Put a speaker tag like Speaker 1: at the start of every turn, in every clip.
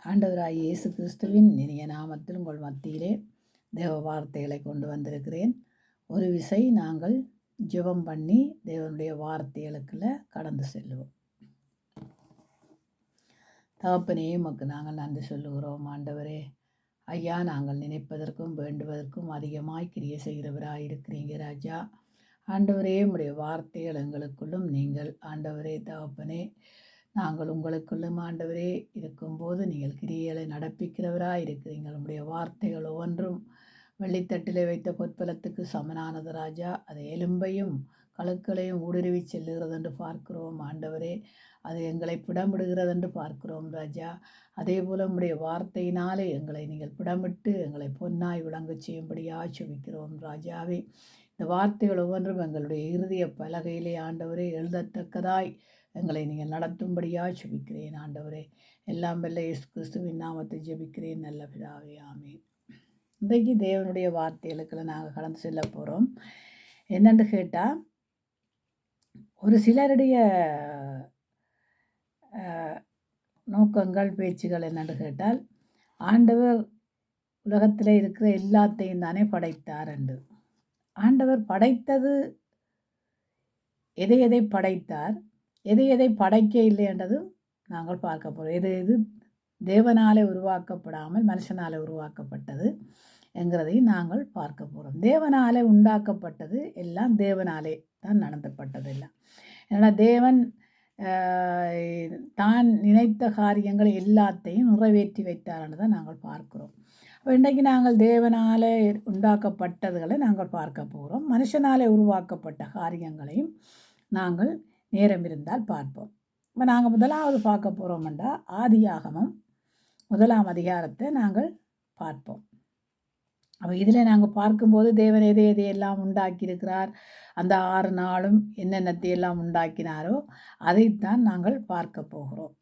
Speaker 1: ஆண்டவராகிய இயேசு கிறிஸ்துவின் இனிய நாமத்தில் உங்கள் மத்தியிலே தேவ வார்த்தைகளை கொண்டு வந்திருக்கிறேன். ஒரு விசை நாங்கள் ஜெபம் பண்ணி தேவனுடைய வார்த்தைகளுக்குள்ள கடந்து செல்லுவோம். தகப்பனே, உமக்கு நாங்கள் நன்றி சொல்லுகிறோம். ஆண்டவரே, ஐயா, நாங்கள் நினைப்பதற்கும் வேண்டுவதற்கும் அதிகமாய் கிரியை செய்கிறவராக இருக்கிறீங்க ராஜா. ஆண்டவரே, உம்முடைய வார்த்தைகள் எங்களுக்குள்ளும் நீங்கள் ஆண்டவரே தகப்பனே, நாங்கள் உங்களுக்குள்ளும் ஆண்டவரே இருக்கும்போது நீங்கள் கிரியைகளை நடப்பிக்கிறவராக இருக்கிறீங்க. உங்களுடைய வார்த்தைகள் ஒவ்வொன்றும் வெள்ளித்தட்டிலே வைத்த பொற்பலத்துக்கு சமனானது ராஜா. அது எலும்பையும் கழுக்களையும் ஊடுருவி செல்லுகிறது என்று பார்க்கிறோம் ஆண்டவரே. அது எங்களை பிடமிடுகிறது என்று பார்க்கிறோம் ராஜா. அதே போல் உம்முடைய வார்த்தையினாலே எங்களை நீங்கள் பிடமிட்டு எங்களை பொன்னாய் விளங்க செய்யும்படியாக செபிக்கிறோம் ராஜாவே. இந்த வார்த்தைகள் ஒவ்வொன்றும் எங்களுடைய இறுதிய பலகையிலே ஆண்டவரே எழுதத்தக்கதாய் எங்களை நீங்கள் நடத்தும்படியாக ஜெபிக்கிறேன் ஆண்டவரே. எல்லாம் வல்ல இயேசு கிறிஸ்துவின் நாமத்தை ஜெபிக்கிறேன் நல்ல பிதாவே, ஆமென். இன்றைக்கு தேவனுடைய வார்த்தைகளுக்குள்ள நாங்கள் கடந்து செல்ல போகிறோம். என்னென்று கேட்டால், ஒரு சிலருடைய நோக்கங்கள் பேச்சுகள் என்னென்று கேட்டால், ஆண்டவர் உலகத்தில் இருக்கிற எல்லாத்தையும் தானே படைத்தார் என்று. ஆண்டவர் படைத்தது எதை எதை படைத்தார், எதை எதை படைக்க இல்லை என்றதும் நாங்கள் பார்க்க போகிறோம். எது எது தேவனாலே உருவாக்கப்படாமல் மனுஷனாலே உருவாக்கப்பட்டது என்கிறதையும் நாங்கள் பார்க்க போகிறோம். தேவனாலே உண்டாக்கப்பட்டது எல்லாம் தேவனாலே தான் நடத்தப்பட்டது எல்லாம். ஏன்னா தேவன் தான் நினைத்த காரியங்களை எல்லாத்தையும் நிறைவேற்றி வைத்தார்னு தான் நாங்கள் பார்க்கிறோம். அப்போ இன்றைக்கு நாங்கள் தேவனாலே உண்டாக்கப்பட்டதுகளை நாங்கள் பார்க்க போகிறோம். மனுஷனாலே உருவாக்கப்பட்ட காரியங்களையும் நாங்கள் நேரம் இருந்தால் பார்ப்போம். இப்போ நாங்கள் முதலாவது பார்க்க போகிறோம்டா ஆதியாகமம் 1ஆம் அதிகாரத்தை நாங்கள் பார்ப்போம். அப்போ இதில் நாங்கள் பார்க்கும்போது தேவன் எதை எதையெல்லாம் உண்டாக்கியிருக்கிறார், அந்த 6 நாளும் என்னென்னத்தை எல்லாம் உண்டாக்கினாரோ அதைத்தான் நாங்கள் பார்க்க போகிறோம்.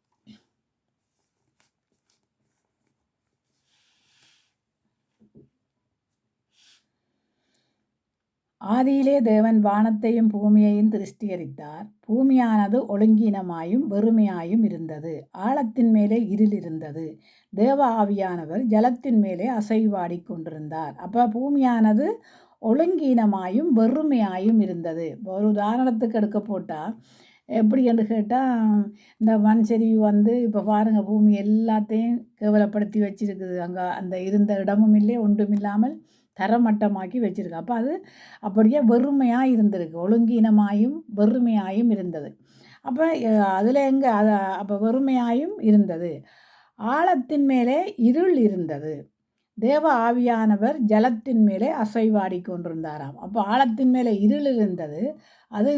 Speaker 1: ஆதியிலே தேவன் வானத்தையும் பூமியையும் சிருஷ்டிகரித்தார். பூமியானது ஒழுங்கீனமாயும் வெறுமையாயும் இருந்தது. ஆழத்தின் மேலே இருள் இருந்தது. தேவ ஆவியானவர் ஜலத்தின் மேலே அசைவாடி கொண்டிருந்தார். அப்போ பூமியானது ஒழுங்கீனமாயும் வெறுமையாயும் இருந்தது. ஒரு உதாரணத்துக்கு எடுக்க போட்டால் எப்படி என்று கேட்டால், இந்த மண் சரிவு இப்போ பாருங்கள், பூமி எல்லாத்தையும் கேவலப்படுத்தி வச்சிருக்குது. அங்கே அந்த இருந்த இடமும் இல்லை, ஒன்றும் இல்லாமல் தரமட்டமாக்கி வச்சுருக்கு. அப்போ அது அப்படியே வெறுமையாக இருந்திருக்கு, ஒழுங்கீனமாயும் வெறுமையாயும் இருந்தது. அப்போ அதில் எங்கே அது அப்போ வெறுமையாயும் இருந்தது. ஆழத்தின் மேலே இருள் இருந்தது. தேவ ஆவியானவர் ஜலத்தின் மேலே அசைவாடி கொண்டிருந்தாராம். அப்போ ஆழத்தின் மேலே இருள் இருந்தது, அது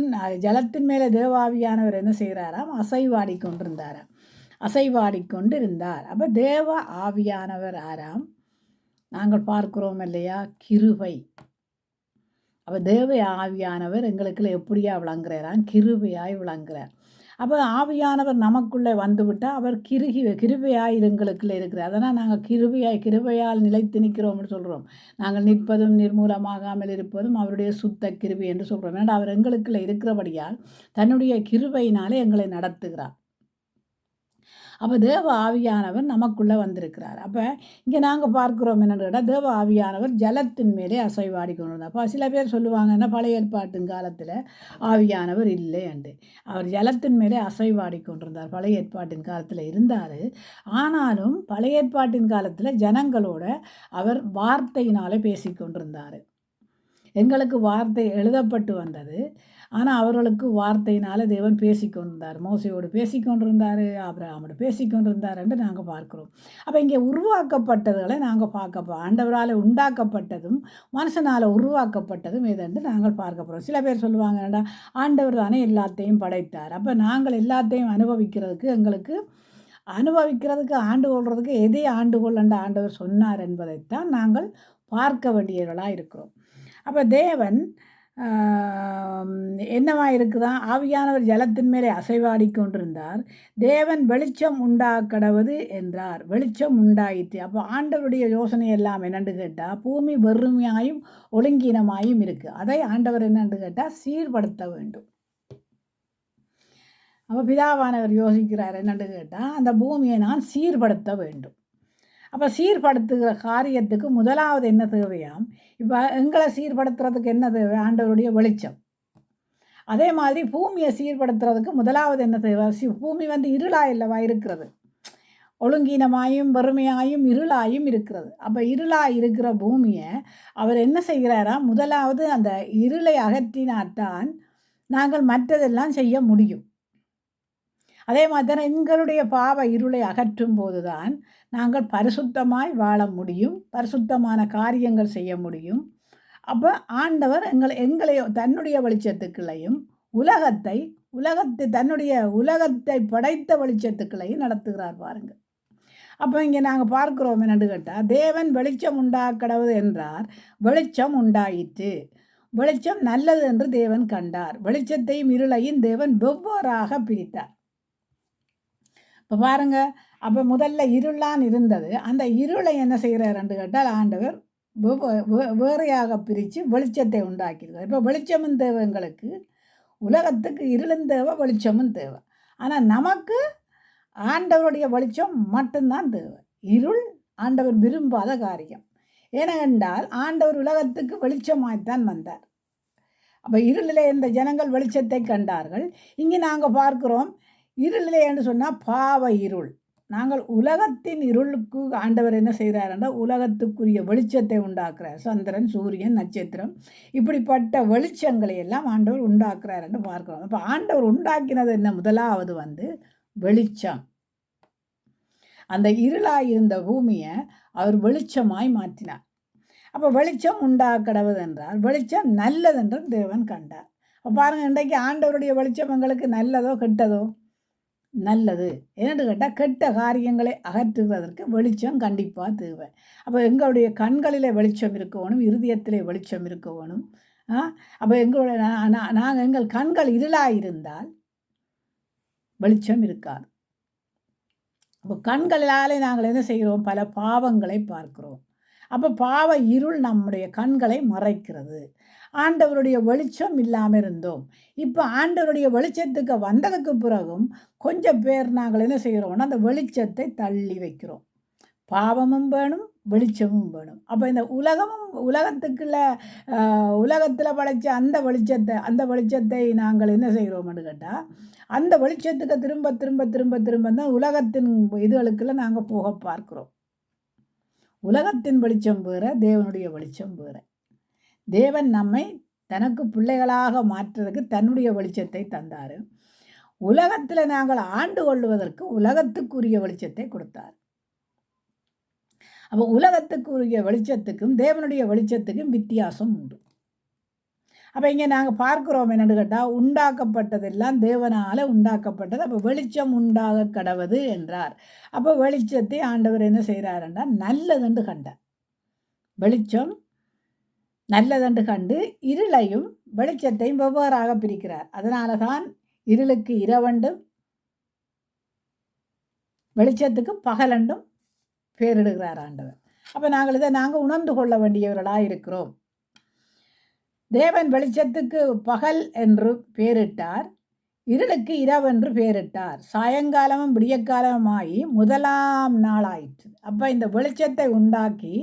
Speaker 1: ஜலத்தின் மேலே தேவ ஆவியானவர் என்ன செய்கிறாராம், அசைவாடி கொண்டிருந்தாராம், அசைவாடி கொண்டு இருந்தார். அப்போ தேவ ஆவியானவர் ஆறாம் நாங்கள் பார்க்கிறோம் இல்லையா, கிருபை. அப்போ தேவ ஆவியானவர் எங்களுக்குள்ள எப்படியா விளங்குறாராம், கிருபையாய் விளங்குறார். அப்போ ஆவியானவர் நமக்குள்ளே வந்துவிட்டால் அவர் கிருபையாய் எங்களுக்குள்ளே இருக்கிறார். அதனால் நாங்கள் கிருபையால் நிலைத்து நிற்கிறோம்னு சொல்கிறோம். நாங்கள் நிற்பதும் நிர்மூலமாகாமல் இருப்பதும் அவருடைய சுத்த கிருபை என்று சொல்கிறோம். ஏன்னா அவர் எங்களுக்குள்ளே இருக்கிறபடியால் தன்னுடைய கிருபையினாலே எங்களை நடத்துகிறார். அப்போ தேவ ஆவியானவர் நமக்குள்ளே வந்திருக்கிறார். அப்போ இங்கே நாங்கள் பார்க்குறோம் என்னென்னு கேட்டால், தேவ ஆவியானவர் ஜலத்தின் மேலே அசைவாடி கொண்டு வந்தார். அப்போ சில பேர் சொல்லுவாங்கன்னா பழைய ஏற்பாட்டின் காலத்தில் ஆவியானவர் இல்லை என்று. அவர் ஜலத்தின் மேலே அசைவாடி கொண்டிருந்தார். பழைய ஏற்பாட்டின் காலத்தில் இருந்தார். ஆனாலும் பழைய ஏற்பாட்டின் காலத்தில் ஜனங்களோட அவர் வார்த்தையினாலே பேசி கொண்டிருந்தார். எங்களுக்கு வார்த்தை எழுதப்பட்டு வந்தது, ஆனால் அவர்களுக்கு வார்த்தையினால் தேவன் பேசிக்கொண்டிருந்தார். மோசையோடு பேசிக்கொண்டிருந்தார், ஆபிரகாமோடு பேசிக்கொண்டிருந்தார் என்று நாங்கள் பார்க்குறோம். அப்போ இங்கே உருவாக்கப்பட்டதுகளை நாங்கள் பார்க்க ஆண்டவரால் உண்டாக்கப்பட்டதும் மனுஷனால் உருவாக்கப்பட்டதும் எதென்று நாங்கள் பார்க்க போகிறோம். சில பேர் சொல்லுவாங்க, ஆண்டவர் தானே எல்லாத்தையும் படைத்தார், அப்போ நாங்கள் எல்லாத்தையும் அனுபவிக்கிறதுக்கு ஆண்டு கொள்றதுக்கு எதை ஆண்டு கொள்ளண்ட ஆண்டவர் சொன்னார் என்பதைத்தான் நாங்கள் பார்க்க வேண்டியவர்களாக இருக்கிறோம். அப்போ தேவன் என்னவா இருக்குதான், ஆவியானவர் ஜலத்தின் மேலே அசைவாடி கொண்டிருந்தார். தேவன் வெளிச்சம் உண்டாக்கடவது என்றார், வெளிச்சம் உண்டாயிற்று. அப்போ ஆண்டவருடைய யோசனை எல்லாம் என்னென்று கேட்டால், பூமி வெறுமையாயும் ஒழுங்கீனமாயும் இருக்குது. அதை ஆண்டவர் என்னென்று கேட்டால் சீர்படுத்த வேண்டும். அப்போ பிதாவானவர் யோசிக்கிறார் என்னென்னு கேட்டால், அந்த பூமியை நான் சீர்படுத்த வேண்டும். அப்போ சீர்படுத்துகிற காரியத்துக்கு முதலாவது என்ன தேவையாம்? இப்போ எங்களை சீர்படுத்துறதுக்கு என்ன தேவை? ஆண்டவருடைய வெளிச்சம். அதே மாதிரி பூமியை சீர்படுத்துறதுக்கு முதலாவது என்ன தேவை? பூமி இருளாக இல்லவா இருக்கிறது, ஒழுங்கீனமாயும் வறுமையாயும் இருளாயும் இருக்கிறது. அப்போ இருளாக இருக்கிற பூமியை அவர் என்ன செய்கிறாரா? முதலாவது அந்த இருளை அகற்றினால்தான் நாங்கள் மற்றதெல்லாம் செய்ய முடியும். அதே மாதிரி தான் எங்களுடைய பாவ இருளை அகற்றும் போதுதான் நாங்கள் பரிசுத்தமாய் வாழ முடியும், பரிசுத்தமான காரியங்கள் செய்ய முடியும். அப்போ ஆண்டவர் எங்களை தன்னுடைய வெளிச்சத்துக்களையும் உலகத்தை படைத்த வெளிச்சத்துக்களையும் நடத்துகிறார் பாருங்கள். அப்போ இங்கே நாங்கள் பார்க்குறோம் என்னென்னு கேட்டால், தேவன் வெளிச்சம் உண்டாக்கடவுது என்றார், வெளிச்சம் உண்டாயிற்று. வெளிச்சம் நல்லது என்று தேவன் கண்டார். வெளிச்சத்தையும் இருளையும் தேவன் வெவ்வேறாக பிரித்தார். இப்போ பாருங்கள், அப்போ முதல்ல இருளான் இருந்தது. அந்த இருளை என்ன செய்கிறாருன்னு கேட்டால், ஆண்டவர் வேறையாக பிரித்து வெளிச்சத்தை உண்டாக்கியிருக்கார். இப்போ வெளிச்சமும் தேவை எங்களுக்கு, உலகத்துக்கு இருளும் தேவை, வெளிச்சமும் தேவை. ஆனால் நமக்கு ஆண்டவருடைய வெளிச்சம் மட்டும்தான் தேவை. இருள் ஆண்டவர் விரும்பாத காரியம். ஏனென்றால் ஆண்டவர் உலகத்துக்கு வெளிச்சமாய்த்தான் வந்தார். அப்போ இருளிலே இந்த ஜனங்கள் வெளிச்சத்தை கண்டார்கள். இங்கே நாங்கள் பார்க்குறோம், இருளிலே என்று சொன்னால் பாவ இருள். நாங்கள் உலகத்தின் இருளுக்கு ஆண்டவர் என்ன செய்கிறார் என்றால், உலகத்துக்குரிய வெளிச்சத்தை உண்டாக்குறார். சந்திரன், சூரியன், நட்சத்திரம், இப்படிப்பட்ட வெளிச்சங்களை எல்லாம் ஆண்டவர் உண்டாக்குறார் என்று பார்க்கிறோம். அப்போ ஆண்டவர் உண்டாக்கினது என்ன? முதலாவது வெளிச்சம். அந்த இருளாக இருந்த பூமியை அவர் வெளிச்சமாய் மாற்றினார். அப்போ வெளிச்சம் உண்டாக்கடவுது என்றால் வெளிச்சம் நல்லதென்று தேவன் கண்டார். அப்போ பாருங்கள், இன்றைக்கு ஆண்டவருடைய வெளிச்சம் எங்களுக்கு நல்லதோ கெட்டதோ? நல்லது. என்னென்னு கேட்டால், கெட்ட காரியங்களை அகற்றுவதற்கு வெளிச்சம் கண்டிப்பாக தேவை. அப்போ எங்களுடைய கண்களில் வெளிச்சம் இருக்க வேணும், இருதயத்திலே வெளிச்சம் இருக்க வேணும். அப்போ எங்கள் கண்கள் இருளாக இருந்தால் வெளிச்சம் இருக்காது. அப்போ கண்களாலே நாங்கள் என்ன செய்கிறோம்? பல பாவங்களை பார்க்கிறோம். அப்போ பாவ இருள் நம்முடைய கண்களை மறைக்கிறது. ஆண்டவருடைய வெளிச்சம் இல்லாமல் இருந்தோம். இப்போ ஆண்டவருடைய வெளிச்சத்துக்கு வந்ததுக்கு பிறகும் கொஞ்சம் பேர் நாங்கள் என்ன செய்கிறோம்னா, அந்த வெளிச்சத்தை தள்ளி வைக்கிறோம். பாவமும் வேணும், வெளிச்சமும் வேணும். அப்போ இந்த உலகத்தில் படைச்ச அந்த வெளிச்சத்தை நாங்கள் என்ன செய்கிறோம்னு கேட்டால், அந்த வெளிச்சத்துக்கு திரும்ப திரும்ப திரும்ப திரும்ப தான் உலகத்தின் இதுகளுக்குள்ள நாங்கள் போக பார்க்கிறோம். உலகத்தின் வெளிச்சம் வேறு, தேவனுடைய வெளிச்சம் வேறு. தேவன் நம்மை தனக்கு பிள்ளைகளாக மாற்றுறதுக்கு தன்னுடைய வெளிச்சத்தை தந்தார். உலகத்தில் நாங்கள் ஆண்டு கொள்வதற்கு உலகத்துக்குரிய வெளிச்சத்தை கொடுத்தார். அப்போ உலகத்துக்குரிய வெளிச்சத்துக்கும் தேவனுடைய வெளிச்சத்துக்கும் வித்தியாசம் உண்டு. அப்போ இங்கே நாங்கள் பார்க்குறோம் என்னென்னு கேட்டால், உண்டாக்கப்பட்டதெல்லாம் தேவனால் உண்டாக்கப்பட்டது. அப்போ வெளிச்சம் உண்டாக கடவுது என்றார். அப்போ வெளிச்சத்தை ஆண்டவர் என்ன செய்கிறாருன்னா, நல்லதென்று கண்டார். வெளிச்சம் நல்லதென்று கண்டு இருளையும் வெளிச்சத்தையும் வெவ்வேறாக பிரிக்கிறார். அதனால தான் இருளுக்கு இரவண்டும் வெளிச்சத்துக்கு பகலண்டும் பேரிடுகிறார் ஆண்டவர். அப்போ நாங்கள் உணர்ந்து கொள்ள வேண்டியவர்களாக இருக்கிறோம். தேவன் வெளிச்சத்துக்கு பகல் என்று பேரிட்டார், இருளுக்கு இரவென்று பேரிட்டார். சாயங்காலமும் விடியற்காலமாகி முதலாம் நாள் ஆயிற்று. அப்போ இந்த வெளிச்சத்தை உண்டாக்கி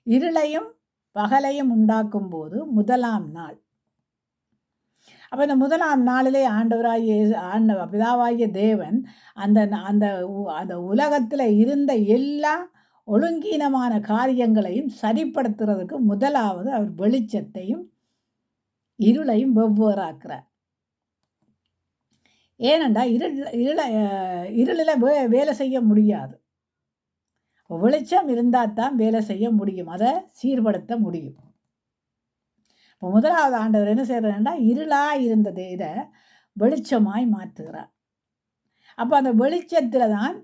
Speaker 1: இருளையும் பகலையும் உண்டாக்கும் போது முதலாம் நாள். அப்போ இந்த முதலாம் நாளிலே பிதாவாகிய தேவன் அந்த அந்த அந்த உலகத்தில் இருந்த எல்லா ஒழுங்கீனமான காரியங்களையும் சரிப்படுத்துறதுக்கு முதலாவது அவர் வெளிச்சத்தையும் இருளையும் வெவ்வேறாக்குறார். ஏனென்றால் இருளில் வேலை செய்ய முடியாது. வெளிச்சம் இருந்தால் தான் வேலை செய்ய முடியும், அதை சீர்படுத்த முடியும். இப்போ முதலாவது ஆண்டவர் என்ன செய்கிறாருன்னா, இருளாக இருந்தது இதை வெளிச்சமாய் மாற்றுகிறார். அப்போ அந்த வெளிச்சத்தில் தான்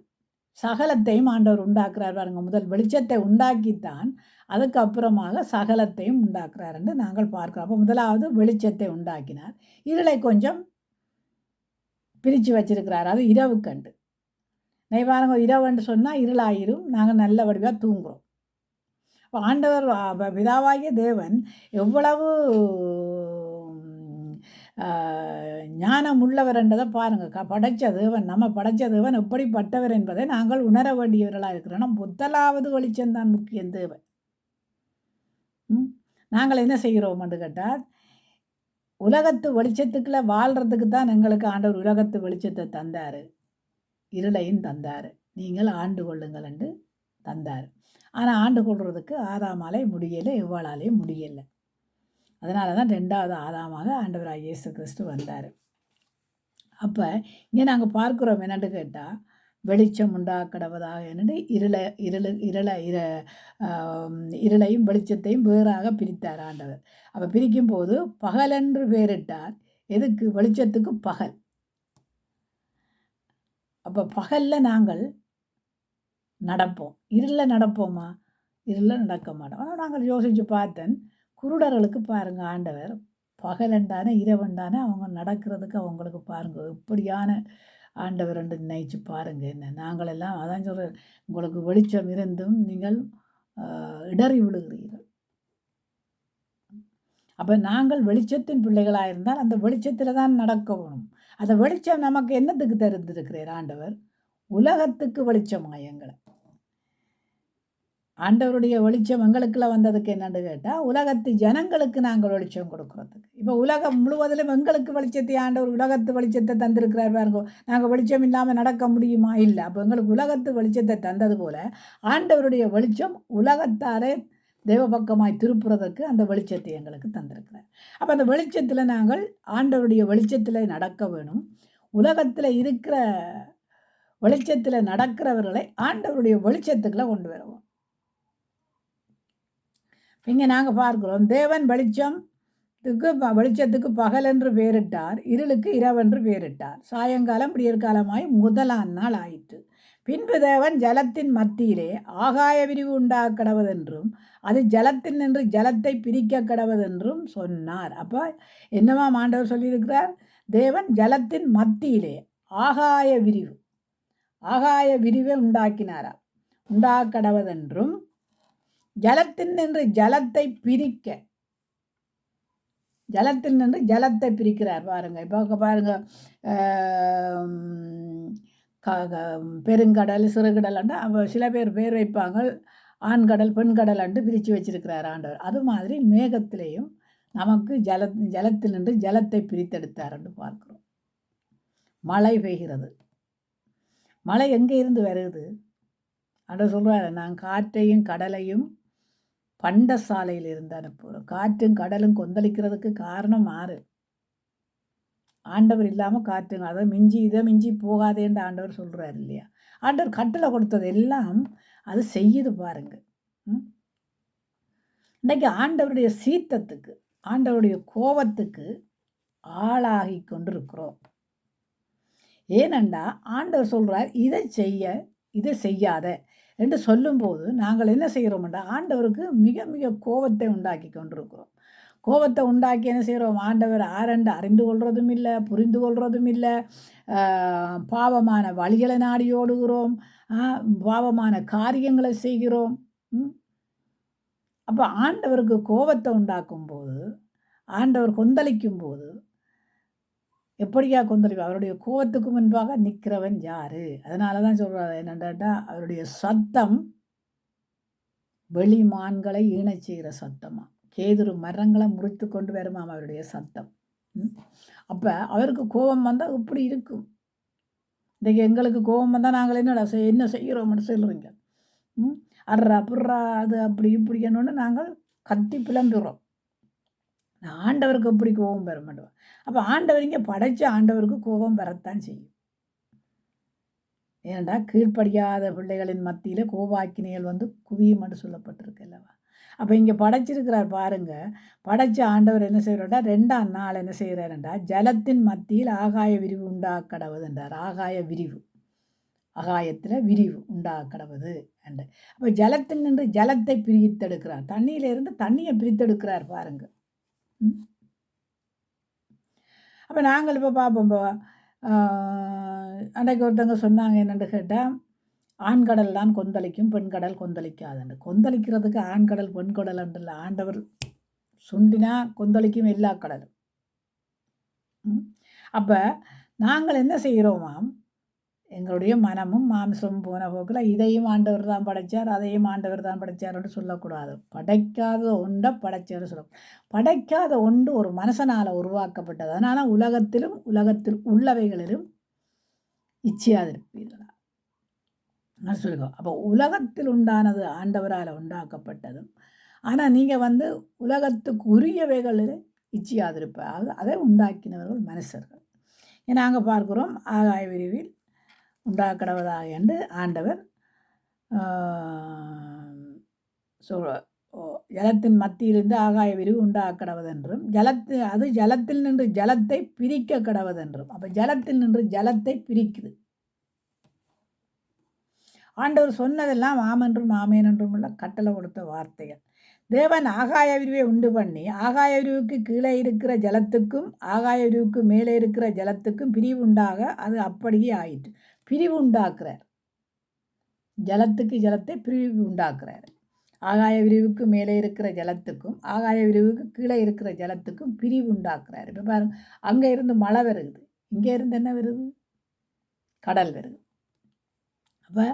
Speaker 1: சகலத்தையும் ஆண்டவர் உண்டாக்குறார் பாருங்க. முதல் வெளிச்சத்தை உண்டாக்கித்தான் அதுக்கப்புறமாக சகலத்தையும் உண்டாக்குறார் என்று நாங்கள் பார்க்கிறோம். அப்போ முதலாவது வெளிச்சத்தை உண்டாக்கினார், இருளை கொஞ்சம் பிரித்து வச்சிருக்கிறார். அது இரவு கண்டு பாருங்க, இரவுன்னு சொன்னால் இருளாயிரும், நாங்கள் நல்ல வடிவாக தூங்குகிறோம். இப்போ ஆண்டவர் பிதாவாகிய தேவன் எவ்வளவு ஞானம் உள்ளவர் என்றதை பாருங்கள். படைத்த தேவன், நம்ம படைத்த தேவன் எப்படிப்பட்டவர் என்பதை நாங்கள் உணர வேண்டியவர்களாக இருக்கிறோம். முதலாவது வெளிச்சம்தான் முக்கியம் தேவை. நாங்கள் என்ன செய்கிறோம் என்று கேட்டால், உலகத்து வெளிச்சத்துக்குள்ளே வாழ்கிறதுக்கு தான் எங்களுக்கு ஆண்டவர் உலகத்து வெளிச்சத்தை தந்தார், இருளையும் தந்தார். நீங்கள் ஆண்டு கொள்ளுங்கள் என்று தந்தார். ஆனால் ஆண்டு கொள்றதுக்கு ஆதாமாலே முடியலை, எவ்வாளாலேயும் முடியலை. அதனால தான் 2வது ஆதாமாக ஆண்டவராக இயேசு கிறிஸ்து வந்தார். அப்போ இங்கே நாங்கள் பார்க்குறோம் என்னென்னு கேட்டால், வெளிச்சம் உண்டாக்கடவதாக என்னென்று இருளையும் வெளிச்சத்தையும் வேறாக பிரித்தார் ஆண்டவர். அப்போ பிரிக்கும் போது பகலென்று பேரிட்டார். எதுக்கு? வெளிச்சத்துக்கு பகல். அப்போ பகலில் நாங்கள் நடப்போம், இருளில் நடப்போமா? இருளில் நடக்க மாட்டோம். ஆனால் நாங்கள் யோசித்து பார்த்தேன், குருடர்களுக்கு பாருங்கள் ஆண்டவர் பகலண்டான இரவண்டான அவங்க நடக்கிறதுக்கு அவங்களுக்கு பாருங்கள் எப்படியான ஆண்டவர் என்று நினைச்சு பாருங்கள். என்ன நாங்களெல்லாம் அதான் சொல்கிறேன், உங்களுக்கு வெளிச்சம் இருந்தும் நீங்கள் இடறி விழுகிறீர்கள். அப்போ நாங்கள் வெளிச்சத்தின் பிள்ளைகளாக இருந்தால் அந்த வெளிச்சத்தில் தான் நடக்க வேணும். அந்த வெளிச்சம் நமக்கு என்னத்துக்கு தெரிந்திருக்கிறார் ஆண்டவர்? உலகத்துக்கு வெளிச்சமாக எங்களை. ஆண்டவருடைய வெளிச்சம் எங்களுக்குள்ள வந்ததுக்கு என்னென்னு கேட்டால், உலகத்து ஜனங்களுக்கு நாங்கள் வெளிச்சம் கொடுக்குறதுக்கு. இப்போ உலகம் முழுவதிலும் எங்களுக்கு வெளிச்சத்தை ஆண்டவர் உலகத்து வெளிச்சத்தை தந்திருக்கிறார் பாருங்க. நாங்கள் வெளிச்சம் இல்லாமல் நடக்க முடியுமா? இல்லை. அப்போ எங்களுக்கு உலகத்து வெளிச்சத்தை தந்தது போல் ஆண்டவருடைய வெளிச்சம் உலகத்தாரே தெய்வபக்கமாய் திருப்புறதற்கு அந்த வெளிச்சத்தை எங்களுக்கு தந்திருக்கிறார். அப்போ அந்த வெளிச்சத்தில் நாங்கள் ஆண்டவருடைய வெளிச்சத்தில் நடக்க வேணும். உலகத்தில் இருக்கிற வெளிச்சத்தில் நடக்கிறவர்களை ஆண்டவருடைய வெளிச்சத்துக்குள்ளே கொண்டு வருவோம். இங்கே நாங்கள் பார்க்கிறோம், தேவன் வெளிச்சத்துக்கு பகல் என்று பேரிட்டார், இருளுக்கு இரவென்று பேரிட்டார். சாயங்காலம் விடியற்காலமாய் முதலாம் நாள் ஆயிற்று. பின்பு தேவன் ஜலத்தின் மத்தியிலே ஆகாய விரிவு உண்டாக்கடவதென்றும் அது ஜலத்தின் நின்று ஜலத்தை பிரிக்க கடவதென்றும் சொன்னார். அப்போ என்னவா ஆண்டவர் சொல்லியிருக்கிறார்? தேவன் ஜலத்தின் மத்தியிலே ஆகாய விரிவை உண்டாக்கினாரா, உண்டாக்கடவதென்றும் ஜலத்தின் நின்று ஜலத்தை பிரிக்க, ஜலத்தில் நின்று ஜலத்தை பிரிக்கிறார் பாருங்க. இப்போ பாருங்க, பெருங்கடல் சிறுகடல் சில பேர் வைப்பாங்க, ஆண்கடல் பெண்கடல் பிரித்து வச்சிருக்கிறார் ஆண்டவர். அது மாதிரி மேகத்திலேயும் நமக்கு ஜலத்தில் நின்று ஜலத்தை பிரித்தெடுத்தார் என்று பார்க்கிறோம். மழை பெய்கிறது. மழை எங்கே இருந்து வருது? ஆண்டவர் சொல்கிறார், நான் காற்றையும் கடலையும் பண்டசாலையில் இருந்து அனுப்புகிறோம். காற்றும் கடலும் கொந்தளிக்கிறதுக்கு காரணம் ஆறு. ஆண்டவர் இல்லாமல் காற்று அதை மிஞ்சி போகாதேன்னு ஆண்டவர் சொல்கிறார் இல்லையா? ஆண்டவர் கட்டளை கொடுத்தது எல்லாம் அது செய்யுது பாருங்க. இன்றைக்கி ஆண்டவருடைய சீத்தத்துக்கு, ஆண்டவருடைய கோபத்துக்கு ஆளாகி கொண்டிருக்கிறோம். ஏனெண்டா ஆண்டவர் சொல்கிறார், இதை செய்யாத என்று சொல்லும்போது நாங்கள் என்ன செய்கிறோம்டா, ஆண்டவருக்கு மிக மிக கோபத்தை உண்டாக்கி கொண்டிருக்கிறோம். கோபத்தை உண்டாக்கி என்ன செய்கிறோம்? ஆண்டவர் ஆரண்டு அறிந்து கொள்வதும் இல்லை, புரிந்து கொள்வதும் இல்லை. பாவமான வழிகளை நாடி ஓடுகிறோம், பாவமான காரியங்களை செய்கிறோம். அப்போ ஆண்டவருக்கு கோபத்தை உண்டாக்கும் போது, ஆண்டவர் கொந்தளிக்கும் போது எப்படியா கொந்தளிப்பார்? அவருடைய கோபத்துக்கு முன்பாக நிற்கிறவன் யாரு? அதனால தான் சொல்கிறார் என்னென்னா, அவருடைய சத்தம் வெளிமான்களை ஈனச் செய்கிற சத்தமாக, கேதுரு மரங்களை முறித்து கொண்டு வருமாம் அவருடைய சத்தம். அப்போ அவருக்கு கோபம் வந்தால் இப்படி இருக்கும். இன்றைக்கி எங்களுக்கு கோபம் வந்தால் நாங்கள் என்ன செய்கிறோம்னு சொல்லுறீங்க. அர்ரா புர்ரா அது அப்படி இப்படி என்னொன்று நாங்கள் கத்தி பிளம்புகிறோம். ஆண்டவருக்கு எப்படி கோபம் பெற மாட்டோம். அப்போ ஆண்டவர் இங்கே படைச்ச ஆண்டவருக்கு கோபம் பெறத்தான் செய்யும். ஏனெண்டா கீழ்ப்படியாத பிள்ளைகளின் மத்தியில் கோபாக்கினிகள் குவியும் என்று சொல்லப்பட்டிருக்கு அல்லவா? அப்போ இங்கே படைச்சிருக்கிறார் பாருங்க. படைச்ச ஆண்டவர் என்ன செய்கிறார்டா, 2ஆம் நாள் என்ன செய்கிறாருண்டா, ஜலத்தின் மத்தியில் ஆகாய விரிவு உண்டாக்கடவுது என்றார். ஆகாய விரிவு, ஆகாயத்தில் விரிவு உண்டாக்கடவுது என்று. அப்போ ஜலத்தில் நின்று ஜலத்தை பிரித்தெடுக்கிறார். தண்ணியிலிருந்து தண்ணியை பிரித்தெடுக்கிறார் பாருங்க. அப்போ நாங்கள் இப்போ பார்ப்போம். அன்றைக்கு ஒருத்தவங்க சொன்னாங்க என்னென்னு கேட்டால், ஆண்கடல் தான் கொந்தளிக்கும், பெண்கடல் கொந்தளிக்காதுன்னு. கொந்தளிக்கிறதுக்கு ஆண்கடல் பெண்கடல் இல்லை. ஆண்டவர் சுண்டினா கொந்தளிக்கும் எல்லா கடலும். அப்போ நாங்கள் என்ன செய்கிறோமாம், எங்களுடைய மனமும் மாம்சமும் போன போக்கில் இதையும் ஆண்டவர் தான் படைத்தார், அதையும் ஆண்டவர் தான் படைத்தார்னு சொல்லக்கூடாது. படைக்காத ஒன்றை படைச்சார்னு சொல்ல. படைக்காத ஒன்று ஒரு மனுஷனால் உருவாக்கப்பட்டது. அதனால் உலகத்தில் உள்ளவைகளிலும் இச்சையாதிருப்பீர்களா சொல்லுங்க. அப்போ உலகத்தில் உண்டானது ஆண்டவரால் உண்டாக்கப்பட்டதும், ஆனால் நீங்கள் உலகத்துக்கு உரியவைகளில் இச்சையாதிருப்பாக அதை உண்டாக்கினவர்கள் மனுஷர்கள். நாங்கள் பார்க்குறோம் ஆகாய விரிவில் உண்டாக்கடவதாக என்று ஆண்டவர் ஜலத்தின் மத்தியிலிருந்து ஆகாய விரிவு உண்டாக்கடவதென்றும் ஜலத்தில் நின்று ஜலத்தை பிரிக்க கடவதென்றும். அப்போ ஜலத்தில் நின்று ஜலத்தை பிரிக்குது. ஆண்டவர் சொன்னதெல்லாம் ஆமென்றும் ஆமேன் என்றும் உள்ள கட்டளை கொடுத்த வார்த்தைகள். தேவன் ஆகாய விரிவை உண்டு பண்ணி ஆகாய விரிவுக்கு கீழே இருக்கிற ஜலத்துக்கும் ஆகாய விரிவுக்கு மேலே இருக்கிற ஜலத்துக்கும் பிரிவு உண்டாக அது அப்படியே ஆயிற்று. பிரிவு உண்டாக்குறார். ஜலத்தை பிரிவு உண்டாக்குறார். ஆகாய விரிவுக்கு மேலே இருக்கிற ஜலத்துக்கும் ஆகாய விரிவுக்கு கீழே இருக்கிற ஜலத்துக்கும் பிரிவு உண்டாக்குறார். இப்போ பாருங்க, அங்கே இருந்து மழை வருது, இங்கே இருந்து என்ன வருது, கடல் வருது. அப்போ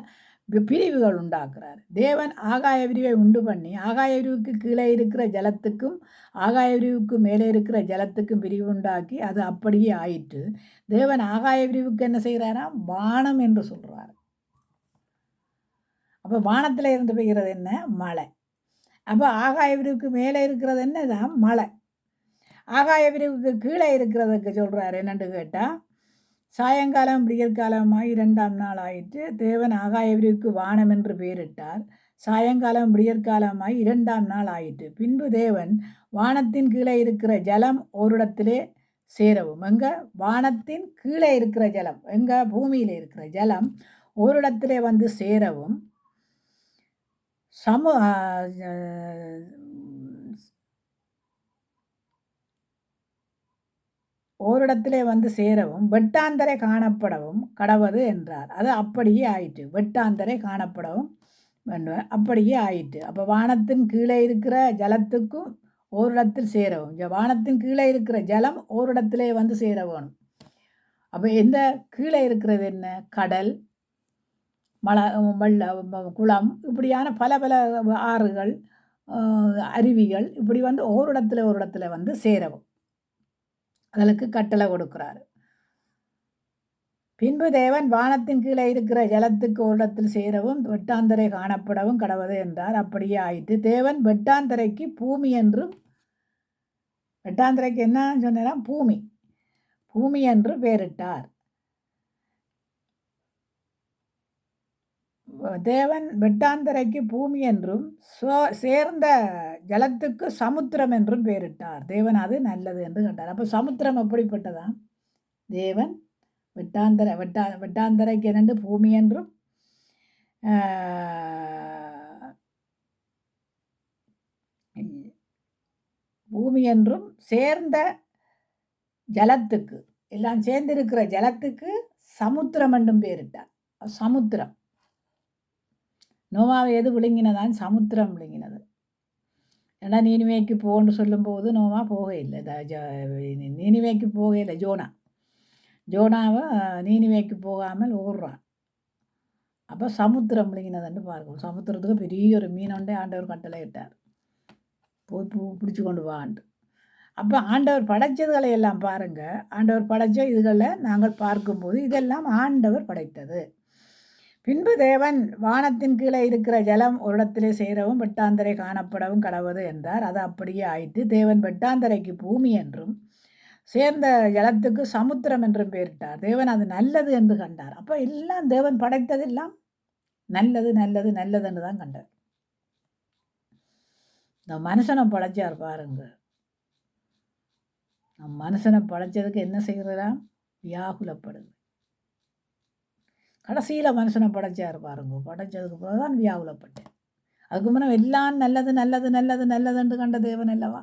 Speaker 1: பிரிவுகள் உண்டாக்குறார். தேவன் ஆகாய விரிவை உண்டு பண்ணி ஆகாய விரிவுக்கு கீழே இருக்கிற ஜலத்துக்கும் ஆகாய விரிவுக்கு மேலே இருக்கிற ஜலத்துக்கும் பிரிவு உண்டாக்கி அது அப்படியே ஆயிற்று. தேவன் ஆகாய விரிவுக்கு என்ன செய்கிறாராம், வானம் என்று சொல்கிறார். அப்போ வானத்தில் இருந்து பெய்கிறது என்ன, மழை. அப்போ ஆகாய விரிவுக்கு மேலே இருக்கிறது என்ன தான், மழை. ஆகாய விரிவுக்கு கீழே இருக்கிறதுக்கு சொல்கிறார் என்னென்று கேட்டால், சாயங்காலம் விடியற்காலமாய் 2ஆம் நாள் ஆயிற்று. தேவன் ஆகாய விரிவுக்கு வானம் என்று பெயரிட்டார். சாயங்காலம் விடியற்காலமாய் 2ஆம் நாள் ஆயிற்று. பின்பு தேவன் வானத்தின் கீழே இருக்கிற ஜலம் ஓரிடத்திலே சேரவும். எங்கே, வானத்தின் கீழே இருக்கிற ஜலம், எங்கே, பூமியில் இருக்கிற ஜலம் ஓரிடத்திலே சேரவும் ஓரிடத்திலே சேரவும் வெட்டாந்தரை காணப்படவும் கடவது என்றார். அது அப்படியே ஆயிற்று. வெட்டாந்தரை காணப்படவும் அப்படியே ஆயிற்று. அப்போ வானத்தின் கீழே இருக்கிற ஜலத்துக்கும் ஓரிடத்தில் சேரவும், வானத்தின் கீழே இருக்கிற ஜலம் ஓரிடத்திலே சேர வேணும். அப்போ எந்த கீழே இருக்கிறது என்ன, கடல், குளம், இப்படியான பல பல ஆறுகள், அருவிகள், இப்படி ஓரிடத்துல சேரவும் அதற்கு கட்டளை கொடுக்கிறார். பின்பு தேவன் வானத்தின் கீழே இருக்கிற ஜலத்துக்கு ஓரிடத்தில் சேரவும் வெட்டாந்தரை காணப்படவும் கடவது என்றார். அப்படியே ஆயிற்று. தேவன் வெட்டாந்தரைக்கு பூமி என்றும், வெட்டாந்தரைக்கு என்ன சொன்னாராம், பூமி என்று பெயரிட்டார். தேவன் வெட்டாந்தரைக்கு பூமி என்றும் சேர்ந்த ஜலத்துக்கு சமுத்திரம் என்றும் பெயரிட்டார். தேவன் அது நல்லது என்று கண்டார். அப்போ சமுத்திரம் எப்படிப்பட்டதான், தேவன் வெட்டாந்தரைக்கு என்னென்று பூமி என்றும் சேர்ந்த ஜலத்துக்கு, எல்லாம் சேர்ந்திருக்கிற ஜலத்துக்கு சமுத்திரம் என்றும் பெயரிட்டார். சமுத்திரம் நோவாவை எது விழுங்கினதான், சமுத்திரம் விழுங்கினது. ஏன்னா நீனிவேக்கு போன்னு சொல்லும்போது நோவா போகையில்லை, நீனிவேக்கு போகையில்லை. ஜோனாவை நீனிவேக்கு போகாமல் ஓடுறான். அப்போ சமுத்திரம் விழுங்கினதுன்னு பார்க்கும். சமுத்திரத்துக்கு பெரிய ஒரு மீனொண்டே ஆண்டவர் கட்டளை இட்டார், போய் பிடிச்சி கொண்டு வாண்டு. அப்போ ஆண்டவர் படைச்சதுகளை எல்லாம் பாருங்கள். ஆண்டவர் படைச்ச இதுகளை நாங்கள் பார்க்கும்போது இதெல்லாம் ஆண்டவர் படைத்தது. பின்பு தேவன் வானத்தின் கீழே இருக்கிற ஜலம் ஒரு இடத்திலே சேரவும் வெட்டாந்தரை காணப்படவும் கடவது என்றார். அது அப்படியே ஆயிற்று. தேவன் வெட்டாந்தரைக்கு பூமி என்றும் சேர்ந்த ஜலத்துக்கு சமுத்திரம் என்றும் பெயரிட்டார். தேவன் அது நல்லது என்று கண்டார். அப்போ எல்லாம் தேவன் படைத்ததெல்லாம் நல்லது நல்லது நல்லதுன்னு தான் கண்டார். இந்த மனுஷனை படைச்சார் பாருங்க. மனுஷனை படைச்சதுக்கு என்ன செய்கிறதா, வியாகுலப்படுது. கடைசியில் மனுஷனை படைச்சார் பாருங்க. படைச்சதுக்கு பிறகு தான் வியாகுலப்பட்டேன். அதுக்கு முன்னே எல்லாம் நல்லது நல்லது நல்லது நல்லதுன்னு கண்ட தேவன் அல்லவா.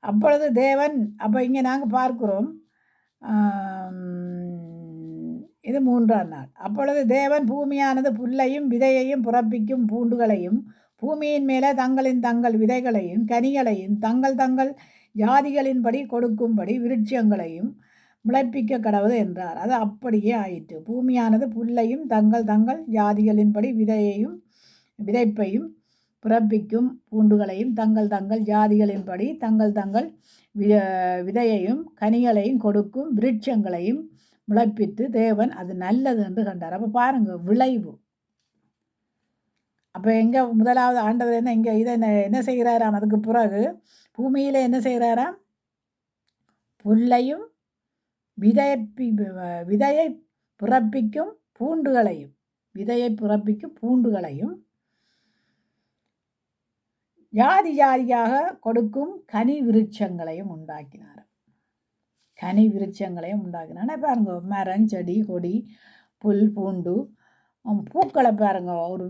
Speaker 1: அப்பொழுது தேவன், அப்போ இங்கே நாங்கள் பார்க்குறோம், இது 3ஆம் நாள். அப்பொழுது தேவன் பூமியானது புல்லையும் விதையையும் புறப்பிக்கும் பூண்டுகளையும் பூமியின் மேலே தங்கள் விதைகளையும் கனிகளையும் தங்கள் ஜாதிகளின்படி கொடுக்கும்படி விருட்சங்களையும் முளைப்பிக்க கடவுது என்றார். அது அப்படியே ஆயிற்று. பூமியானது புல்லையும் தங்கள் தங்கள் ஜாதிகளின்படி விதைப்பையும் பிறப்பிக்கும் பூண்டுகளையும் தங்கள் தங்கள் ஜாதிகளின்படி தங்கள் தங்கள் விதையையும் கனிகளையும் கொடுக்கும் விருட்சங்களையும் முளைப்பித்து தேவன் அது நல்லது என்று கண்டார். அப்போ பாருங்க விளைவு. அப்போ எங்கே முதலாவது ஆண்டவர் இங்கே இதை என்ன செய்கிறாராம்? அதுக்கு பிறகு பூமியில் என்ன செய்கிறாராம்? புல்லையும் விதையை பிறப்பிக்கும் பூண்டுகளையும் ஜாதி ஜாதியாக கொடுக்கும் கனி விருட்சங்களையும் உண்டாக்கினார். பாருங்க, மரம், செடி, கொடி, புல், பூண்டு, பூக்களை பாருங்க. ஒரு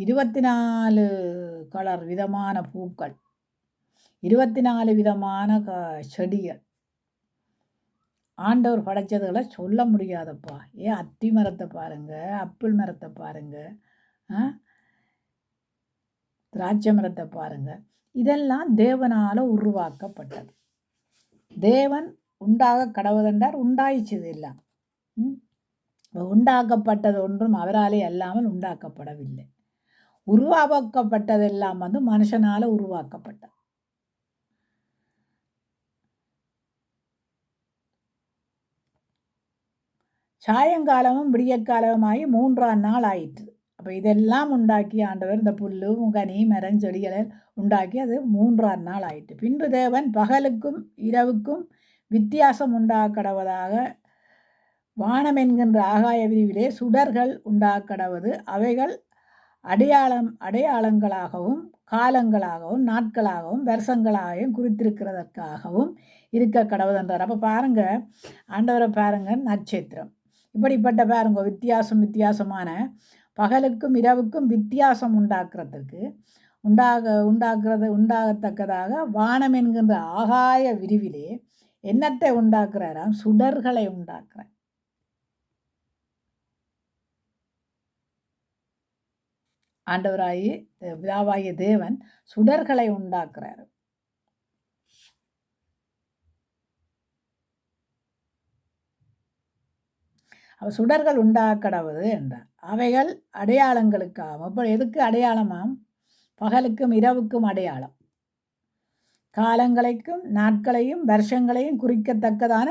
Speaker 1: 24 கலர் விதமான பூக்கள், 24 விதமான செடிகள் ஆண்டவர் படைச்சதுகளை சொல்ல முடியாதப்பா. அத்தி மரத்தை பாருங்க, அப்பிள் மரத்தை பாருங்க, திராட்சை மரத்தை பாருங்க. இதெல்லாம் தேவனால் உருவாக்கப்பட்டது. தேவன் உண்டாக கடவுதென்றார், உண்டாயிச்சது எல்லாம். உண்டாக்கப்பட்டது ஒன்றும் அவராலே அல்லாமல் உண்டாக்கப்படவில்லை. உருவாக்கப்பட்டதெல்லாம் மனுஷனால் உருவாக்கப்பட்டது. சாயங்காலமும் விடியற்காலமாகி 3ஆம் நாள் ஆயிற்று. அப்போ இதெல்லாம் உண்டாக்கி ஆண்டவர் இந்த புல்லு, கனி, மரம், செடிகளை உண்டாக்கி அது 3ஆம் நாள் ஆயிற்று. பின்பு தேவன் பகலுக்கும் இரவுக்கும் வித்தியாசம் உண்டாக்கடவதாக வானம் என்கின்ற ஆகாய விரிவிலே சுடர்கள் உண்டாக்கடவது. அவைகள் அடையாளங்களாகவும் காலங்களாகவும் நாட்களாகவும் வருஷங்களாகவும் குறித்திருக்கிறதற்காகவும் இருக்க கடவுதென்றார். அப்போ பாருங்க, ஆண்டவரை பாருங்க, நட்சத்திரம் இப்படிப்பட்ட பாருங்க வித்தியாசமான பகலுக்கும் இரவுக்கும் வித்தியாசம் உண்டாகத்தக்கதாக வானம் என்கின்ற ஆகாய விரிவிலே என்னத்தை உண்டாக்குறாராம்? சுடர்களை உண்டாக்குறார். பிதாவாகிய தேவன் சுடர்களை உண்டாக்குறார். சுடர்கள் உண்டாக்கடவுது என்றார். அவைகள் அடையாளங்களுக்காகும். அப்போ எதுக்கு அடையாளமாம்? பகலுக்கும் இரவுக்கும் அடையாளம், காலங்களைக்கும் நாட்களையும் வருஷங்களையும் குறிக்கத்தக்கதான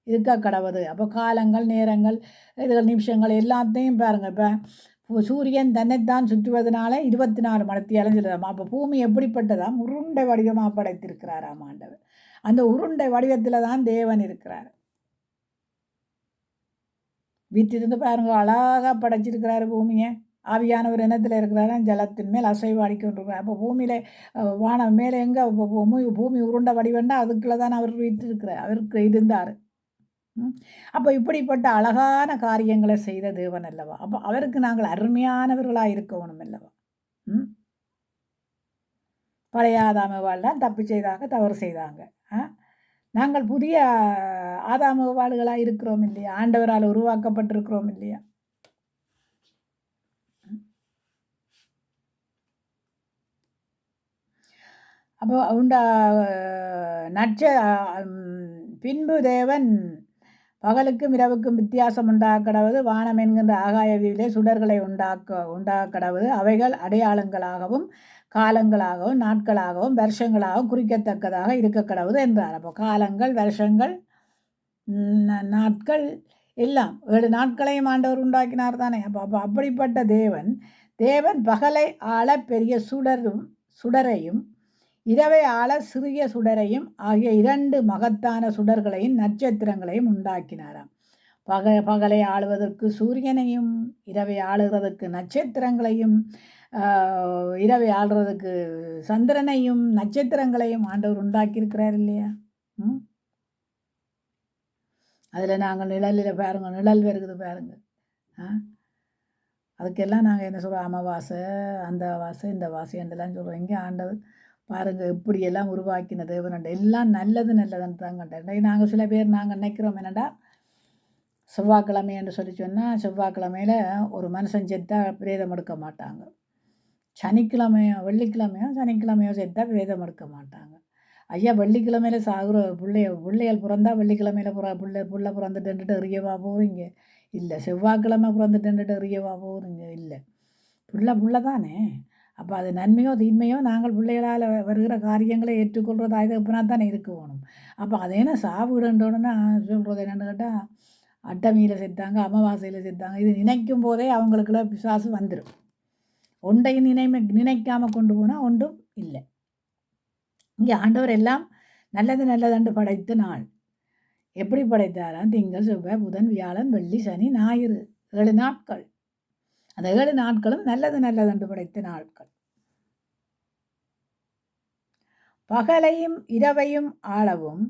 Speaker 1: இருக்க கடவுது. அப்போ காலங்கள், நேரங்கள், இதுகள், நிமிஷங்கள் எல்லாத்தையும் பாருங்கள். இப்போ சூரியன் தன்னைத்தான் சுற்றுவதனால 24 மணித்தியாலம் சொல்லுதாம். அப்போ பூமி எப்படிப்பட்டதாம்? உருண்டை வடிவமாக படைத்திருக்கிறாராம் ஆண்டவர். அந்த உருண்டை வடிவத்தில் தான் தேவன் இருக்கிறார். வீட்டிலிருந்து பாருங்க, அழகாக படைச்சிருக்கிறாரு பூமியை. ஆவியானவர் இனத்தில் இருக்கிறாரு, ஜலத்தின் மேல் அசைவாடி கொண்டிருக்கிறார். அப்போ பூமியில் வானம் மேலே எங்கே பூமி உருண்டை வடிவண்டா அதுக்குள்ளே தான் அவர் வீட்டிருக்கிறார், அவருக்கு இருந்தார். அப்போ இப்படிப்பட்ட அழகான காரியங்களை செய்த தேவன் அல்லவா? அப்போ அவருக்கு நாங்கள் அருமையானவர்களாக இருக்கணும் அல்லவா? பழைய ஆதாமவாள்தான் தப்பு செய்தாங்க, தவறு செய்தாங்க. நாங்கள் புதிய ஆதாமவாள்களாக இருக்கிறோம் இல்லையா? ஆண்டவரால் உருவாக்கப்பட்டிருக்கிறோம் இல்லையா? அப்போ பின்பு தேவன் பகலுக்கும் இரவுக்கும் வித்தியாசம் உண்டாக்கடவது. வானம் என்கின்ற ஆகாய விரிவிலே சுடர்களை உண்டாக்கடவது. அவைகள் அடையாளங்களாகவும் காலங்களாகவும் நாட்களாகவும் வருஷங்களாகவும் குறிக்கத்தக்கதாக இருக்க கடவுது என்றார். அப்போ காலங்கள், வருஷங்கள், நாட்கள் எல்லாம் 7 நாட்களையும் ஆண்டவர் உண்டாக்கினார் தானே. அப்போ அப்படிப்பட்ட தேவன் பகலை ஆள பெரிய சுடரையும் இரவை ஆள சிறிய சுடரையும் ஆகிய 2 மகத்தான சுடர்களையும் நட்சத்திரங்களையும் உண்டாக்கினாராம். பகலை ஆளுவதற்கு சூரியனையும், இரவை ஆளுகிறதுக்கு நட்சத்திரங்களையும், இரவை ஆளுறதுக்கு சந்திரனையும் நட்சத்திரங்களையும் ஆண்டவர் உண்டாக்கியிருக்கிறார் இல்லையா? அதில் நாங்கள் நிழலில் பாருங்க, நிழல் வருகுது பாருங்க. அதுக்கெல்லாம் நாங்கள் என்ன சொல்கிறோம்? அமாவாசை, அந்த வாசை, இந்த வாசை என்றெல்லாம் சொல்கிறோம். இங்கே ஆண்டவர் பாருங்கள் இப்படியெல்லாம் உருவாக்கின தேவனண்ட எல்லாம் நல்லதுன்னு தான் கண்டேன். நாங்கள் சில பேர் நினைக்கிறோம் என்னடா, செவ்வாய்க்கிழமை என்று சொல்லி சொன்னால் செவ்வாய்க்கிழமையில் ஒரு மனுஷன் செத்தா பிரேதம் எடுக்க மாட்டாங்க. வெள்ளிக்கிழமையோ சனிக்கிழமையோ செத்தா பிரேதம் எடுக்க மாட்டாங்க. ஐயா வெள்ளிக்கிழமையில சாகுற பிள்ளைகள் பிறந்தா வெள்ளிக்கிழமையில புள்ள பிறந்துட்டுன்ட்டு எறியவா போகிறீங்க? இல்லை. செவ்வாய்க்கிழமை பிறந்துட்டுன்ட்டு எறியவா போகிறீங்க? இல்லை. புள்ள தானே. அப்போ அது நன்மையோ தீன்மையோ நாங்கள் பிள்ளைகளால் வருகிற காரியங்களை ஏற்றுக்கொள்கிறதா எப்படின்னா தானே இருக்க வேணும். அப்போ அதேனா சாவுடன்றோன்னா சொல்கிறது என்னென்னு கேட்டால் அட்டமியில் செத்தாங்க, அமாவாசையில் செத்தாங்க. இது நினைக்கும் போதே அவங்களுக்குள்ள பிசாசு வந்துடும். ஒன்றையும் நினைக்காமல் கொண்டு போனால் ஒன்றும் இல்லை. இங்கே ஆண்டவர் எல்லாம் நல்லதண்டு படைத்த நாள். எப்படி படைத்தாராம்? திங்கள், செவ்வாய், புதன், வியாழன், வெள்ளி, சனி, ஞாயிறு 7 நாட்கள். அந்த 7 நாட்களும் நல்லதண்டு படைத்த நாட்கள். பகலையும் இரவையும் ஆளவும்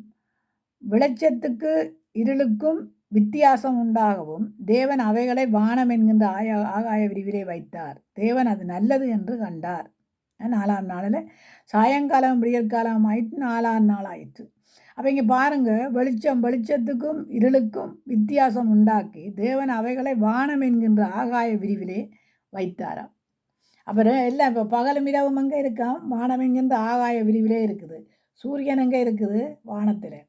Speaker 1: வெளிச்சத்துக்கு இருளுக்கும் வித்தியாசம் உண்டாகவும் தேவன் அவைகளை வானம் என்கின்ற ஆகாய விரிவிலே வைத்தார். தேவன் அது நல்லது என்று கண்டார். 4ஆம் நாளில் சாயங்காலம் விடியற்காலம் ஆயிட்டு 4ஆம் நாள் ஆயிற்று. அப்போ இங்கே பாருங்கள், வெளிச்சத்துக்கும் இருளுக்கும் வித்தியாசம் உண்டாக்கி தேவன் அவைகளை வானம் என்கின்ற ஆகாய விரிவிலே வைத்தாராம். அப்புறம் எல்லாம் இப்போ பகலும் இரவும் அங்கே இருக்கான், வானம் என்கின்ற ஆகாய விரிவிலே இருக்குது. சூரியன் அங்கே இருக்குது வானத்தில்,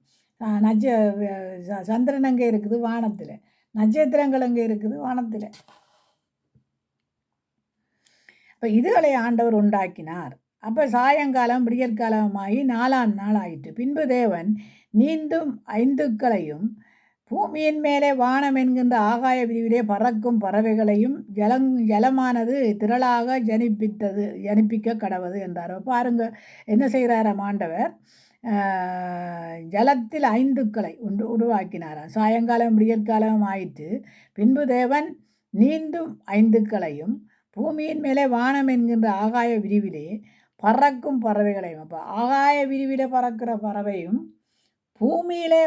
Speaker 1: சந்திரன் அங்கே இருக்குது வானத்தில், நட்சத்திரங்கள் அங்கே இருக்குது வானத்தில். இப்போ இதுகளை ஆண்டவர் உண்டாக்கினார். அப்போ சாயங்காலம் விடியற்காலமாகி 4ஆம் நாள் ஆயிற்று. பின்பு தேவன் நீந்தும் ஐந்துக்களையும் பூமியின் மேலே வானம் என்கின்ற ஆகாய விரிவிலே பறக்கும் பறவைகளையும் ஜலமானது திரளாக ஜனிப்பிக்க கடவது என்றார். பாருங்க என்ன செய்கிறாராம் ஆண்டவர்? ஜலத்தில் ஐந்துக்களை உருவாக்கினாராம். சாயங்காலம் விடியற்காலம் ஆயிற்று. பின்பு தேவன் நீந்தும் ஐந்துக்களையும் பூமியின் மேலே வானம் என்கின்ற ஆகாய விரிவிலே பறக்கும் பறவைகளையும். அப்போ ஆகாய விரிவிலே பறக்கிற பறவையும் பூமியிலே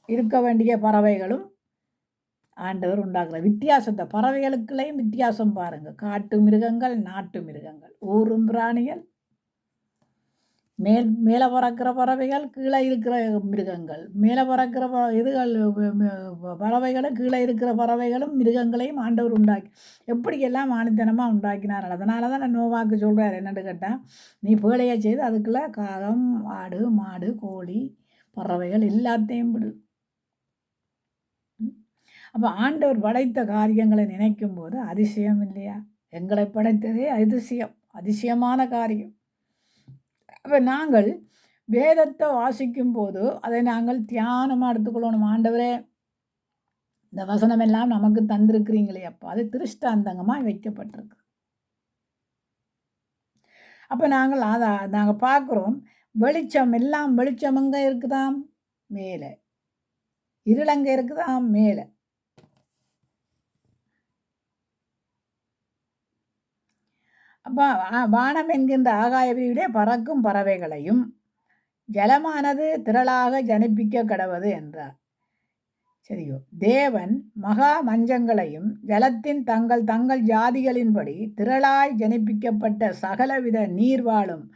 Speaker 1: இருக்க வேண்டிய பறவைகளும் ஆண்டவர் உண்டாக்குற வித்தியாசத்தை, பறவைகளுக்குள்ளேயும் வித்தியாசம் பாருங்கள். காட்டு மிருகங்கள், நாட்டு மிருகங்கள், ஊரும் பிராணிகள், மேலே பறக்கிற பறவைகள், கீழே இருக்கிற மிருகங்கள், மேலே பறக்கிற பறவைகளும் கீழே இருக்கிற பறவைகளும் மிருகங்களையும் ஆண்டவர் உண்டாக்கி எப்படியெல்லாம் ஆணித்தனமாக உண்டாக்கினார். அதனால தான் நான் நோவாக்கு சொல்கிறார் என்னென்னு கேட்டால், நீ பேழையை செய்து அதுக்குள்ளே காகம், ஆடு, மாடு, கோழி, பறவைகள் எல்லாத்தையும் விடு. அப்போ ஆண்டவர் படைத்த காரியங்களை நினைக்கும் போது அதிசயம் இல்லையா? எங்களை படைத்ததே அதிசயமான காரியம். அப்போ நாங்கள் வேதத்தை வாசிக்கும் போது அதை நாங்கள் தியானமாக எடுத்துக்கொள்ளணும். ஆண்டவரே, இந்த வசனம் எல்லாம் நமக்கு தந்திருக்கிறீங்களே அப்போ, அது திருஷ்டாந்தங்கமாக வைக்கப்பட்டிருக்கு. அப்போ நாங்கள் பார்க்குறோம், வெளிச்சம் எல்லாம் வெளிச்சம் எங்கே இருக்குதாம்? மேலே. இருளங்க இருக்குதாம்? மேலே. அப்போ வானம் என்கின்ற ஆகாய விரிவிலே பறக்கும் பறவைகளையும் ஜலமானது திரளாக ஜனிப்பிக்க கடவது என்றார். சரியோ? தேவன் மகா மஞ்சங்களையும் ஜலத்தின் தங்கள் ஜாதிகளின்படி திரளாய் ஜனிப்பிக்கப்பட்ட சகலவித நீர் வாழும்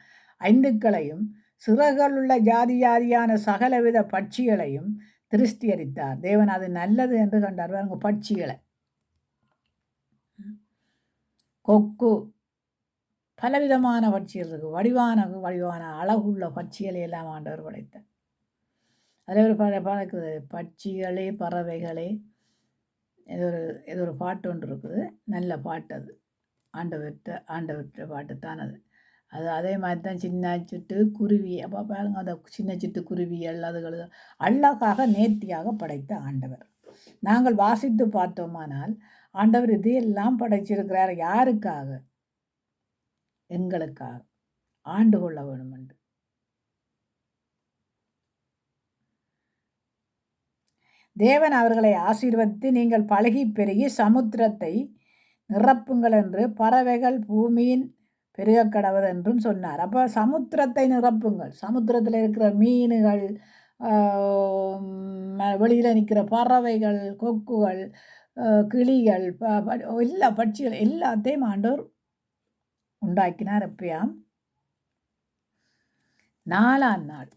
Speaker 1: ஐந்துக்களையும் சிறகுகளுள்ள ஜாதியான சகலவித பட்சிகளையும் திருஷ்டியரித்தார். தேவன் அது நல்லது என்று கண்டார். பாருங்க, பட்சிகளை, கொக்கு, பலவிதமான பட்சிகள் இருக்குது. வடிவான அழகுள்ள பட்சிகளை எல்லாம் ஆண்டவர் படைத்தார். அதில் ஒரு பறக்குது, பட்சிகளே பறவைகளே, ஏதோ ஒரு பாட்டு ஒன்று இருக்குது, நல்ல பாட்டு. அது ஆண்டவற்ற பாட்டு தான் அது. அதே மாதிரி தான் சின்ன சிட்டு குருவி. அப்போ பாருங்க, அந்த சின்ன சிட்டு குருவிகள் அதுகள் அழகாக நேர்த்தியாக படைத்த ஆண்டவர். நாங்கள் வாசித்து பார்த்தோமானால் ஆண்டவர் இதையெல்லாம் படைச்சிருக்கிறார். யாருக்காக? எங்களுக்காக, ஆண்டு கொள்ள வேணும் என்று. தேவன் அவர்களை ஆசீர்வதித்து, நீங்கள் பழகி பெருகி சமுத்திரத்தை நிரப்புங்கள் என்று, பறவைகள் பூமியின் பெருக கடவது என்றும் சொன்னார். அப்போ சமுத்திரத்தை நிரப்புங்கள். சமுத்திரத்தில் இருக்கிற மீன்கள், வெளியில் நிற்கிற பறவைகள், கொக்குகள், கிளிகள், எல்லா பட்சிகள் எல்லாத்தையும் ஆண்டவர் உண்டாக்கினார். எப்பயாம்? 4ஆம் நாள்.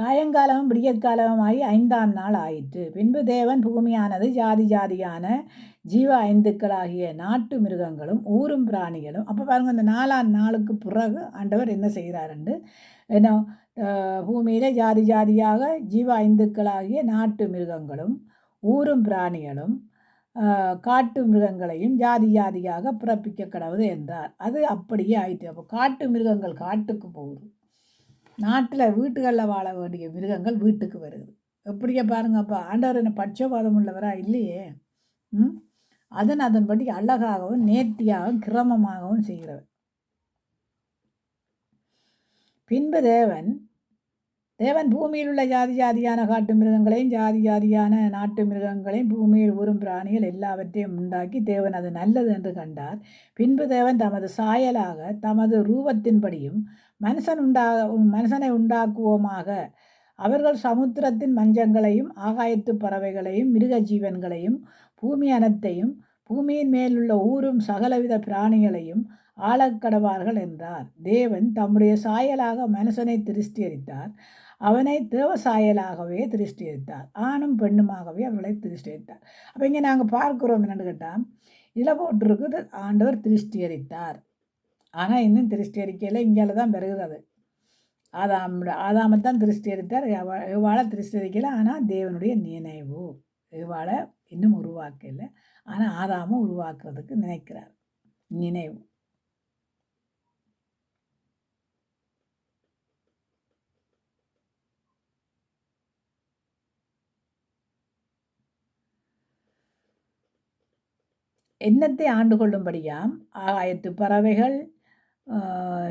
Speaker 1: சாயங்காலமும் விடியற்காலமாகி 5ஆம் நாள் ஆயிற்று. பின்பு தேவன் பூமியானது ஜாதி ஜாதியான ஜீவ ஐந்துக்களாகிய நாட்டு மிருகங்களும் ஊரும் பிராணிகளும். அப்போ பாருங்கள், இந்த 4ஆம் நாளுக்கு பிறகு ஆண்டவர் என்ன செய்கிறாருண்டு, என்ன பூமியில் ஜாதி ஜாதியாக ஜீவ ஐந்துக்களாகிய நாட்டு மிருகங்களும் ஊரும் பிராணிகளும் காட்டு மிருகங்களையும் ஜாதி ஜாதியாக பிறப்பிக்க கடவுது என்றார். அது அப்படியே ஆயிற்று. அப்போ காட்டு மிருகங்கள் காட்டுக்கு போகுது, நாட்டில் வீட்டுகளில் வாழ வேண்டிய மிருகங்கள் வீட்டுக்கு வருது. எப்படியே பாருங்கப்பா, ஆண்டவர் என்ன பட்சபாதம் உள்ளவரா இல்லையே. அதன்படி அழகாகவும் நேர்த்தியாகவும் கிரமமாகவும் செய்கிறவர். பின்பு தேவன் பூமியில் உள்ள ஜாதி ஜாதியான காட்டு மிருகங்களையும் ஜாதி ஜாதியான நாட்டு மிருகங்களையும் பூமியில் ஊரும் பிராணிகள் எல்லாவற்றையும் உண்டாக்கி தேவன் அது நல்லது என்று கண்டார். பின்பு தேவன் தமது சாயலாக தமது ரூபத்தின்படியும் மனுஷனை உண்டாக்குவோமாக, அவர்கள் சமுத்திரத்தின் மஞ்சங்களையும் ஆகாயத்து பறவைகளையும் மிருக ஜீவன்களையும் பூமி அனைத்தையும் பூமியின் மேலுள்ள ஊரும் சகலவித பிராணிகளையும் ஆளக்கடவார்கள் என்றார். தேவன் தம்முடைய சாயலாக மனுஷனை திருஷ்டியரித்தார், அவனை தேவ சாயலாகவே திருஷ்டியரித்தார், ஆணும் பெண்ணுமாகவே அவர்களை திருஷ்டியரித்தார். அப்போ இங்கே நாங்கள் பார்க்குறோம் என்னென்னு கேட்டால், இதில் போட்டிருக்குது ஆண்டவர் திருஷ்டியரித்தார். ஆனால் இன்னும் திருஷ்டியரிக்கையில் இங்கால தான் வருகிறது. அது ஆதாமைத்தான் திருஷ்டியரித்தார், இவ்வாழை திருஷ்டியரிக்கலை. ஆனால் தேவனுடைய நினைவு இவ்வாழை இன்னும் உருவாக்கலை. ஆனால் ஆதாமை உருவாக்குறதுக்கு நினைக்கிறார். நினைவு எண்ணத்தை ஆண்டு கொள்ளும்படியாம் ஆகாயத்து பறவைகள்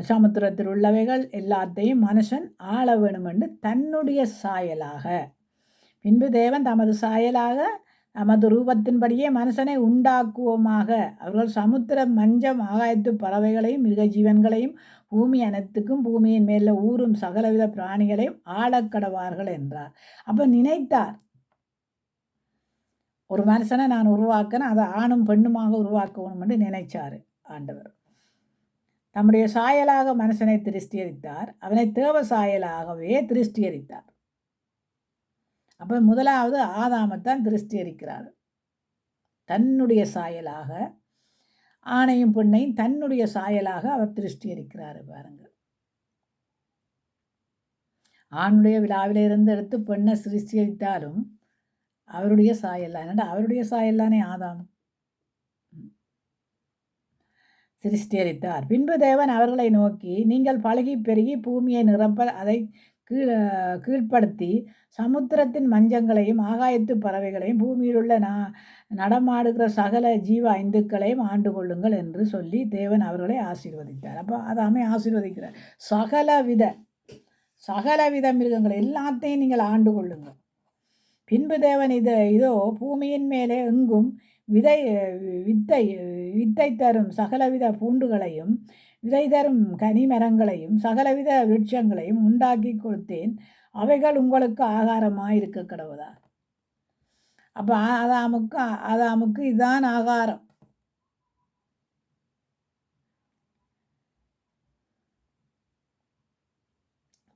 Speaker 1: சமுத்திரத்தில் உள்ளவைகள் எல்லாத்தையும் மனுஷன் ஆள வேணும் என்று தன்னுடைய சாயலாக. பின்பு தேவன் தமது சாயலாக நமது ரூபத்தின்படியே மனுஷனை உண்டாக்குவோமாக, அவர்கள் சமுத்திரம் மஞ்சம் ஆகாயத்து பறவைகளையும் மிருக ஜீவன்களையும் பூமி அனைத்துக்கும் பூமியின் மேலே ஊரும் சகலவித பிராணிகளையும் ஆளக்கடவார்கள் என்றார். அப்போ நினைத்தார், ஒரு மனுஷனை நான் உருவாக்கினேன், அதை ஆணும் பெண்ணுமாக உருவாக்கணும் என்று நினைச்சார் ஆண்டவர். தம்முடைய சாயலாக மனுஷனை திருஷ்டியரித்தார், அவனை தேவ சாயலாகவே திருஷ்டியரித்தார். அப்போ முதலாவது ஆதாமைத்தான் திருஷ்டியரிக்கிறார். தன்னுடைய சாயலாக ஆணையும் பெண்ணையும் தன்னுடைய சாயலாக அவர் திருஷ்டியரிக்கிறார். பாருங்கள், ஆணுடைய விழாவிலிருந்து எடுத்து பெண்ணை சிருஷ்டியரித்தாலும் அவருடைய சாயல் என்னடா, அவருடைய சாயல்லானே ஆதாம் சிருஷ்டியரித்தார். பின்பு தேவன் அவர்களை நோக்கி, நீங்கள் பழகி பெருகி பூமியை நிரப்ப அதை கீழ்ப்படுத்தி சமுத்திரத்தின் மஞ்சங்களையும் ஆகாயத்து பறவைகளையும் பூமியிலுள்ள நடமாடுகிற சகல ஜீவ ஐந்துக்களையும் ஆண்டு கொள்ளுங்கள் என்று சொல்லி தேவன் அவர்களை ஆசீர்வதித்தார். அப்போ அதாமே ஆசீர்வதிக்கிறார். சகலவித மிருகங்களை எல்லாத்தையும் நீங்கள் ஆண்டு கொள்ளுங்கள். பின்பு தேவன் இதோ பூமியின் மேலே எங்கும் வித்தை தரும் சகலவித பூண்டுகளையும் விதை தரும் கனிமரங்களையும் சகலவித விருட்சங்களையும் உண்டாக்கி கொடுத்தேன், அவைகள் உங்களுக்கு ஆகாரமாக இருக்க கடவுதா. அப்போ ஆதாமுக்கு இதுதான் ஆகாரம்.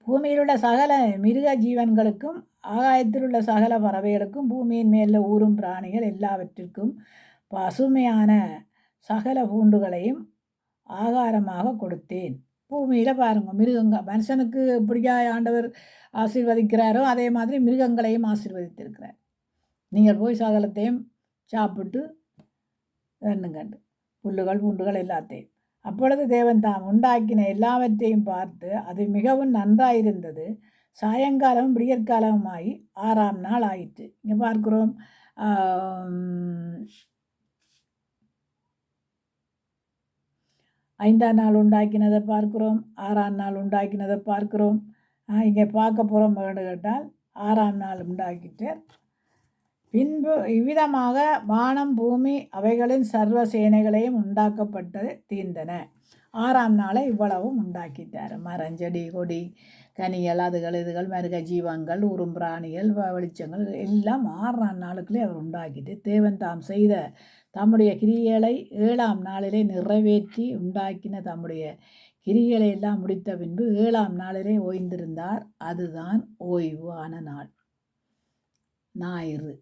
Speaker 1: பூமியில் உள்ள சகல மிருக ஜீவன்களுக்கும் ஆகாயத்தில் உள்ள சகல பறவைகளுக்கும் பூமியின் மேல ஊரும் பிராணிகள் எல்லாவற்றிற்கும் பசுமையான சகல பூண்டுகளையும் ஆகாரமாக கொடுத்தேன். பூமியில் பாருங்கள், மிருகங்கள் மனுஷனுக்கு எப்படியா ஆண்டவர் ஆசீர்வதிக்கிறாரோ அதே மாதிரி மிருகங்களையும் ஆசீர்வதித்திருக்கிறார். நீங்கள் போய் சகலத்தையும் சாப்பிட்டு கண்டு புல்லுகள் பூண்டுகள் எல்லாத்தையும். அப்பொழுது தேவன் தாம் உண்டாக்கின எல்லாவற்றையும் பார்த்து அது மிகவும் நன்றாயிருந்தது. சாயங்காலமும் விடியற்காலமாகி 6ஆம் நாள் ஆயிற்று. இங்கே பார்க்குறோம், 5ஆம் நாள் உண்டாக்கினதை பார்க்குறோம், 6ஆம் நாள் உண்டாக்கினதை பார்க்குறோம். இங்கே பார்க்க போகிறோம் கேட்டால் 6ஆம் நாள் உண்டாக்கிட்டு பின்பு இவ்விதமாக வானம் பூமி அவைகளின் சர்வ சேனைகளையும் உண்டாக்கப்பட்டது தீர்ந்தன. 6ஆம் நாளை இவ்வளவும் உண்டாக்கிட்டார். மரஞ்செடி கொடி கனிகள் இதுகள் மருக ஜீவங்கள் ஊரும் பிராணிகள் வெளிச்சங்கள் எல்லாம் 6ஆம் நாளுக்குள்ளே அவர் உண்டாக்கிட்டு தேவன் தாம் செய்த தம்முடைய கிரியைகளை 7ஆம் நாளிலே நிறைவேற்றி உண்டாக்கின தம்முடைய கிரிகளை எல்லாம் முடித்த பின்பு 7ஆம் நாளிலே ஓய்ந்திருந்தார். அதுதான் ஓய்வு ஆன நாள், ஞாயிறு.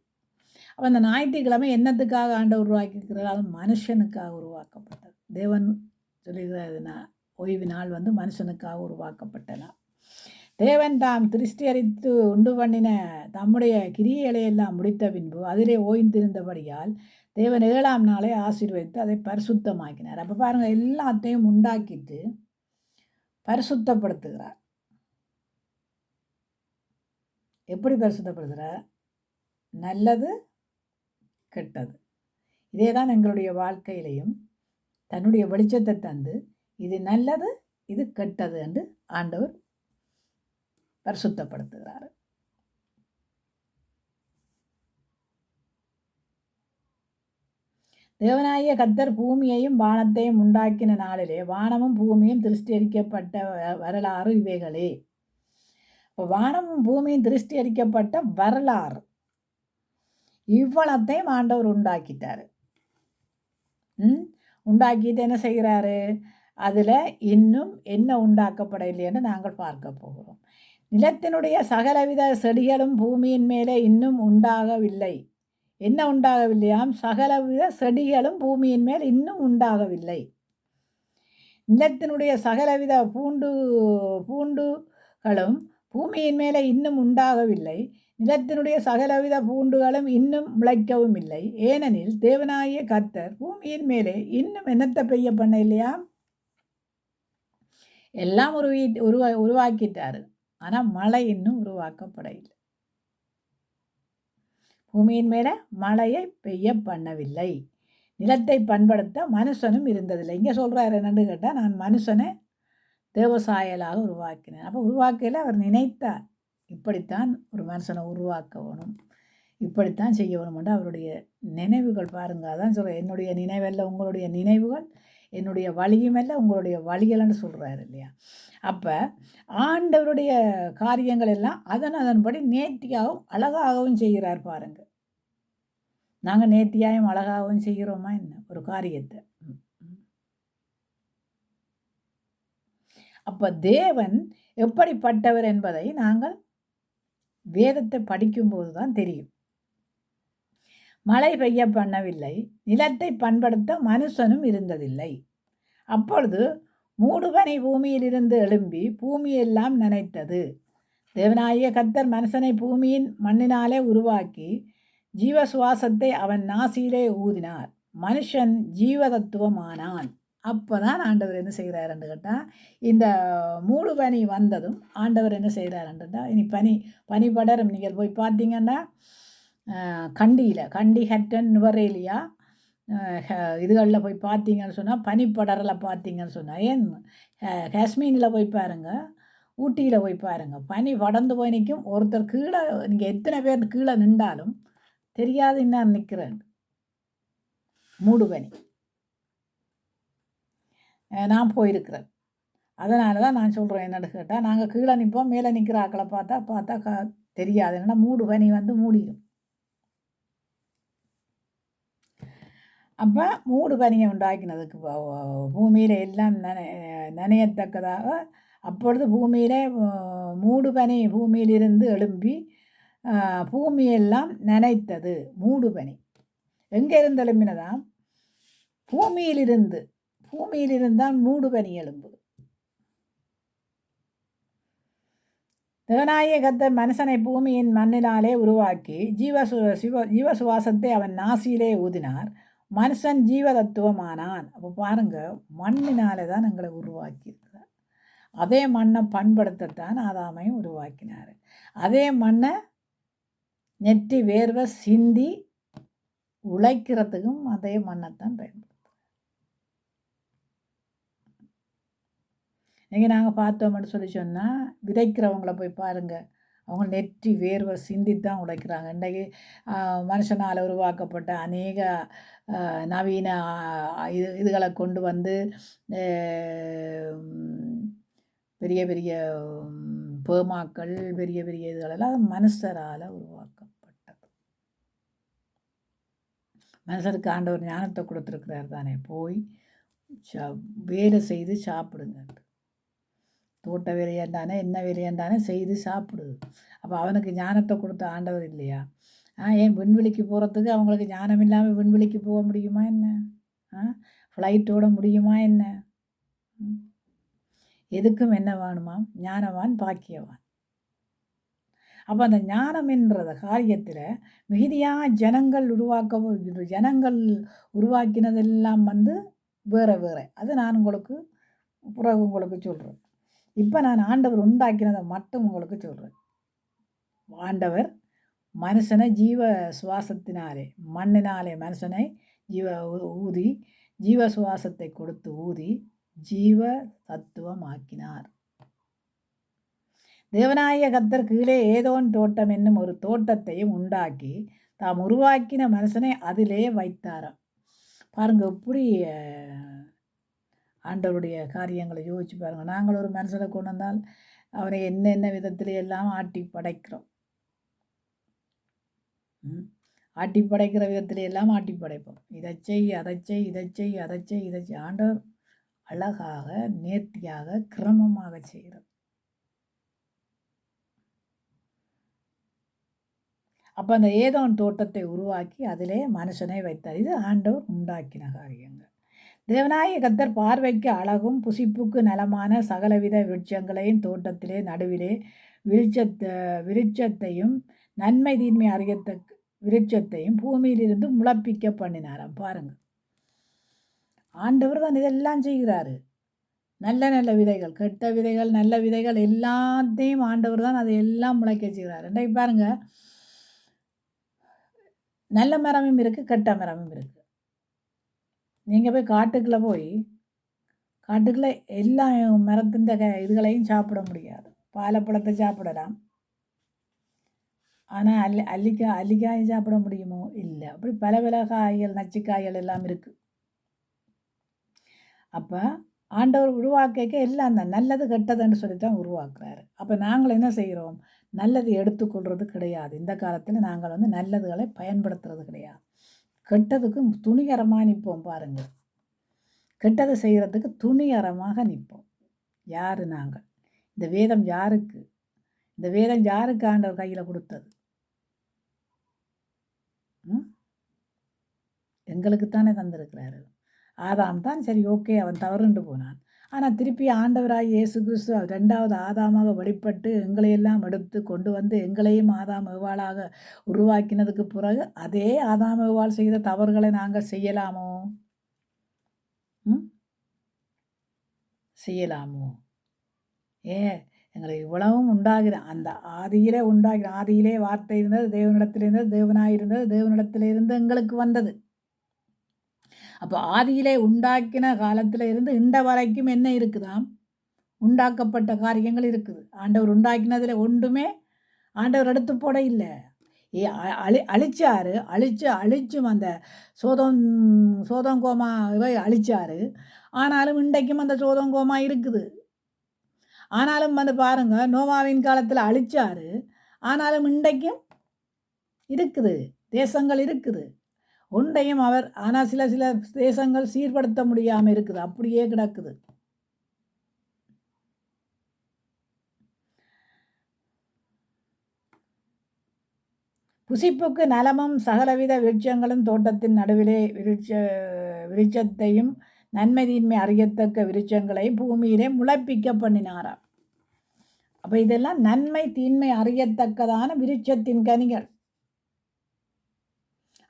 Speaker 1: அப்போ அந்த ஞாயிற்றுக்கிழமை என்னத்துக்காக ஆண்டவர் உருவாக்கியிருக்கிறார்? மனுஷனுக்காக உருவாக்கப்பட்டது. தேவன் சொல்லுகிறதுனா ஓய்வு நாள் மனுஷனுக்காக உருவாக்கப்பட்ட நாள். தேவன் தாம் திருஷ்டியரித்து உண்டு பண்ணின தம்முடைய கிரியைகளை எல்லாம் முடித்த பின்பு அதிலே ஓய்ந்திருந்தபடியால் தேவன் 7ஆம் நாளை ஆசீர்வதித்து அதை பரிசுத்தமாக்கினார். அப்போ பாருங்கள், எல்லாத்தையும் உண்டாக்கிட்டு பரிசுத்தப்படுத்துகிறார். எப்படி பரிசுத்தப்படுத்துகிறார்? நல்லது கெட்டது. இதே தான் எங்களுடைய வாழ்க்கையிலையும் தன்னுடைய வெளிச்சத்தை தந்து இது நல்லது இது கெட்டது என்று ஆண்டவர் பரிசுத்தப்படுத்துகிறார். தேவனாகிய கர்த்தர் பூமியையும் வானத்தையும் உண்டாக்கின நாளிலே வானமும் பூமியும் திருஷ்டியரிக்கப்பட்ட வரலாறு இவைகளே. இப்போ வானமும் பூமியும் திருஷ்டியரிக்கப்பட்ட வரலாறு இவ்வளத்தையும் ஆண்டவர் உண்டாக்கிட்டாரு. உண்டாக்கிட்டு என்ன செய்கிறாரு? அதில் இன்னும் என்ன உண்டாக்கப்படவில்லைன்னு நாங்கள் பார்க்க போகிறோம். நிலத்தினுடைய சகலவித செடிகளும் பூமியின் மேலே இன்னும் உண்டாகவில்லை. என்ன உண்டாகவில்லையாம்? சகலவித செடிகளும் பூமியின் மேல் இன்னும் உண்டாகவில்லை. நிலத்தினுடைய சகலவித பூண்டுகளும் பூமியின் மேலே இன்னும் உண்டாகவில்லை. நிலத்தினுடைய சகலவித பூண்டுகளும் இன்னும் முளைக்கவும் இல்லை. ஏனெனில் தேவனாகிய கர்த்தர் பூமியின் மேலே இன்னும் என்னத்தை பெய்ய பண்ண இல்லையா? எல்லாம் உருவாக்கிட்டாரு. ஆனால் மழை இன்னும் உருவாக்கப்பட இல்லை. பூமியின் மேலே மழையை பெய்ய பண்ணவில்லை. நிலத்தை பண்படுத்த மனுஷனும் இருந்ததில்லை. இங்கே சொல்கிறார் என்னன்னு கேட்டால், நான் மனுஷனை தேவசாயலாக உருவாக்கினேன். அப்போ உருவாக்கையில் அவர் நினைத்தார், இப்படித்தான் ஒரு மனுஷனை உருவாக்க வேணும், இப்படித்தான் செய்ய வேணும்னு அவருடைய நினைவுகள் பாருங்கள். அதான் சொல்கிறேன், என்னுடைய நினைவல்ல உங்களுடைய நினைவுகள், என்னுடைய வழியுமல்ல உங்களுடைய வழிகள்னு சொல்கிறாரு இல்லையா? அப்போ ஆண்டவருடைய காரியங்கள் எல்லாம் அதன்படி நேர்த்தியாகவும் அழகாகவும் செய்கிறார் பாருங்கள். நாங்கள் நேர்த்தியாகவும் அழகாகவும் செய்கிறோமா என்ன ஒரு காரியத்தை? அப்போ தேவன் எப்படிப்பட்டவர் என்பதை நாங்கள் வேதத்தை படிக்கும்போது தான் தெரியும். மழை பெய்ய பண்ணவில்லை, நிலத்தை பண்படுத்த மனுஷனும் இருந்ததில்லை. அப்பொழுது மூடுபனி பூமியிலிருந்து எழும்பி பூமியெல்லாம் நனைத்தது. தேவனாகிய கர்த்தர் மனுஷனை பூமியின் மண்ணினாலே உருவாக்கி ஜீவ சுவாசத்தை அவன் நாசியிலே ஊதினார். மனுஷன் ஜீவதத்துவமானான். அப்போ தான் ஆண்டவர் என்ன செய்கிறாருன்னு கேட்டால், இந்த மூடுபனி வந்ததும் ஆண்டவர் என்ன செய்கிறாருன்னு கேட்டால், இனி பனி படரும். நீங்கள் போய் பார்த்தீங்கன்னா கண்டி ஹட்டன் நுவரேலியா இதுகளில் போய் பார்த்தீங்கன்னு சொன்னால், பனிப்படரில் பார்த்தீங்கன்னு சொன்னால், ஏன் காஷ்மீரில் போய் பாருங்கள், ஊட்டியில் போய் பாருங்கள், பனி படர்ந்து போய் நிற்கும். ஒருத்தர் கீழே, நீங்கள் எத்தனை பேர் கீழே நின்றாலும் தெரியாது இன்னும் நிற்கிறேன். மூடு பனி நான் போயிருக்கிறேன். அதனால தான் நான் சொல்கிறேன். என்னென்னு கேட்டால், நாங்கள் கீழே நிற்போம், மேலே நிற்கிற ஆக்களை பார்த்தா தெரியாது. என்னென்னா மூடு பனி மூடிடும். அப்போ மூடு பனியை உண்டாக்கினதுக்கு பூமியில் எல்லாம் நனையத்தக்கதாக அப்பொழுது பூமியில் மூடு பனி பூமியிலிருந்து எழும்பி பூமியெல்லாம் நனைத்தது. மூடு பனி எங்கே இருந்து எழும்பினதான்? பூமியிலிருந்தான் மூடு பனி எழும்புது. தேவனாகிய கர்த்தர் மனுஷனை பூமியின் மண்ணினாலே உருவாக்கி ஜீவ சுவாசத்தை அவன் நாசியிலே ஊதினார். மனுஷன் ஜீவதத்துவமானான். அப்போ பாருங்கள், மண்ணினாலே தான் எங்களை உருவாக்கியிருக்கிறார். அதே மண்ணை பண்படுத்தத்தான் ஆதாமையும் உருவாக்கினார். அதே மண்ணை நெற்றி வேர்வை சிந்தி உழைக்கிறதுக்கும் அதே மண்ணைத்தான் பயன்படுத்துகிறோம். நீங்கள் நாங்கள் பார்த்தோம்னு சொல்லி சொன்னால், விதைக்கிறவங்கள போய் பாருங்கள், அவங்க நெற்றி வேர்வை சிந்தித்தான் உழைக்கிறாங்க. இன்றைக்கு மனுஷனால் உருவாக்கப்பட்ட அநேக நவீன இதுகளை கொண்டு வந்து பெரிய பெரிய பேமாக்கள், பெரிய பெரிய இதுகளெல்லாம் மனுஷரால் உருவாக்கப்பட்டது. மனுஷருக்கு ஆண்டவர் ஞானத்தை கொடுத்துருக்கிறார் தானே, போய் வேலை செய்து சாப்பிடுங்க. தோட்ட வேலையாண்டானே என்ன வேலையாண்டானே செய்து சாப்பிடு. அப்போ அவனுக்கு ஞானத்தை கொடுத்த ஆண்டவர் இல்லையா? ஏன் விண்வெளிக்கு போகிறதுக்கு அவங்களுக்கு ஞானம் இல்லாமல் விண்வெளிக்கு போக முடியுமா என்ன? ஃப்ளைட்டோட முடியுமா என்ன? எதுக்கும் என்ன வேணுமாம்? ஞானவான் பாக்கியவான். அப்போ அந்த ஞானம் என்ற காரியத்தில் மிகுதியாக ஜனங்கள் உருவாக்கினதெல்லாம் வேறு வேறு. அது நான் உங்களுக்கு சொல்கிறேன். இப்போ நான் ஆண்டவர் உண்டாக்கினதை மட்டும் உங்களுக்கு சொல்கிறேன். ஆண்டவர் மனுஷனை ஜீவ சுவாசத்தினாலே மண்ணினாலே மனுஷனை ஊதி ஜீவ சுவாசத்தை கொடுத்து ஊதி ஜீவ தத்துவமாக்கினார். தேவனாய கர்த்தர் கீழே ஏதோன் தோட்டம் என்னும் ஒரு தோட்டத்தையும் உண்டாக்கி தாம் உருவாக்கின மனுஷனை அதிலே வைத்தாராம். பாருங்க, எப்படி ஆண்டவருடைய காரியங்களை யோசிச்சு பாருங்கள். நாங்கள் ஒரு மனுஷனை கொண்டு வந்தால் அவரை என்னென்ன விதத்திலே எல்லாம் ஆட்டி படைக்கிறோம். ஆட்டி படைக்கிற விதத்திலே எல்லாம் ஆட்டி படைப்போம். இதை செய் அதை செய் இதை செய் அதை செய் இதை செய். ஆண்டவர் அழகாக நேர்த்தியாக கிரமமாக செய்கிறார். அப்போ அந்த ஏதோன் தோட்டத்தை உருவாக்கி அதிலே மனுஷனை வைத்தார். இது ஆண்டவர் உண்டாக்கின காரியங்கள். தேவனாய கர்த்தர் பார்வைக்கு அழகும் புசிப்புக்கு நலமான சகலவித விருட்சங்களையும் தோட்டத்திலே நடுவிலே விருட்சத்தையும் நன்மை தீன்மை அறியத்தக்க விருட்சத்தையும் பூமியிலிருந்து முளைப்பிக்க பண்ணினாராம். பாருங்கள், ஆண்டவர் தான் இதெல்லாம் செய்கிறாரு. நல்ல நல்ல விதைகள், கெட்ட விதைகள், நல்ல விதைகள் எல்லாத்தையும் ஆண்டவர் தான் அதை எல்லாம் முளைக்க செய்கிறார். இன்றைக்கு பாருங்க, நல்ல மரமும் இருக்குது, கெட்ட மரமும் இருக்குது. நீங்கள் போய் காட்டுக்குள்ளே எல்லா மரத்தின் இதுகளையும் சாப்பிட முடியாது. பாலப்பழத்தை சாப்பிடலாம், ஆனால் அல்லிக்காயை சாப்பிட முடியுமோ? இல்லை. அப்படி பல பல காய்கள், நச்சுக்காய்கள் எல்லாம் இருக்குது. அப்போ ஆண்டவர் உருவாக்க எல்லாம் தான் நல்லது கெட்டதுன்னு சொல்லி தான் உருவாக்குறாரு. அப்போ நாங்கள் என்ன செய்கிறோம்? நல்லது எடுத்துக்கொள்வது கிடையாது. இந்த காலத்தில் நாங்கள் நல்லதுகளை பயன்படுத்துறது கிடையாது. கெட்டதுக்கு துணிகரமாக நிற்போம். பாருங்கள், கெட்டது செய்கிறதுக்கு துணிகரமாக நிற்போம். யார்? நாங்கள். இந்த வேதம் யாருக்கு? இந்த வேதம் யாருக்கு ஆண்டவர் கையில் கொடுத்தது? எங்களுக்குத்தானே தந்திருக்கிறாரு. ஆதாம் தான் சரி, ஓகே, அவன் தவறுண்டு போனான். ஆனால் திருப்பி ஆண்டவராய் இயேசு கிறிஸ்து 2வது ஆதாமாக வெளிப்பட்டு எங்களையெல்லாம் எடுத்து கொண்டு வந்து எங்களையும் ஆதாம் ஏவாளாக உருவாக்கினதுக்கு பிறகு அதே ஆதாம் ஏவாள் செய்த தவறுகளை நாங்கள் செய்யலாமோ? செய்யலாமோ? எங்களை இவ்வளவும் உண்டாகிற அந்த ஆதியிலே வார்த்தை இருந்தது, தேவனிடத்தில் இருந்தது, தேவனாயிருந்தது, தேவனிடத்திலிருந்து எங்களுக்கு வந்தது. அப்போ ஆதியிலே உண்டாக்கின காலத்தில் இருந்து இந்த வரைக்கும் என்ன இருக்குதாம்? உண்டாக்கப்பட்ட காரியங்கள் இருக்குது. ஆண்டவர் உண்டாக்கினதில் ஒன்றுமே ஆண்டவர் எடுத்து போட இல்லை. அழிச்சாரு. அழிச்சும் அந்த சோதங்கோமா இவை அழிச்சாரு. ஆனாலும் இன்றைக்கும் அந்த சோதங்கோமா இருக்குது. ஆனாலும் பாருங்க, நோவாவின் காலத்தில் அழிச்சாரு. ஆனாலும் இன்றைக்கும் இருக்குது, தேசங்கள் இருக்குது. ஒன்றையும் அவர் ஆனால் சில தேசங்கள் சீர்படுத்த முடியாமல் இருக்குது, அப்படியே கிடக்குது. புசிப்புக்கு நலமும் சகலவித விருட்சங்களும் தோட்டத்தின் நடுவிலே விருட்சத்தையும் நன்மை தீன்மை அறியத்தக்க விருட்சங்களை பூமியிலே முளைப்பிக்க பண்ணினாராம். அப்போ இதெல்லாம் நன்மை தீன்மை அறியத்தக்கதான விருட்சத்தின் கனிகள்.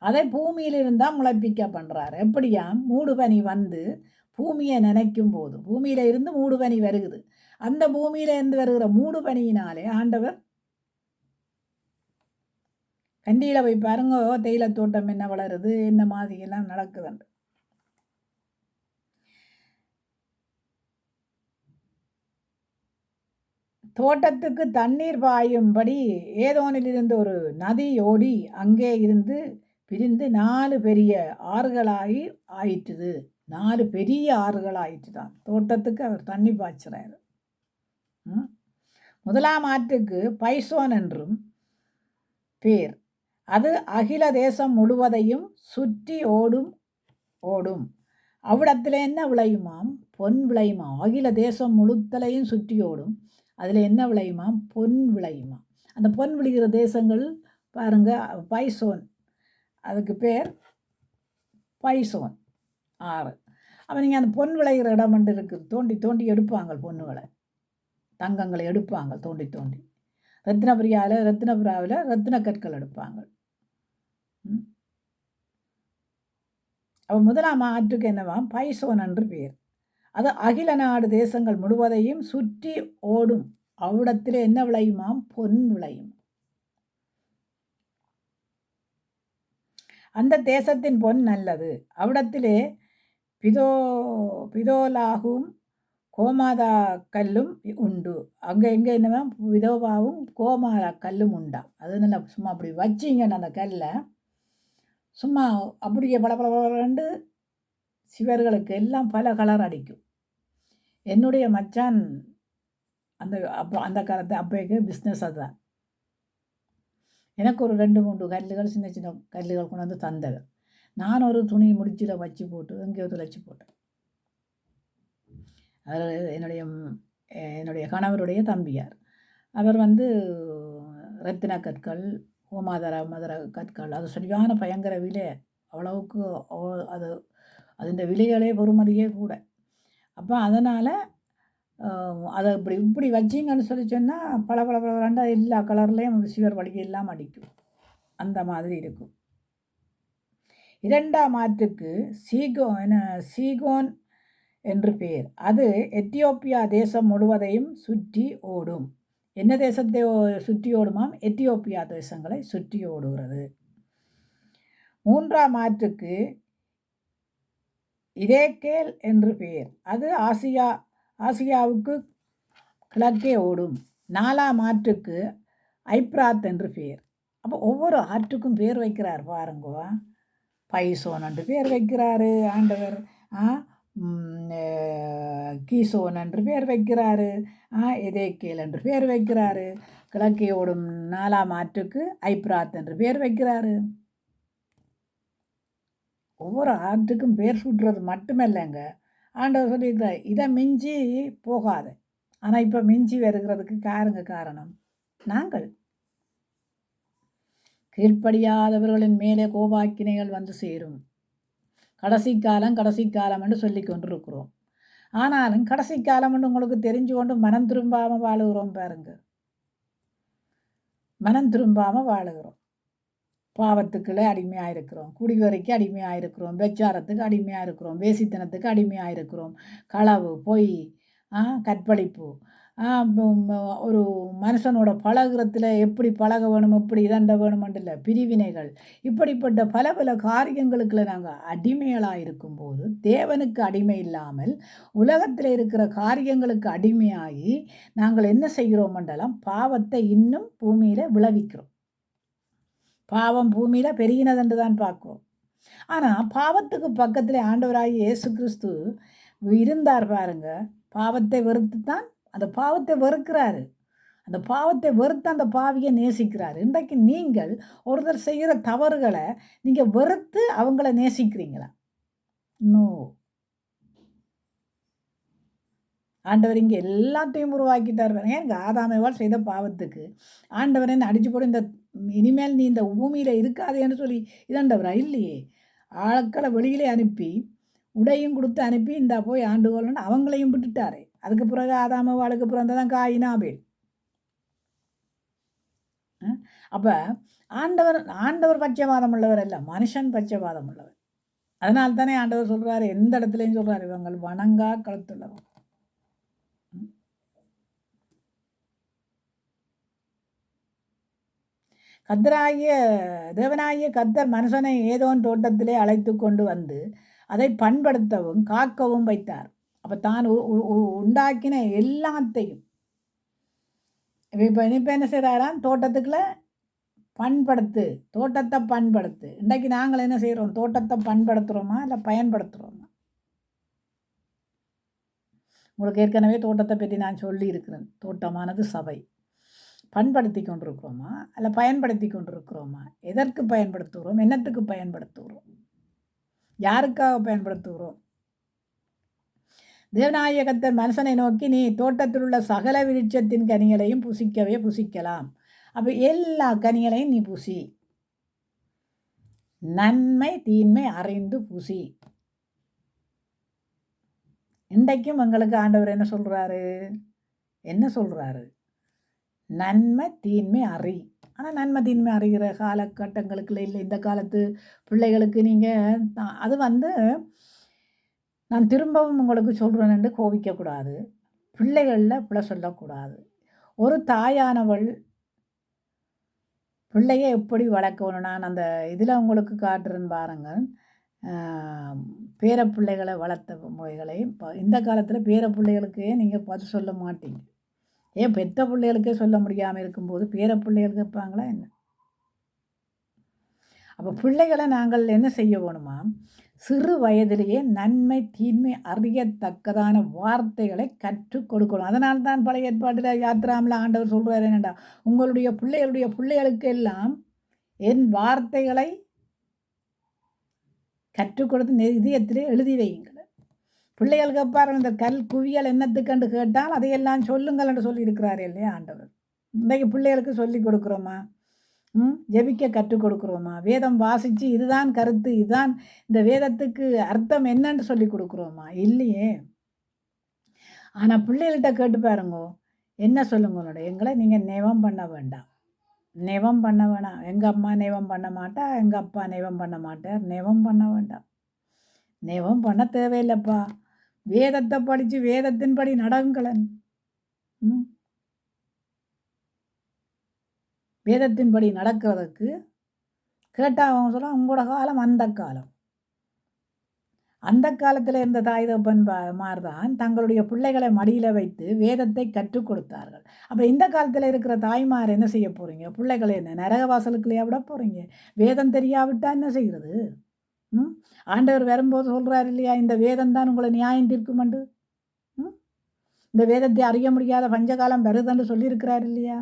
Speaker 1: அதை பூமியில் இருந்தால் முளைப்பிக்க பண்ணுறாரு. எப்படியாம்? மூடுபனி பூமியை நினைக்கும் போது பூமியில இருந்து மூடுபனி வருகுது. அந்த பூமியில இருந்து வருகிற மூடுபனியினாலே ஆண்டவர் கண்டியில போய் பாருங்க, தேயிலை தோட்டம் என்ன வளருது, என்ன மாதிரி எல்லாம் நடக்குதுண்டு. தோட்டத்துக்கு தண்ணீர் பாயும்படி ஏதோனிலிருந்து ஒரு நதி ஓடி அங்கே இருந்து பிரிந்து 4 பெரிய ஆறுகளாகி ஆயிட்டுது. 4 பெரிய ஆறுகள் ஆயிட்டுதான். தோட்டத்துக்கு அவர் தண்ணி பாய்ச்சுறாரு. முதலாம் ஆற்றுக்கு பைசோன் என்றும் பேர். அது அகில தேசம் முழுவதையும் சுற்றி ஓடும். அவ்விடத்தில் என்ன விளையுமாம்? பொன் விளையுமா. அகில தேசம் முழுத்தலையும் சுற்றியோடும். அதில் என்ன விளையுமா? பொன் விளையுமா. அந்த பொன் விளைகிற தேசங்கள் பாருங்கள், பைசோன், அதுக்கு பேர் பைசோன் ஆறு. அப்போ நீங்கள் அந்த பொன் விளைகிற இடம் வந்து இருக்குது. தோண்டி தோண்டி எடுப்பாங்க பொண்ணுகளை, தங்கங்களை எடுப்பாங்க தோண்டி தோண்டி. ரத்தினபுராவில் ரத்தின கற்கள் எடுப்பாங்க. அப்போ முதலாம் ஆற்றுக்கு என்னவா? பைசோன் என்று பேர். அது அகில நாடு தேசங்கள் முழுவதையும் சுற்றி ஓடும். அவ்விடத்திலே என்ன விளையுமாம்? பொன் விளையும். அந்த தேசத்தின் பொன் நல்லது. அவ்விடத்திலே பிதோலாகும் கோமாதா கல்லும் உண்டு. அங்கே எங்கே என்னவா? விதோபாவும் கோமாதா கல்லும் உண்டா. அது நல்லா சும்மா அப்படி வச்சிங்கன்னு அந்த கல்லை சும்மா அப்படியே பளபளபளன்னு சிவர்களுக்கு எல்லாம் பல கலர் அடிக்கும். என்னுடைய மச்சான் அந்த காலத்து அப்போக்கு பிஸ்னஸ் அதுதான். எனக்கு ஒரு 2-3 கல்லுகள், சின்ன சின்ன கல்லுகள் கொண்டு வந்து தந்தது. நான் ஒரு துணி முடிச்சில் வச்சு போட்டு எங்கேயோ துளைச்சி போட்டேன். அது என்னுடைய கணவருடைய தம்பியார். அவர் வந்து ரத்தின கற்கள், மதுர கற்கள், அது சரியான பயங்கர விலை. அவ்வளவுக்கு அது அதன் விலைகளே பொறுமதியே கூட. அப்போ அதனால் அதை இப்படி வச்சிங்கன்னு சொன்னால் பல எல்லா கலர்லேயும் சிவர் வடிகை எல்லாம் அடிக்கும். அந்த மாதிரி இருக்கும். 2ஆம் ஆற்றுக்கு சீகோன் என்று பெயர். அது எத்தியோப்பியா தேசம் முழுவதையும் சுற்றி ஓடும். என்ன தேசத்தை சுற்றி ஓடுமாம்? எத்தியோப்பியா தேசங்களை சுற்றி ஓடுகிறது. 3ஆம் ஆற்றுக்கு இரேக்கேல் என்று பெயர். அது ஆசியாவுக்கு கிழக்கே ஓடும். 4ஆம் ஆற்றுக்கு ஐப்ராத் என்று பெயர். அப்போ ஒவ்வொரு ஆற்றுக்கும் பேர் வைக்கிறார் பாருங்க. பைசோன் என்று பேர் வைக்கிறாரு ஆண்டவர். கீசோன் என்று பேர் வைக்கிறாரு. எதேக்கேல் என்று பேர் வைக்கிறாரு. கிழக்கே ஓடும் 4ஆம் ஆற்றுக்கு ஐப்ராத் என்று பேர் வைக்கிறாரு. ஒவ்வொரு ஆற்றுக்கும் பேர் சுட்டுறது மட்டுமல்லங்க, ஆண்டவர் சொல்லியிருக்கிறார் இதை மிஞ்சி போகாது. ஆனால் இப்போ மிஞ்சி வருகிறதுக்கு காரணம் நாங்கள். கீழ்ப்படியாதவர்களின் மேலே கோபாக்கினைகள் வந்து சேரும். கடைசி காலம் என்று சொல்லி கொண்டிருக்கிறோம். ஆனாலும் கடைசி காலம் என்று உங்களுக்கு தெரிஞ்சு கொண்டு மனம் திரும்பாமல் வாழுகிறோம் பாருங்க. மனம் திரும்பாமல் வாழுகிறோம். பாவத்துக்குள்ளே அடிமையாக இருக்கிறோம். குடிவரைக்கு அடிமையாக இருக்கிறோம். பெச்சாரத்துக்கு அடிமையாக இருக்கிறோம். வேசித்தனத்துக்கு அடிமையாக இருக்கிறோம். களவு, பொய், கற்பழிப்பு, ஒரு மனுஷனோட பழகுறத்தில் எப்படி பழக வேணும், எப்படி இதண்ட வேணுமென்று இல்லை, பிரிவினைகள், இப்படிப்பட்ட பல காரியங்களுக்குள்ள நாங்கள் அடிமைகளாக இருக்கும்போது தேவனுக்கு அடிமை இல்லாமல் உலகத்தில் இருக்கிற காரியங்களுக்கு அடிமையாகி நாங்கள் என்ன செய்கிறோம் என்றெல்லாம் பாவத்தை இன்னும் பூமியில் விளைவிக்கிறோம். பாவம் பூமியில் பெருகினதென்று தான் பார்க்குறோம். ஆனால் பாவத்துக்கு பக்கத்தில் ஆண்டவராகி இயேசு கிறிஸ்து இருந்தார் பாருங்க. பாவத்தை வெறுத்து தான் அந்த பாவத்தை வெறுக்கிறாரு. அந்த பாவத்தை வெறுத்து அந்த பாவியை நேசிக்கிறாரு. இன்றைக்கு நீங்கள் ஒருத்தர் செய்கிற தவறுகளை நீங்கள் வெறுத்து அவங்கள நேசிக்கிறீங்களா? நோ. ஆண்டவர் இங்கே எல்லாத்தையும் உருவாக்கிட்டார். ஏங்க ஆதாமேவாள் செய்த பாவத்துக்கு ஆண்டவர் என்ன அடிச்சு போட்டு இனிமேல் நீ இந்த பூமியில் இருக்காதேன்னு சொல்லி இதண்டவரா? இல்லையே. ஆட்களை வெளியிலே அனுப்பி உடையும் கொடுத்து அனுப்பி இந்தா போய் ஆண்டுகோள்னு அவங்களையும் விட்டுட்டாரு. அதுக்கு பிறகு ஆதாமேவாளுக்கு பிறந்ததான் காயின் ஆபேல். அப்போ ஆண்டவர் பட்சவாதம் உள்ளவர் அல்ல, மனுஷன் பட்சவாதம் உள்ளவர். அதனால தானே ஆண்டவர் சொல்கிறாரு, எந்த இடத்துலையும் சொல்கிறாரு, இவங்கள் வணங்கா கழுத்துள்ளவர். தேவனாகிய கர்த்தர் மனுஷனை ஏதோன் தோட்டத்திலே அழைத்து கொண்டு வந்து அதை பண்படுத்தவும் காக்கவும் வைத்தார். அப்போ தான் உண்டாக்கின எல்லாத்தையும் இப்போ என்ன செய்கிறாராம்? தோட்டத்துக்குள்ள தோட்டத்தை பண்படுத்து. இன்றைக்கு நாங்கள் என்ன செய்கிறோம்? தோட்டத்தை பண்படுத்துகிறோமா இல்லை பயன்படுத்துகிறோமா? உங்களுக்கு ஏற்கனவே தோட்டத்தை பற்றி நான் சொல்லி இருக்கிறேன். தோட்டமானது சபை. பண்படுத்தி கொண்டிருக்கிறோமா அல்ல பயன்படுத்தி கொண்டிருக்கிறோமா? எதற்கு பயன்படுத்துகிறோம்? என்னத்துக்கு பயன்படுத்துகிறோம்? யாருக்காக பயன்படுத்துகிறோம்? தேவனாகிய கர்த்தர் மனுஷனை நோக்கி, நீ தோட்டத்தில் உள்ள சகல விருட்சத்தின் கனிகளையும் புசிக்கவே புசிக்கலாம். அப்போ எல்லா கனிகளையும் நீ புசி, நன்மை தீன்மை அறிந்து புசி. இன்றைக்கும் எங்களுக்கு ஆண்டவர் என்ன சொல்றாரு? நன்மை தீன்மை அறி. ஆனால் நன்மை தீன்மை அறிகிற காலகட்டங்களுக்குள்ள இல்லை. இந்த காலத்து பிள்ளைகளுக்கு நீங்கள் அது நான் திரும்பவும் உங்களுக்கு சொல்கிறேன்னு கோபிக்கக்கூடாது. பிள்ளைகளில் பிள்ளை சொல்லக்கூடாது. ஒரு தாயானவள் பிள்ளையை எப்படி வளர்க்கணும், நான் அந்த இதில் உங்களுக்கு காட்டுறேன்னு பாருங்கள். பேரப்பிள்ளைகளை வளர்த்த முறைகளை இந்த காலத்தில் பேரப்பிள்ளைகளுக்கே நீங்கள் பதில் சொல்ல மாட்டீங்க. ஏன் பெத்த பிள்ளைகளுக்கே சொல்ல முடியாமல் இருக்கும்போது பேரப்பிள்ளைகளுக்கு இருப்பாங்களா என்ன? அப்போ பிள்ளைகளை நாங்கள் என்ன செய்ய வேணுமா, சிறு வயதிலேயே நன்மை தீன்மை அறியத்தக்கதான வார்த்தைகளை கற்றுக் கொடுக்கணும். அதனால்தான் பழைய ஏற்பாட்டில் யாத்ராமில் ஆண்டவர் சொல்கிறார் என்னடா, உங்களுடைய பிள்ளைகளுக்கு எல்லாம் என் வார்த்தைகளை கற்றுக் கொடுத்து இதயத்திலே எழுதி வையுங்கள். பிள்ளைகளுக்கு அப்பாரு இந்த கல் குவியல் என்னத்துக்கண்டு கேட்டால் அதையெல்லாம் சொல்லுங்கள் என்று சொல்லியிருக்கிறார் இல்லையா ஆண்டவர். இன்றைக்கு பிள்ளைகளுக்கு சொல்லி கொடுக்குறோமா? ஜெபிக்க கற்றுக் கொடுக்குறோமா? வேதம் வாசித்து இதுதான் கருத்து, இதுதான் இந்த வேதத்துக்கு அர்த்தம் என்னன்னு சொல்லி கொடுக்குறோமா? இல்லையே. ஆனால் பிள்ளைகள்கிட்ட கேட்டு பாருங்கோ, என்ன சொல்லுங்களோட, எங்களை நீங்கள் நெவம் பண்ண வேண்டாம், நெவம் பண்ண வேணாம். எங்கள் அம்மா நெவம் பண்ண மாட்டா, எங்கள் அப்பா நெவம் பண்ண மாட்டார். நெவம் பண்ண வேண்டாம், நெவம் பண்ண தேவையில்லைப்பா. வேதத்தை படித்து வேதத்தின்படி நடங்களன். வேதத்தின்படி நடக்கிறதுக்கு கேட்டால் அவங்க சொல்ல, உங்களோட காலம் அந்த காலம். அந்த காலத்தில் இருந்த தாய் தகப்பன் மார்தான் தங்களுடைய பிள்ளைகளை மடியில் வைத்து வேதத்தை கற்றுக் கொடுத்தார்கள். அப்போ இந்த காலத்தில் இருக்கிற தாய்மார் என்ன செய்ய போகிறீங்க? பிள்ளைகளை என்ன நரக வாசலுக்குள்ளேயே விட போகிறீங்க? வேதம் தெரியாவிட்டால் என்ன செய்கிறது? ஆண்டவர் வரும்போது சொல்கிறார் இல்லையா, இந்த வேதம் தான் உங்களை நியாயம் தீர்க்குமண்டு. இந்த வேதத்தை அறிய முடியாத பஞ்சகாலம் வருதுன்னு சொல்லியிருக்கிறார் இல்லையா?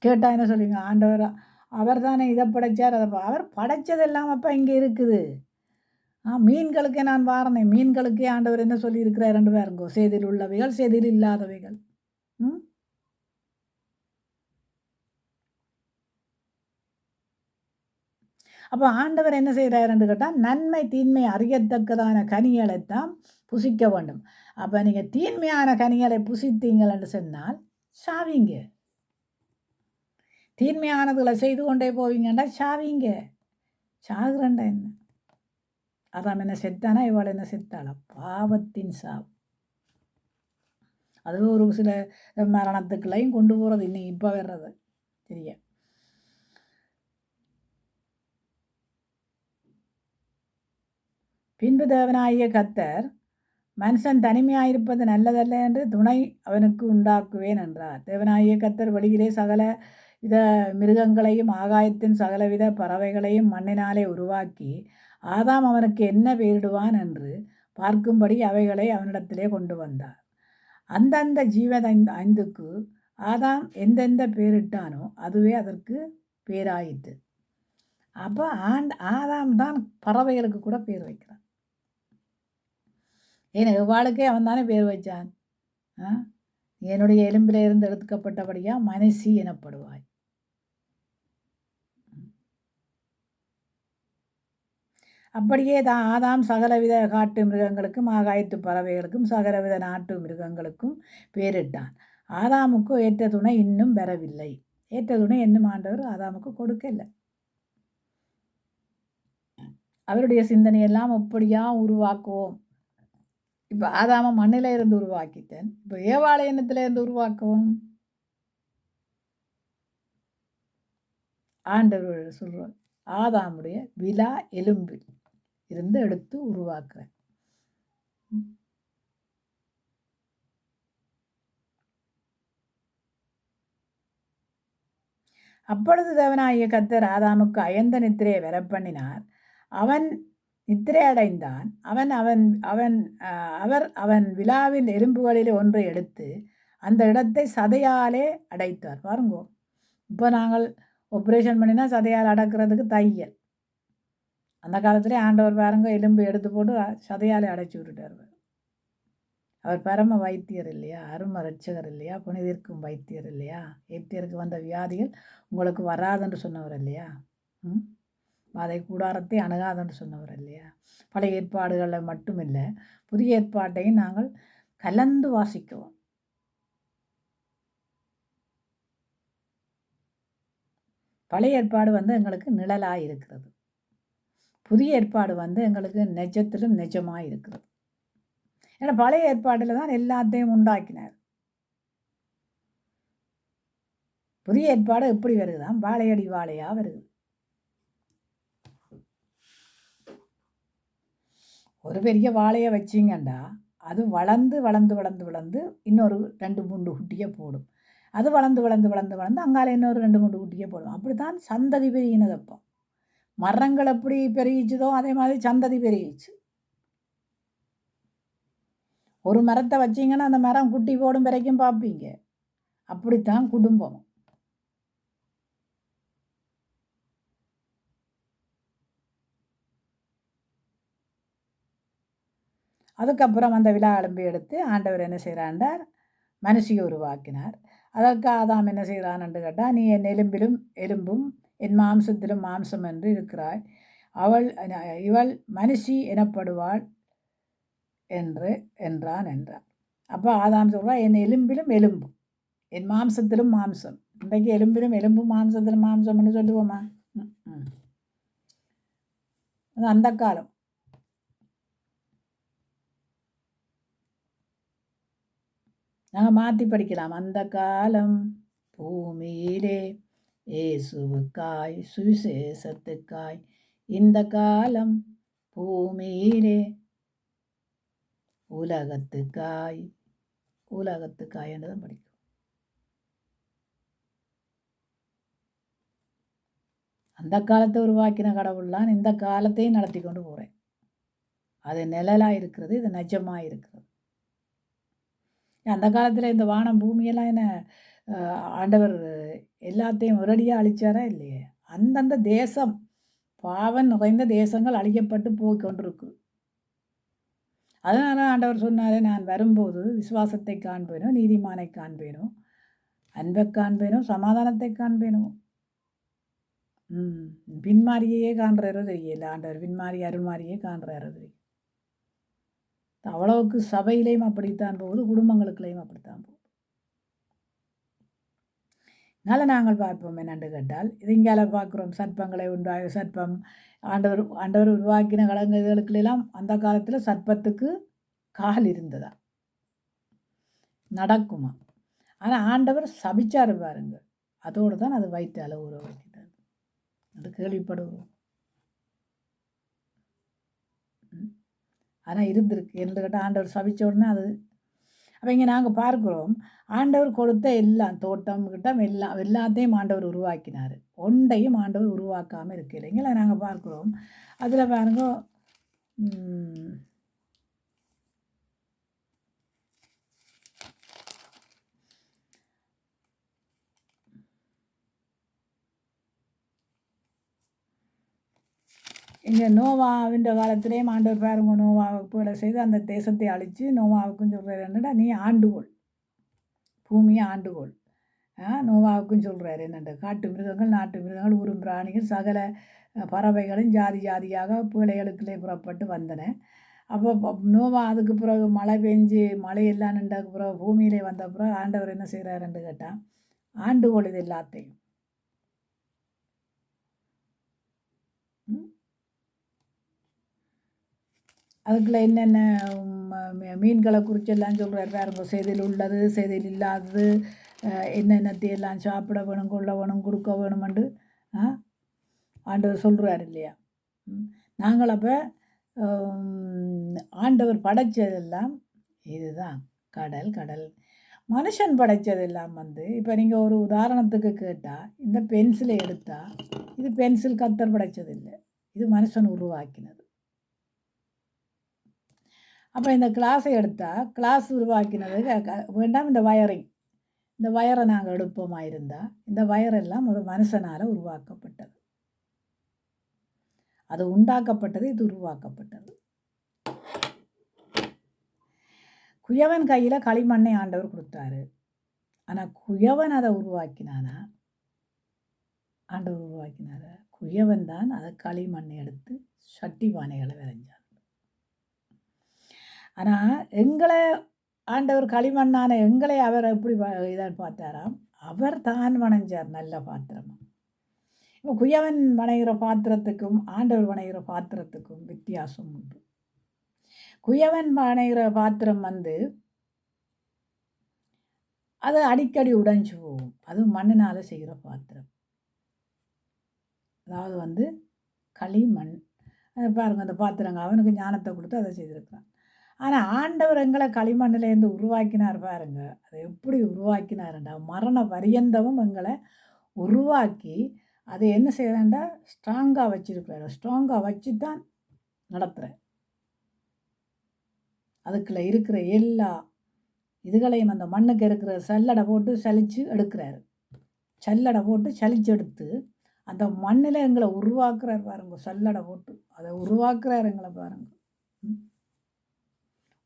Speaker 1: கேட்டால் என்ன சொல்லுவீங்க? ஆண்டவர் அவர் தானே இதை படைச்சார், அவர் படைச்சதெல்லாம் அப்போ இங்கே இருக்குது. மீன்களுக்கே நான் வாரனே, மீன்களுக்கே ஆண்டவர் என்ன சொல்லியிருக்கிறார் ரெண்டு பேருங்கோ, சேதில் உள்ளவைகள் சேதில் இல்லாதவைகள். அப்போ ஆண்டவர் என்ன செய்கிறாருன்னு கேட்டால், நன்மை தீன்மை அறியத்தக்கதான கனிகளைத்தான் புசிக்க வேண்டும். அப்போ நீங்கள் தீன்மையான கனிகளை புசித்தீங்கள்னு சொன்னால் சாவீங்க. தீன்மையானதுகளை செய்து கொண்டே போவீங்கன்னா சாவீங்க. சாகுறண்டா என்ன? அதான் என்ன செத்தானா, இவள் என்ன செத்தாளா? பாவத்தின் சாவு. அது ஒரு சில மரணத்துக்குள்ளையும் கொண்டு போகிறது. இன்னும் இப்போ வர்றது சரியா? பின்பு தேவனாகிய கர்த்தர், மனுஷன் தனிமையாயிருப்பது நல்லதல்ல என்று துணை அவனுக்கு உண்டாக்குவேன் என்றார். தேவனாகிய கர்த்தர் வெளியிலே சகல வித மிருகங்களையும் ஆகாயத்தின் சகலவித பறவைகளையும் மண்ணினாலே உருவாக்கி ஆதாம் அவனுக்கு என்ன பெயரிடுவான் என்று பார்க்கும்படி அவைகளை அவனிடத்திலே கொண்டு வந்தார். அந்தந்த ஐந்துக்கு ஆதாம் எந்தெந்த பேரிட்டானோ அதுவே அதற்கு பேராயிற்று. அப்போ ஆதாம் தான் பறவைகளுக்கு கூட பேர் வைக்கிறான். ஏன்னா எவ்வாளுக்கே அவன் தானே பேர் வச்சான். என்னுடைய எலும்பில இருந்து எடுக்கப்பட்டபடியா மனுஷி எனப்படுவாய். அப்படியே ஆதாம் சகலவித காட்டு மிருகங்களுக்கும் ஆகாயத்து பறவைகளுக்கும் சகலவித நாட்டு மிருகங்களுக்கும் பேரிட்டான். ஆதாமுக்கு ஏற்ற துணை இன்னும் பெறவில்லை. ஏற்ற துணை இன்னும் ஆண்டவர் ஆதாமுக்கு கொடுக்கல. அவருடைய சிந்தனையெல்லாம் எப்படியா உருவாக்குவோம். இப்போ ஆதாம மண்ணில இருந்து உருவாக்கிட்டேன், இப்போ ஏவாளை எண்ணத்தில் இருந்து உருவாக்குவோம். ஆண்டவர் சொல்றார், ஆதாமுடைய விலா எலும்பில் இருந்து எடுத்து உருவாக்குறேன். அப்பொழுது தேவனாகிய கர்த்தர் ஆதாமுக்கு அயர்ந்த நித்திரையை வரப்பண்ணினார். அவன் நித்திரை அடைந்தான். அவன் விழாவில் எலும்புகளில் ஒன்றை எடுத்து அந்த இடத்தை சதையாலே அடைத்தார். பாருங்கோ, இப்போ நாங்கள் ஆப்ரேஷன் பண்ணினா சதையால் அடக்கிறதுக்கு தையல். அந்த காலத்திலே ஆண்டவர் பாருங்க எலும்பு எடுத்து போட்டு சதையாலே அடைச்சி விட்டுட்டார். அவர் பரம வைத்தியர் இல்லையா, அரும ரட்சகர் இல்லையா, புனிதர்க்கும் வைத்தியர் இல்லையா, எத்தியருக்கு வந்த வியாதிகள் உங்களுக்கு வராதுன்னு சொன்னவர் இல்லையா, அதை கூடாரத்தை அணுகாதுன்னு சொன்னவர் இல்லையா. பழைய ஏற்பாடுகளில் மட்டுமில்லை, புதிய ஏற்பாட்டையும் நாங்கள் கலந்து வாசிக்குவோம். பழைய ஏற்பாடு எங்களுக்கு நிழலாக இருக்கிறது, புதிய ஏற்பாடு எங்களுக்கு நெஜத்திலும் நிஜமாக இருக்கிறது. ஏன்னா பழைய ஏற்பாட்டில் தான் எல்லாத்தையும் உண்டாக்கினார். புதிய ஏற்பாடு எப்படி வருதுதான், வாழையடி வாழையாக வருது. ஒரு பெரிய வாழையை வச்சிங்கண்டா அது வளர்ந்து வளர்ந்து வளர்ந்து வளர்ந்து இன்னொரு 2-3 குட்டியை போடும். அது வளர்ந்து வளர்ந்து வளர்ந்து வளர்ந்து அங்கால இன்னொரு 2-3 குட்டியை போடும். அப்படித்தான் சந்ததி பெருகினதப்போ. மரங்கள் எப்படி பெருகிச்சுதோ அதே மாதிரி சந்ததி பெருகிச்சு. ஒரு மரத்தை வச்சிங்கன்னா அந்த மரம் குட்டி போடும் வரைக்கும் பார்ப்பீங்க. அப்படித்தான் குடும்பம். அதுக்கப்புறம் அந்த விழா எலும்பி எடுத்து ஆண்டவர் என்ன செய்கிறாண்டார், மனுஷியை உருவாக்கினார். அதற்கு ஆதாம் என்ன செய்கிறான் என்று கேட்டால், நீ என் எலும்பிலும் எலும்பும் என் மாம்சத்திலும் மாம்சம் என்று இருக்கிறாய், இவள் மனுஷி எனப்படுவாள் என்றான். அப்போ ஆதாம் சொல்கிறா, என் எலும்பிலும் எலும்பும் என் மாம்சத்திலும் மாம்சம். இன்றைக்கு எலும்பிலும் எலும்பும் மாம்சத்திலும் மாம்சம்னு சொல்லுவோமா? அந்த காலம். நாங்கள் மாற்றி படிக்கலாம். அந்த காலம் பூமியிலே இயேசுவுக்காய் சுவிசேஷத்துக்காய், இந்த காலம் பூமியிலே உலகத்துக்காய் என்று தான் படிக்கும். அந்த காலத்தை உருவாக்கின கடவுள்லாம் இந்த காலத்தையும் நடத்தி கொண்டு போகிறேன். அது நிழலாக இருக்கிறது, இது நிஜமாக இருக்கிறது. அந்த காலத்தில் இந்த வானம் பூமியெல்லாம் என்ன ஆண்டவர் எல்லாத்தையும் ஒரடியாக அழிச்சாரா இல்லையே? அந்தந்த தேசம், பாவம் நிறைந்த தேசங்கள் அழிக்கப்பட்டு போய் கொண்டிருக்கு. அதனால ஆண்டவர் சொன்னார், நான் வரும்போது விசுவாசத்தை காண்பேனோ, நீதிமானை காண்பேனோ, அன்பை காண்பேனோ, சமாதானத்தை காண்பேனோ. பின்மாரியே காண்றாரோ தெரியல ஆண்டவர், பின்மாரி அருள்மாரியே காண்றாரோ தெரியும். அவ்வளவுக்கு சபையிலையும் அப்படித்தான் போகுது, குடும்பங்களுக்குள்ளேயும் அப்படித்தான் போகுது. அதனால் நாங்கள் பார்ப்போம் என்னென்று கேட்டால், இது இங்கால பார்க்குறோம், சர்ப்பங்களை உண்டாக சர்ப்பம் ஆண்டவர் உருவாக்கின கலங்குகளுக்கெல்லாம் அந்த காலத்தில் சர்ப்பத்துக்கு கால் இருந்ததா, நடக்குமா. ஆனால் ஆண்டவர் சபிச்சார் பாருங்க, அதோடு தான் அது வயிற்று அளவு உருவாக்கிட்டார். அது கேள்விப்படுவோம். ஆனால் இருந்திருக்கு என்று கேட்டால் ஆண்டவர் சபிச்ச உடனே அது. அப்போ இங்கே நாங்கள் பார்க்குறோம், ஆண்டவர் கொடுத்த எல்லாம் தோட்டம் கிட்டம் எல்லாத்தையும் ஆண்டவர் உருவாக்கினார், ஒன்றையும் ஆண்டவர் உருவாக்காமல் இருக்கிறீங்களா நாங்கள் பார்க்குறோம். அதில் பாருங்க, இங்கே நோவாவின் காலத்திலேயும் ஆண்டவர் பாருங்க, நோவாவுக்கு போல செய்து அந்த தேசத்தை அழித்து நோவாவுக்கும் சொல்கிறார் என்னடா, நீ ஆண்டுகோள், பூமியை ஆண்டுகோள். நோவாவுக்கும் சொல்கிறார் என்னென்ற, காட்டு மிருகங்கள் நாட்டு மிருகங்கள் ஊரும் பிராணிகள் சகல பறவைகளும் ஜாதி ஜாதியாக பிள்ளைகளுக்குள்ளே புறப்பட்டு வந்தன. அப்போ நோவா அதுக்கு பிறகு மழை பெஞ்சு மழையெல்லாம் நின்றதுக்கு பிறகு பூமியிலே வந்த பிறகு ஆண்டவர் என்ன செய்கிறாருன்னு கேட்டால், ஆண்டுகோள் இது எல்லாத்தையும். அதுக்குள்ள என்னென்ன மீன்களை குறிச்செல்லாம் சொல்கிறார் பாருங்க, செய்தியில் உள்ளது செய்தியில் இல்லாதது, என்னென்னத்தையெல்லாம் சாப்பிட வேணும், கொள்ள வேணும், கொடுக்க வேணுமெண்டு ஆண்டவர் சொல்கிறார் இல்லையா. நாங்கள் அப்போ ஆண்டவர் படைச்சதெல்லாம் இதுதான், கடல் மனுஷன் படைத்ததெல்லாம் இப்போ நீங்கள் ஒரு உதாரணத்துக்கு கேட்டால், இந்த பென்சிலை எடுத்தால் இது பென்சில் கத்தர் படைத்ததில்லை, இது மனுஷன் உருவாக்கினது. அப்போ இந்த கிளாஸை எடுத்தால் கிளாஸ் உருவாக்கினது வேண்டாம், இந்த வயரை நாங்கள் எடுப்போமா இருந்தால், இந்த வயரெல்லாம் ஒரு மனுஷனால் உருவாக்கப்பட்டது, அது உண்டாக்கப்பட்டது, இது உருவாக்கப்பட்டது. குயவன் கையில் களிமண்ணை ஆண்டவர் கொடுத்தாரு. ஆனால் குயவன் அதை உருவாக்கினானா? ஆண்டவர் உருவாக்கினார? குயவன் தான் அதை களிமண்ணை எடுத்து சட்டி பானைகளை விளைஞ்சார். ஆனால் எங்களை ஆண்டவர் களிமண்ணான எங்களை அவர் எப்படி இதாக பார்த்தாராம்? அவர் தான் வணைஞ்சார் நல்ல பாத்திரமா. இப்போ குயவன் வணைகிற பாத்திரத்துக்கும் ஆண்டவர் வணைகிற பாத்திரத்துக்கும் வித்தியாசம் உண்டு. குயவன் வணைகிற பாத்திரம் அது அடிக்கடி உடைஞ்சு போகும். அது மண்ணினால் செய்கிற பாத்திரம். அதாவது களிமண். பாருங்கள், அந்த பாத்திரங்கள் அவனுக்கு ஞானத்தை கொடுத்து அதை செய்திருக்கிறான். ஆனால் ஆண்டவர் எங்களை களிமண்ணிலேருந்து உருவாக்கினார் பாருங்க. அதை எப்படி உருவாக்கினாருண்டா, மரண பரியந்தமும் எங்களை உருவாக்கி அதை என்ன செய்யறேன்டா ஸ்ட்ராங்காக வச்சிருக்கிறாரு. ஸ்ட்ராங்காக வச்சு தான் நடத்துகிறேன். அதுக்குள்ள இருக்கிற எல்லா இதுகளையும் அந்த மண்ணுக்கு இருக்கிற சல்லடை போட்டு சலித்து எடுக்கிறாரு. சல்லடை போட்டு சலித்து எடுத்து அந்த மண்ணில் எங்களை உருவாக்குறார் பாருங்க. சல்லடை போட்டு அதை உருவாக்குறார் எங்களை பாருங்க.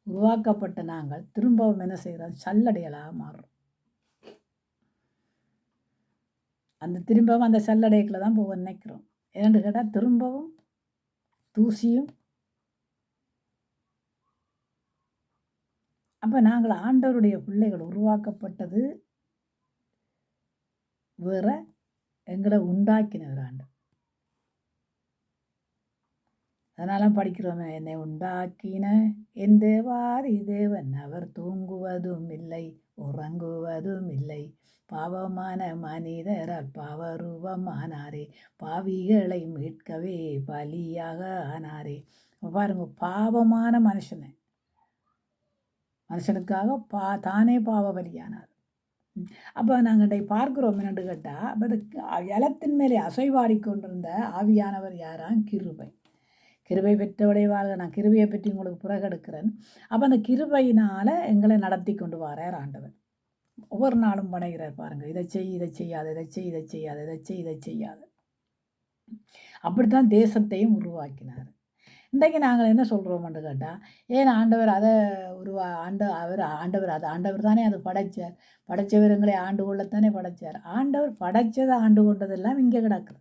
Speaker 1: உருவாக்கப்பட்ட நாங்கள் திரும்பவும் என்ன செய்கிறோம்? சல்லடைகளாக மாறுறோம். திரும்பவும் அந்த சல்லடைக்குள்ள தான் போக நினைக்கிறோம். ஏன்னு கேட்டால் திரும்பவும் தூசியும். அப்போ நாங்கள் ஆண்டவருடைய பிள்ளைகள் உருவாக்கப்பட்டது வேற, எங்களை உண்டாக்கினவர் ஆண்டு. அதனால படிக்கிறோமே, என்னை உண்டாக்கின என் தேவாதி தேவன், அவர் தூங்குவதும் இல்லை உறங்குவதும் இல்லை, பாவமான மனிதரால் பாவரூபமானாரே, பாவிகளை மீட்கவே பலியாக ஆனாரே. பாருங்க, பாவமான மனுஷனுக்காக தானே பாவ பலியானார். அப்போ நாங்கள் பார்க்குறோம் என்னென்று கேட்டால், அப்போ ஜலத்தின் மேலே அசைவாடி கொண்டிருந்த ஆவியானவர் யாராம்? கிருபை. கிருபை பெற்றவடைய வாழ்க. நான் கிருபையை பற்றி உங்களுக்கு புறக்கெடுக்கிறேன். அப்போ அந்த கிருபையினால் எங்களை நடத்தி கொண்டு வரார் ஆண்டவர். ஒவ்வொரு நாளும் பணைகிறார் பாருங்கள். இதை செய், இதை செய்யாது, இதை செய், இதை செய்யாது, இதை செய், இதை செய்யாது. அப்படித்தான் தேசத்தையும் உருவாக்கினார். இன்றைக்கு நாங்கள் என்ன சொல்கிறோம்னு கேட்டால், ஏன் ஆண்டவர் அதை ஆண்டவர் தானே அது படைத்தார். படைத்தவருங்களை ஆண்டு கொள்ளத்தானே படைத்தார். ஆண்டவர் படைத்ததை ஆண்டு கொண்டதெல்லாம் இங்கே கிடக்குது.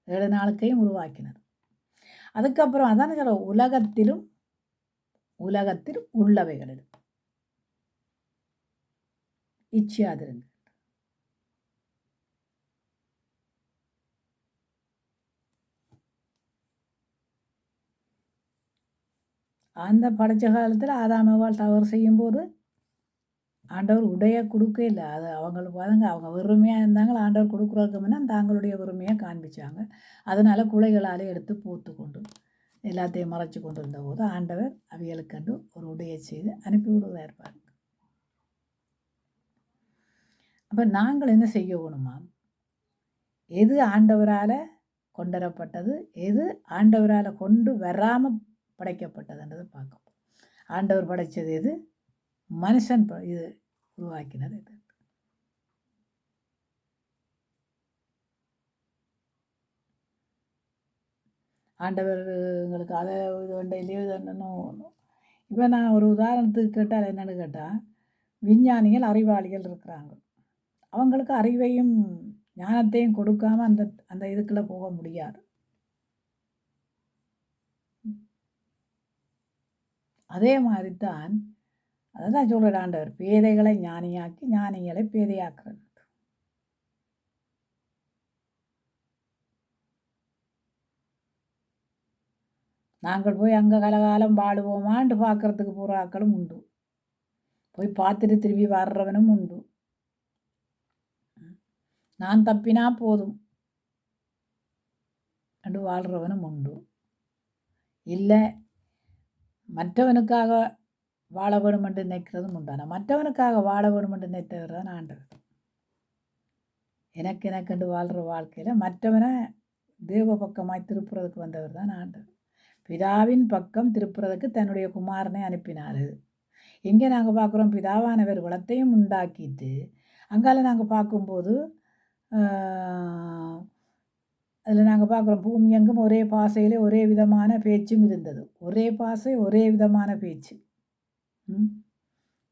Speaker 1: 7 நாளுக்கையும் உருவாக்கினார். அதுக்கப்புறம் அதான் சொல்ல, உலகத்தில் உள்ளவைகளிலும் இச்சியாதிருங்க. அந்த படைச்ச காலத்தில் ஆதாமவாள் தவறு செய்யும்போது ஆண்டவர் உடைய கொடுக்க இல்லை. அது அவங்களுக்கு பாருங்க, அவங்க வெறுமையாக இருந்தாங்க. ஆண்டவர் கொடுக்குறதுக்கு முன்னே தாங்களுடைய வெறுமையாக காண்பிச்சாங்க. அதனால் குலைகளால் எடுத்து பூத்து கொண்டு எல்லாத்தையும் மறைச்சி கொண்டு இருந்தபோது ஆண்டவர் அவைகளுக்கண்டு ஒரு உடையை செய்து அனுப்பி விடுவதாக இருப்பாங்க. அப்போ நாங்கள் என்ன செய்யணுமா? எது ஆண்டவரால் கொண்டுவரப்பட்டது, எது ஆண்டவரால் கொண்டு வராமல் படைக்கப்பட்டதுன்றதை பார்க்கணும். ஆண்டவர் படைத்தது எது? மனுஷன் இது உருவாக்கினது இது. ஆண்டவர் எங்களுக்கு அதை இது வேண்ட இல்லையோ இது வேண்டணும். இப்போ நான் ஒரு உதாரணத்துக்கு கேட்டால் என்னென்னு கேட்டால், விஞ்ஞானிகள் அறிவாளிகள் இருக்கிறாங்க. அவங்களுக்கு அறிவையும் ஞானத்தையும் கொடுக்காமல் அந்த இதுக்குள்ளே போக முடியாது. அதே மாதிரி தான் அதை தான் சொல்கிற ஆண்டவர், பேதைகளை ஞானியாக்கி ஞானிகளை பேதையாக்குறது. நாங்கள் போய் அங்கே கலகாலம் வாழுவோமான்னு பார்க்குறதுக்கு போகிற ஆக்களும் உண்டு. போய் பார்த்துட்டு திரும்பி வர்றவனும் உண்டு. நான் தப்பினா போதும் என்று வாழ்கிறவனும் உண்டு. இல்லை, மற்றவனுக்காக வாழ வேணும் என்று நினைக்கிறதும் உண்டு. ஆனால் மற்றவனுக்காக வாழ வேணும் என்று நினைத்தவர் தான் ஆண்டவர். எனக்கென்று வாழ்கிற வாழ்க்கையில் மற்றவனை தேவ பக்கமாய் திருப்புறதுக்கு வந்தவர் தான் ஆண்டவர். பிதாவின் பக்கம் திருப்புறதுக்கு தன்னுடைய குமாரனை அனுப்பினார். இங்கே நாங்கள் பார்க்குறோம், பிதாவானவர் வளத்தையும் உண்டாக்கிட்டு அங்கால நாங்கள் பார்க்கும்போது அதில் நாங்கள் பார்க்குறோம், பூமி எங்கும் ஒரே பாசையிலே ஒரே விதமான பேச்சும் இருந்தது. ஒரே பாசை, ஒரே விதமான பேச்சு.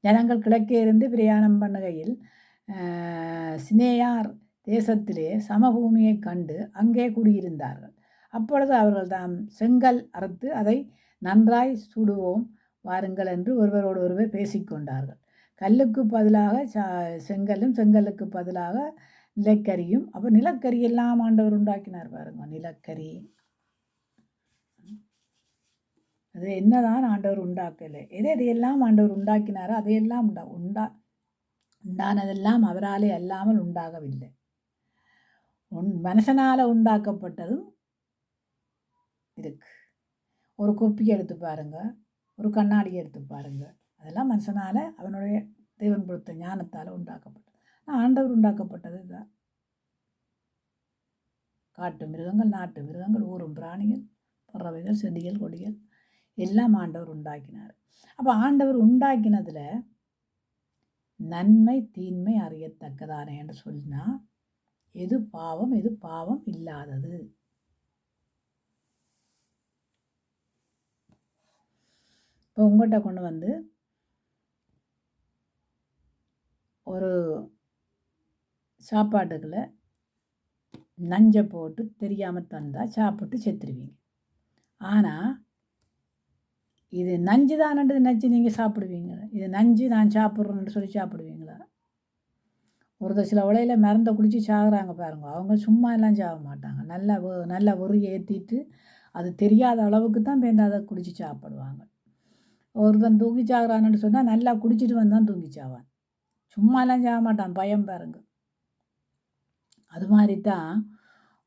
Speaker 1: ஜனங்கள் கிழக்கே இருந்து பிரயாணம் பண்ணுகையில் சினேயார் தேசத்திலே சமபூமியை கண்டு அங்கே குடியிருந்தார்கள். அப்பொழுது அவர்கள் தாம் செங்கல் அறுத்து அதை நன்றாய் சுடுவோம் வாருங்கள் என்று ஒருவரோடு ஒருவர் பேசிக்கொண்டார்கள். கல்லுக்கு பதிலாக செங்கல்லும், செங்கல்லுக்கு பதிலாக நிலக்கரியும். அப்போ நிலக்கரி எல்லாம் ஆண்டவர் உண்டாக்கினார் பாருங்க. நிலக்கரி அது என்னதான் ஆண்டவர் உண்டாக்கலை. எதையெல்லாம் ஆண்டவர் உண்டாக்கினாரோ அதையெல்லாம் உண்டானதெல்லாம் அவராலே அல்லாமல் உண்டாகவில்லை. மனுஷனால் உண்டாக்கப்பட்டதும் இருக்கு. ஒரு கொப்பியை எடுத்து பாருங்க, ஒரு கண்ணாடியை எடுத்து பாருங்க, அதெல்லாம் மனுஷனால் அவனுடைய தேவன் கொடுத்த ஞானத்தால் உண்டாக்கப்பட்டது. ஆண்டவர் உண்டாக்கப்பட்டது இதுதான். காட்டு மிருகங்கள், நாட்டு மிருகங்கள், ஊரும் பிராணிகள், பறவைகள், செடிகள், கொடிகள் எல்லாம் ஆண்டவர் உண்டாக்கினார். அப்போ ஆண்டவர் உண்டாக்கினதில் நன்மை தீன்மை அறியத்தக்கதானே என்று சொன்னா எது பாவம் எது பாவம் இல்லாதது. இப்போ உங்கள்கிட்ட கொண்டு வந்து ஒரு சாப்பாட்டுக்குள்ள நஞ்சை போட்டு தெரியாமல் தந்தால் சாப்பிட்டு செத்துருவீங்க. ஆனால் இது நஞ்சு தானன்றது நினச்சி நீங்கள் சாப்பிடுவீங்களா? இது நஞ்சு நான் சாப்பிட்றேன்னு சொல்லி சாப்பிடுவீங்களா? ஒரு சில உலையில் மருந்தை குடித்து சாகுறாங்க பாருங்க. அவங்க சும்மா எல்லாம் சாக மாட்டாங்க. நல்லா உரி ஏற்றிட்டு அது தெரியாத அளவுக்கு தான் பேருந்து அதை குடித்து சாப்பிடுவாங்க. ஒருத்தன் தூங்கி சாகுறான்னு சொன்னால் நல்லா குடிச்சிட்டு வந்தான் தூங்கி சாவான். சும்மாலாம் சாக மாட்டான், பயம் பாருங்க. அது மாதிரி தான்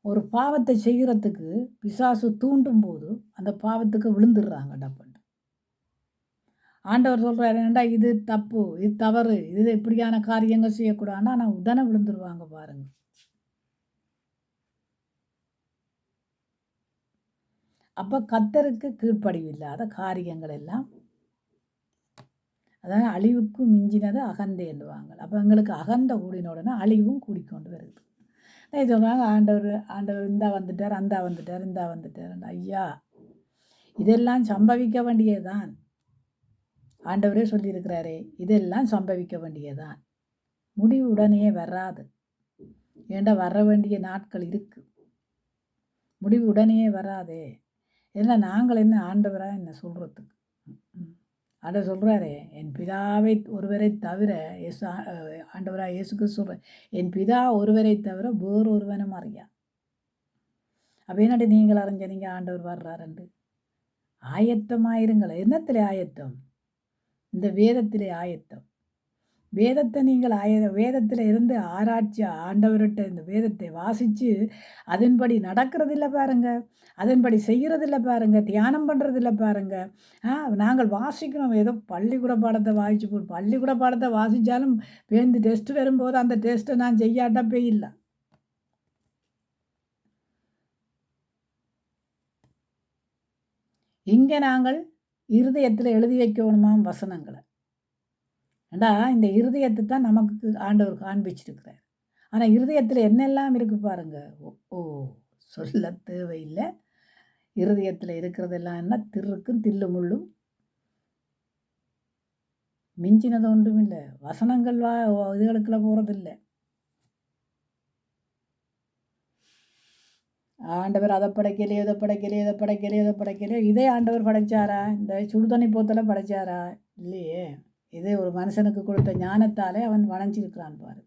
Speaker 1: ஒரு பாவத்தை செய்கிறதுக்கு பிசாசு தூண்டும் போது அந்த பாவத்துக்கு விழுந்துடுறாங்க டப்புன்னு. ஆண்டவர் சொல்கிறாரு, ஏன்டா இது தப்பு, இது தவறு, இது இப்படியான காரியங்கள் செய்யக்கூடாதுன்னா நான் உடனே விழுந்துருவாங்க பாருங்க. அப்போ கர்த்தருக்கு கீழ்ப்படிவில்லாத காரியங்கள் எல்லாம் அதாவது அழிவுக்கு மிஞ்சினது அகந்தை என்றுவாங்க. அப்போ எங்களுக்கு அகந்தை கூடின உடனே அழிவும் கூடிக்கொண்டு வருது. சொல்கிறாங்க, ஆண்டவர் இந்தா வந்துட்டார், இந்தா வந்துட்டார். ஐயா, இதெல்லாம் சம்பவிக்க வேண்டியதுதான். ஆண்டவரே சொல்லியிருக்கிறாரே, இதெல்லாம் சம்பவிக்க வேண்டியதான். முடிவு உடனே வராது. ஏண்டா வர வேண்டிய நாட்கள் இருக்குது. முடிவு உடனே வராதே. ஏன்னா நாங்கள் என்ன ஆண்டவராக என்ன சொல்கிறதுக்கு? ஆண்டவர் சொல்கிறாரே, என் பிதாவை ஒருவரை தவிர ஆண்டவராக இயேசுக்கு சொல்கிறேன், என் பிதா ஒருவரை தவிர வேறொருவனும் அறியா. அப்போ என்னடி நீங்கள் அறிஞ்ச நீங்கள் ஆண்டவர் வர்றாருண்டு ஆயத்தமாயிருங்கள். என்னத்திலே ஆயத்தம்? இந்த வேதத்திலே ஆயத்தம். வேதத்தை நீங்கள் வேதத்தில் இருந்து ஆராய்ச்சி ஆண்டவர்கிட்ட இந்த வேதத்தை வாசித்து அதன்படி நடக்கிறதில்ல பாருங்க, அதன்படி செய்கிறதில்ல பாருங்க, தியானம் பண்ணுறதில்ல பாருங்க. நாங்கள் வாசிக்கணும், ஏதோ பள்ளிக்கூட பாடத்தை பள்ளிக்கூட பாடத்தை வாசித்தாலும் பேருந்து டெஸ்ட் வரும்போது அந்த டெஸ்ட்டை நான் செய்யாட்டா போயில்லை. இங்கே நாங்கள் இருதயத்தில் எழுதி வைக்கணுமாம் வசனங்களை. ஏண்டா இந்த இருதயத்தை தான் நமக்கு ஆண்டவர் காண்பிச்சிருக்கிறார். ஆனால் இருதயத்தில் என்னெல்லாம் இருக்குது பாருங்க. ஓ சொல்ல தேவையில்லை. இருதயத்தில் இருக்கிறதெல்லாம் என்ன? திருக்கும் தில்லு முள்ளும், மிஞ்சினது ஒன்றும் இல்லை. வசனங்கள் இதுகளுக்குள்ள போகிறதில்லை. ஆண்டவர் அதை படைக்கலையோ இதை படைக்கலையோ இதை படைக்கலையோ இதை படைக்கலையோ. இதே ஆண்டவர் படைச்சாரா? இந்த சுடுதண்ணி போத்தலை படைச்சாரா? இல்லையே. இது ஒரு மனுஷனுக்கு கொடுத்த ஞானத்தாலே அவன் வளைஞ்சிருக்கிறான் பாரு.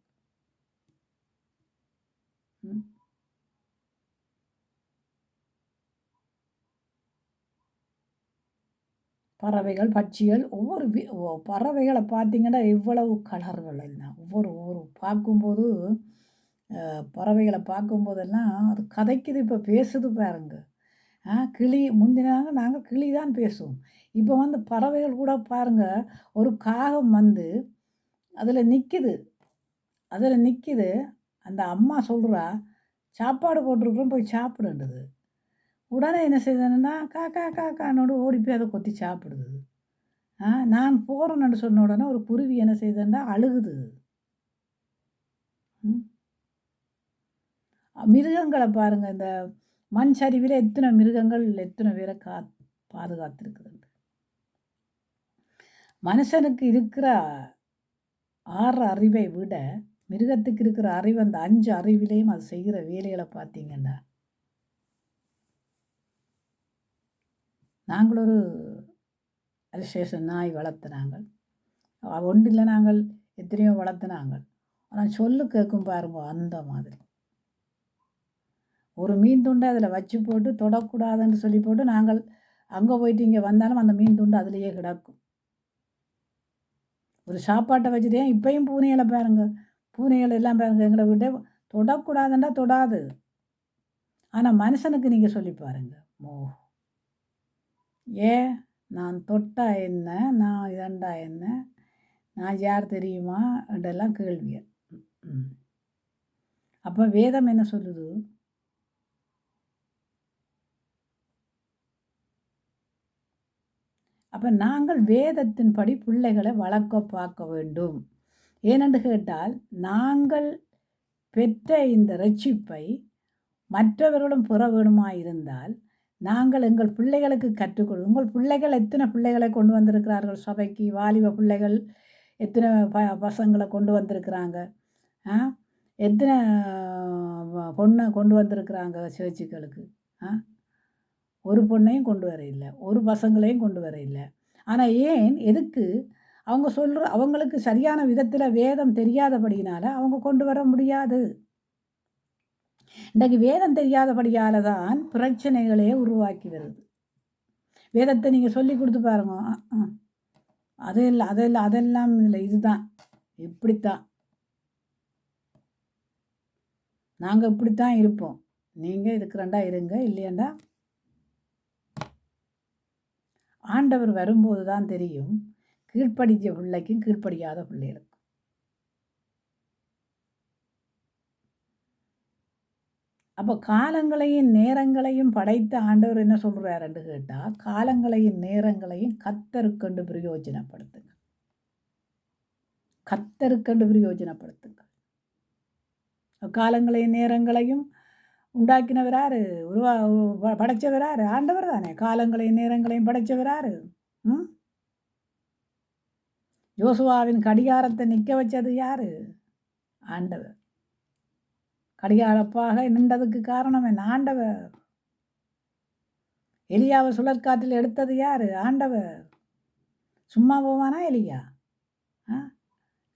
Speaker 1: பறவைகள், பட்சிகள், ஒவ்வொரு பறவைகளை பார்த்தீங்கன்னா எவ்வளவு கலர்கள் எல்லாம். ஒவ்வொரு பார்க்கும்போது பறவைகளை பார்க்கும்போதெல்லாம் அது கதைக்குது. இப்போ பேசுது பாருங்க. கிளி முந்தினாங்க, நாங்கள் கிளி தான் பேசுவோம். இப்போ வந்து பறவைகள் கூட பாருங்கள். ஒரு காகம் வந்து அதில் நிற்கிது. அந்த அம்மா சொல்கிறா, சாப்பாடு போட்டிருக்கிறோம் போய் சாப்பிடுன்றது. உடனே என்ன செய்யுதுன்னா காக்கா காக்கானோடு ஓடி போய் அதை கொத்தி சாப்பிடுது. நான் போகிறேன்னு சொன்ன உடனே ஒரு குருவி என்ன செய்யுதுன்னா அழுகுது. மிருகங்களை பாருங்கள். இந்த மண் சரிவில் எத்தனை மிருகங்கள் எத்தனை பேரை பாதுகாத்துருக்குது. மனுஷனுக்கு இருக்கிற 6 அறிவை விட மிருகத்துக்கு இருக்கிற அறிவு அந்த 5 அறிவிலையும் அது செய்கிற வேலைகளை பார்த்தீங்கன்னா, நாங்கள் ஒரு அல்சேஷன் நாய் வளர்த்துனாங்க. ஒன்று இல்லை, நாங்கள் எத்தனையோ வளர்த்துனாங்க. ஆனால் சொல்லு கேட்கும் பாருங்க அந்த மாதிரி. ஒரு மீன் துண்டை அதில் வச்சு போட்டு தொடக்கூடாதுன்னு சொல்லி போட்டு நாங்கள் அங்கே போயிட்டு இங்கே வந்தாலும் அந்த மீன் துண்டு அதுலேயே கிடக்கும். ஒரு சாப்பாட்டை வச்சுட்டே இப்பயும் பூனைகளை பாருங்க, பூனைகள் எல்லாம் பாருங்க, எங்களை விட்டு தொடக்கூடாதுன்னா தொடாது. ஆனால் மனுஷனுக்கு நீங்கள் சொல்லி பாருங்க, ஏன் நான் தொட்டா என்ன, நான் இதண்டா என்ன, நான் யார் தெரியுமா என்றெல்லாம் கேள்விய. அப்போ வேதம் என்ன சொல்லுது? அப்போ நாங்கள் வேதத்தின்படி பிள்ளைகளை வளர்க்க பார்க்க வேண்டும். ஏனென்று கேட்டால், நாங்கள் பெற்ற இந்த ரட்சிப்பை மற்றவர்களும் பெற வேணுமாயிருந்தால் நாங்கள் எங்கள் பிள்ளைகளுக்கு கற்றுக்கொடு. உங்கள் பிள்ளைகள் எத்தனை பிள்ளைகளை கொண்டு வந்திருக்கிறார்கள் சபைக்கு? வாலிப பிள்ளைகள் எத்தனை பசங்களை கொண்டு வந்திருக்கிறாங்க? எத்தனை பொண்ணை கொண்டு வந்திருக்கிறாங்க சேர்ச்சுக்களுக்கு? ஒரு பொண்ணையும் கொண்டு வர இல்லை, ஒரு பசங்களையும் கொண்டு வர இல்லை. ஆனால் ஏன், எதுக்கு? அவங்க அவங்களுக்கு சரியான விதத்தில் வேதம் தெரியாதபடியினால அவங்க கொண்டு வர முடியாது. இன்றைக்கு வேதம் தெரியாதபடியால் தான் பிரச்சனைகளே உருவாக்கி வருது. வேதத்தை நீங்கள் சொல்லி கொடுத்து பாருங்க, அதெல்லாம் இல்லை, இதுதான் இப்படித்தான், நாங்கள் இப்படித்தான் இருப்போம், நீங்கள் இருக்கிறண்டா இருங்க, இல்லையாண்டா. ஆண்டவர் வரும்போது தான் தெரியும் கீழ்ப்படிச்ச பிள்ளைக்கும் கீழ்ப்படியாத பிள்ளைகளுக்கும். அப்போ காலங்களையும் நேரங்களையும் படைத்த ஆண்டவர் என்ன சொல்கிறாருன்னு கேட்டால், காலங்களையும் நேரங்களையும் கர்த்தருக்கென்று பிரயோஜனப்படுத்துங்க, கர்த்தருக்கென்று பிரயோஜனப்படுத்துங்க. காலங்களையும் நேரங்களையும் உண்டாக்கினவர் யாரு? படைச்சவர் யாரு? ஆண்டவர் தானே. காலங்களையும் நேரங்களையும் படைச்சவர் யாரு? யோசுவாவின் கடிகாரத்தை நிற்க வச்சது யாரு? ஆண்டவர். கடிகாரப்பாக நின்றதுக்கு காரணம் என்ன? ஆண்டவர். எலியாவை சுழற்காற்றில் எடுத்தது யாரு? ஆண்டவர். சும்மா போவானா எலியா?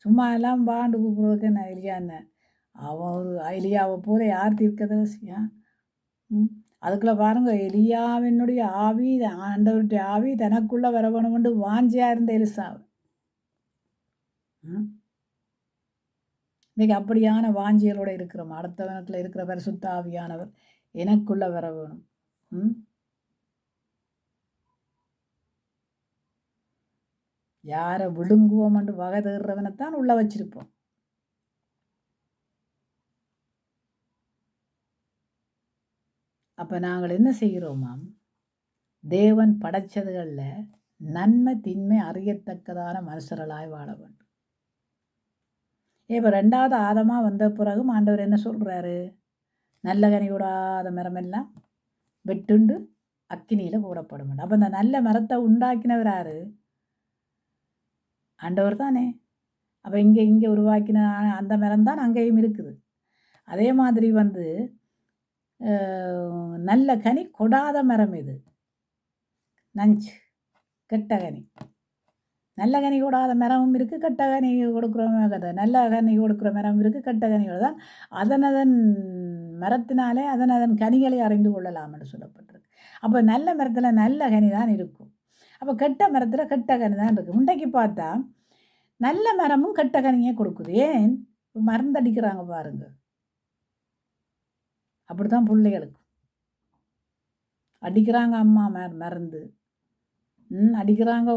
Speaker 1: சும்மா எல்லாம் பாண்டு கூப்பிடுறதுக்கு என்ன எலியா என்ன? அவன் ஒரு எலியாவை போல யார் தீர்க்கதரிசியா? அதுக்குள்ள பாருங்க, எலியாவினுடைய ஆவி, ஆண்டவருடைய ஆவி தனக்குள்ள வர வேணும்னு வாஞ்சியா இருந்த எலிசாவு. இன்றைக்கி அப்படியான வாஞ்சியலோடு இருக்கிறோம். அடுத்தவனத்தில் இருக்கிற பரிசுத்த ஆவியானவர் எனக்குள்ள வர வேணும். யாரை விழுங்குவோம் என்று வகை தேடுறவனைத்தான் உள்ள வச்சிருப்போம். அப்போ நாங்கள் என்ன செய்கிறோமாம்? தேவன் படைச்சதுகளில் நன்மை தின்மை அறியத்தக்கதான மனுஷர்களாய் வாழ வேண்டும். இப்போ 2வது ஆதமாக வந்த பிறகும் ஆண்டவர் என்ன சொல்கிறாரு? நல்ல கனி கூடாத மரமெல்லாம் வெட்டுண்டு அக்கினியில் போடப்பட மாட்டோம். அப்போ இந்த நல்ல மரத்தை உண்டாக்கினவர் யாரு? ஆண்டவர் தானே. அப்போ இங்கே உருவாக்கின அந்த மரம் தான் அங்கேயும் இருக்குது. அதே மாதிரி நல்ல கனி கொடாத மரம் எது? நஞ்சு, கெட்ட கனி. நல்ல கனி கூடாத மரமும் இருக்குது, கெட்ட கனி கொடுக்குற நல்ல கனி கொடுக்குற மரம் இருக்குது, கெட்ட கனிகள் தான். அதனதன் மரத்தினாலே அதன் கனிகளை அறிந்து கொள்ளலாம் என்று சொல்லப்பட்டிருக்கு. அப்போ நல்ல மரத்தில் நல்ல கனி தான் இருக்கும். அப்போ கெட்ட மரத்தில் கெட்ட கனி தான் இருக்குது. முண்டைக்கு பார்த்தா நல்ல மரமும் கெட்ட கனியை கொடுக்குது. ஏன்? மருந்தடிக்கிறாங்க பாருங்க. அப்படித்தான் பிள்ளைகளுக்கு அடிக்கிறாங்க. அம்மா மருந்து அடிக்கிறாங்க,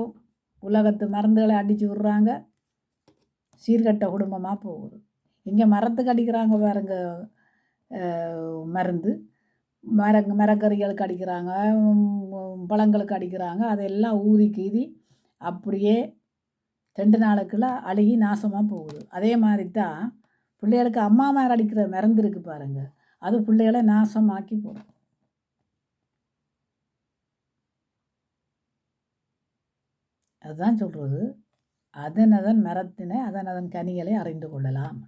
Speaker 1: உலகத்து மருந்துகளை அடித்து விட்றாங்க, சீர்கட்ட குடும்பமாக போகுது. இங்கே மரத்துக்கு அடிக்கிறாங்க பாருங்க மருந்து, மரக்கறிகளுக்கு அடிக்கிறாங்க, பழங்களுக்கு அடிக்கிறாங்க. அதெல்லாம் ஊதி கீதி அப்படியே 2 நாளுக்குள்ள அழுகி நாசமாக போகுது. அதே மாதிரி தான் பிள்ளைகளுக்கு அம்மா மேலே அடிக்கிற மருந்து இருக்குது பாருங்க, அது பிள்ளைகளை நாசமாக்கி போடும். அதுதான் சொல்கிறது, அதன் மரத்தினை அதன் கனிகளை அறிந்து கொள்ளலாம்.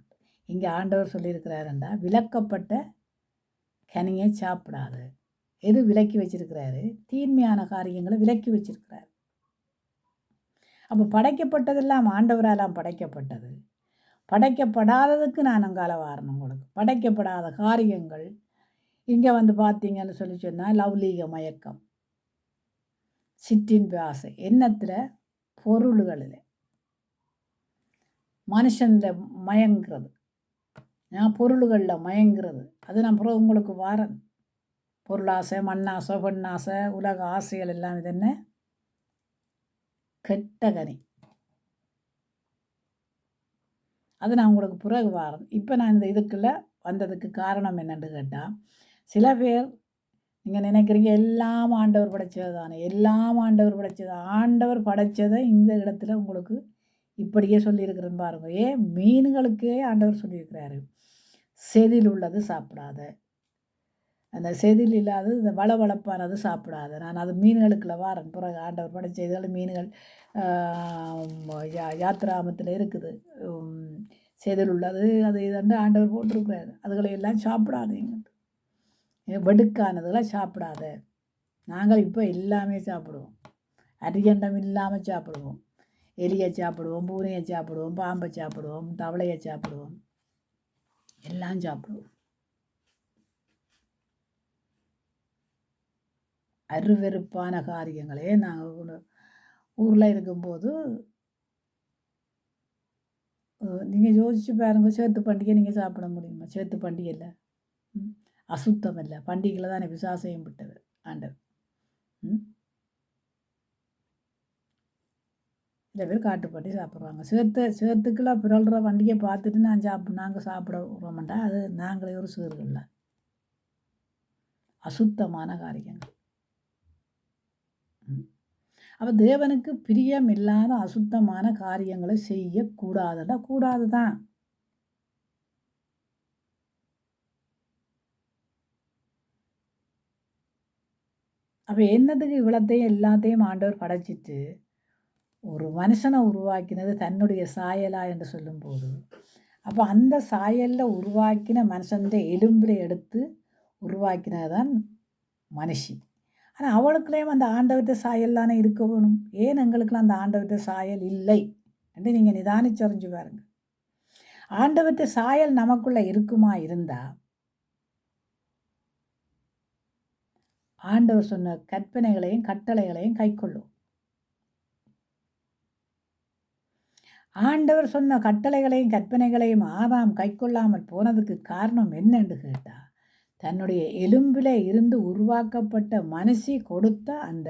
Speaker 1: இங்கே ஆண்டவர் சொல்லியிருக்கிறாருண்டா, விலக்கப்பட்ட கனியை சாப்பிடாது. எது விலக்கி வச்சிருக்கிறாரு? தீன்மையான காரியங்களை விலக்கி வச்சிருக்கிறாரு. அப்போ படைக்கப்பட்டதெல்லாம் ஆண்டவராலாம் படைக்கப்பட்டது. படைக்கப்படாததுக்கு நான் அங்கால வாரணும் உங்களுக்கு. படைக்கப்படாத காரியங்கள் இங்கே பார்த்தீங்கன்னு சொன்னால் லௌலீக மயக்கம், சிற்றின்ப ஆசை, எண்ணத்தில், பொருள்களில் மனுஷன் மயங்கிறது, பொருள்களில் மயங்கிறது. அது நான் பிறகு உங்களுக்கு வாரன். பொருளாசை, மண்ணாசை, பெண்ணாசை, உலக ஆசைகள் எல்லாம் இது என்ன? கெட்ட கனி. அது நான் உங்களுக்கு பிறகு வாரன். இப்போ நான் இந்த இதுக்குள்ளே வந்ததுக்கு காரணம் என்னென்னு கேட்டால், சில பேர் நீங்கள் நினைக்கிறீங்க எல்லாம் ஆண்டவர் படைச்சது தானே, எல்லாம் ஆண்டவர் படைச்சது. ஆண்டவர் படைச்சதை இந்த இடத்துல உங்களுக்கு இப்படியே சொல்லியிருக்கிறேன்னு பாருங்க. ஏன் மீன்களுக்கே ஆண்டவர் சொல்லியிருக்கிறாரு, செதில் உள்ளது சாப்பிடாத, அந்த செதில் இல்லாதது, இந்த வளவளப்பானது சாப்பிடாத. நான் அது மீன்களுக்குள்ள வாரன். பிறகு ஆண்டவர் படைச்ச இதில் மீன்கள் யாத்திராமத்தில் இருக்குது, செதில் உள்ளது அது இதுன்னு ஆண்டவர் போட்டிருக்கிறாரு. அதுகளை எல்லாம் சாப்பிடாதீங்க, வெடுக்கானதுகளை சாப்பிடாத. நாங்கள் இப்போ எல்லாமே சாப்பிடுவோம், அரிகண்டம் இல்லாமல் சாப்பிடுவோம். எலியை சாப்பிடுவோம், பூனையை சாப்பிடுவோம், பாம்பை சாப்பிடுவோம், தவளையை சாப்பிடுவோம், எல்லாம் சாப்பிடுவோம். அருவெருப்பான காரியங்களே நாங்கள் ஊரில் இருக்கும்போது நீங்கள் யோசிச்சு பாருங்க, சேத்து பண்டிகை நீங்கள் சாப்பிட முடியுமா? சேத்து பண்டிகை இல்லை, அசுத்தம் இல்லை. பண்டிகையில் தான் விசாசையும் விட்டது ஆண்டவர். சில பேர் காட்டுப்பட்டி சாப்பிட்றாங்க. சேத்துக்கெல்லாம் பிறல்ற பண்டிகை பார்த்துட்டு நாங்கள் சாப்பிட அது நாங்களே ஒரு சீர்களில் அசுத்தமான காரியங்கள். அப்போ தேவனுக்கு பிரியம் இல்லாத அசுத்தமான காரியங்களை செய்யக்கூடாதுடா, கூடாது தான். அப்போ என்னதுக்கு இவ்வளத்தையும் எல்லாத்தையும் ஆண்டவர் படைச்சிட்டு ஒரு மனுஷனை உருவாக்கினது தன்னுடைய சாயலா என்று சொல்லும்போது, அப்போ அந்த சாயலில் உருவாக்கின மனுஷன் எலும்பில் எடுத்து உருவாக்கினது தான் மனுஷி. ஆனால் அவளுக்குள்ளேயும் அந்த ஆண்டவர்கிட்ட சாயல் தானே இருக்க வேணும். ஏன் எங்களுக்கெல்லாம் அந்த ஆண்டவர்கிட்ட சாயல் இல்லை என்று நீங்கள் நிதானிச்சறிஞ்சு பாருங்க. ஆண்டவர்கிட்ட சாயல் நமக்குள்ளே இருக்குமா இருந்தால் ஆண்டவர் சொன்ன கற்பனைகளையும் கட்டளைகளையும் கைக்கொள்ளும். ஆண்டவர் சொன்ன கட்டளைகளையும் கற்பனைகளையும் ஆதாம் கைக்கொள்ளாமல் போனதுக்கு காரணம் என்னன்னு கேட்டால், தன்னுடைய எலும்பில் இருந்து உருவாக்கப்பட்ட மனுஷி கொடுத்த அந்த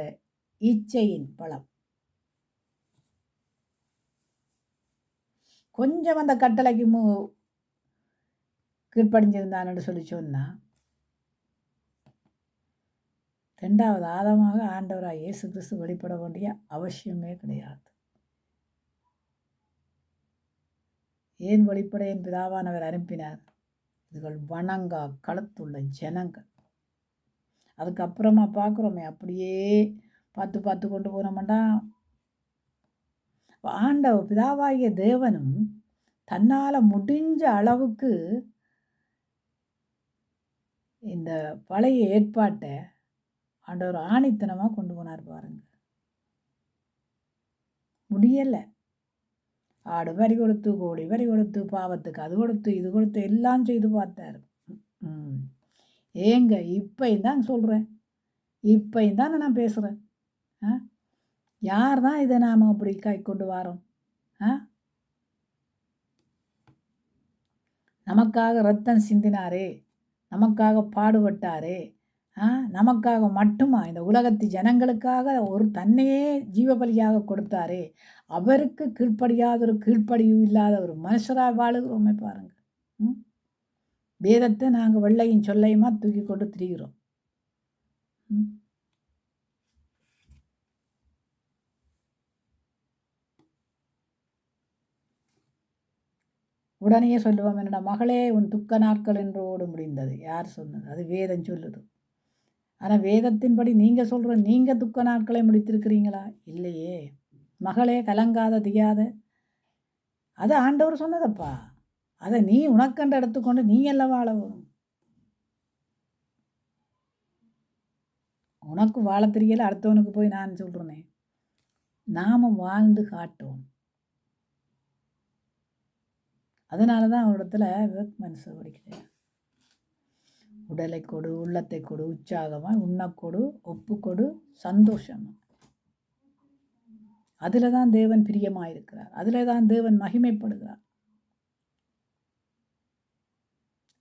Speaker 1: இச்சையின் பலம். கொஞ்சம் அந்த கட்டளைக்கு கீழ்ப்படிஞ்சிருந்தான்னு சொல்லி சொன்னால், ரெண்டாவது ஆதாமாக ஆண்டவராக இயேசு கிறிஸ்து வெளிப்பட வேண்டிய அவசியமே கிடையாது. ஏன் வெளிப்பட என் பிதாவானவர் அனுப்பினார்? இதுகள் வணங்கா களத்துள்ள ஜனங்கள். அதுக்கப்புறமா பார்க்குறோமே, அப்படியே பார்த்து கொண்டு போனோம்னா, ஆண்டவர் பிதாவாகிய தேவனும் தன்னால் முடிஞ்ச அளவுக்கு இந்த பழைய ஏற்பாட்டை ஆண்டவர் ஆணித்தனமாக கொண்டு போனார் பாருங்க. முடியலை. ஆடு வரி கொடுத்து, கோழி வரி கொடுத்து, பாவத்துக்கு அது கொடுத்து, இது கொடுத்து எல்லாம் செய்து பார்த்தார். ஏங்க இப்பையும் தான் சொல்கிறேன், இப்பையும் தான் நான் பேசுகிறேன். யார் தான் இதை நாம் அப்படி கை கொண்டு வரோம்? நமக்காக ரத்தம் சிந்தினாரே, நமக்காக பாடுபட்டாரே, நமக்காக மட்டுமா இந்த உலகத்து ஜனங்களுக்காக ஒரு தன்னையே ஜீவபலியாக கொடுத்தாரே, அவருக்கு கீழ்ப்படியாத ஒரு கீழ்ப்படியும் இல்லாத ஒரு மனுஷராக வாழுகிறோமே பாருங்க. வேதத்தை நாங்கள் வெள்ளையும் சொல்லையுமா தூக்கி கொண்டு திரிகிறோம். உடனே சொல்லுவோம், என்னோட மகளே உன் துக்க நாட்கள் என்றோடு முடிந்தது. யார் சொன்னது? அது வேதம் சொல்லுது. ஆனால் வேதத்தின்படி நீங்கள் சொல்கிற நீங்கள் துக்க நாட்களை முடித்திருக்கிறீங்களா? இல்லையே. மகளே கலங்காத தியாத. அது ஆண்டவர் சொன்னதப்பா. அதை நீ உனக்கென்று எடுத்துக்கொண்டு நீ எல்லாம் வாழ வேணும். உனக்கு வாழ தெரியல, அடுத்தவனுக்கு போய் நான் சொல்கிறேனே. நாம வாழ்ந்து காட்டோம். அதனால தான் அவரிடத்துல மனசு படிக்கிறேன். உடலை கொடு, உள்ளத்தை கொடு, உற்சாகமாக உண்ணக்கொடு, ஒப்புக்கொடு, சந்தோஷமா. அதில் தான் தேவன் பிரியமாயிருக்கிறார். அதில் தான் தேவன் மகிமைப்படுகிறார்.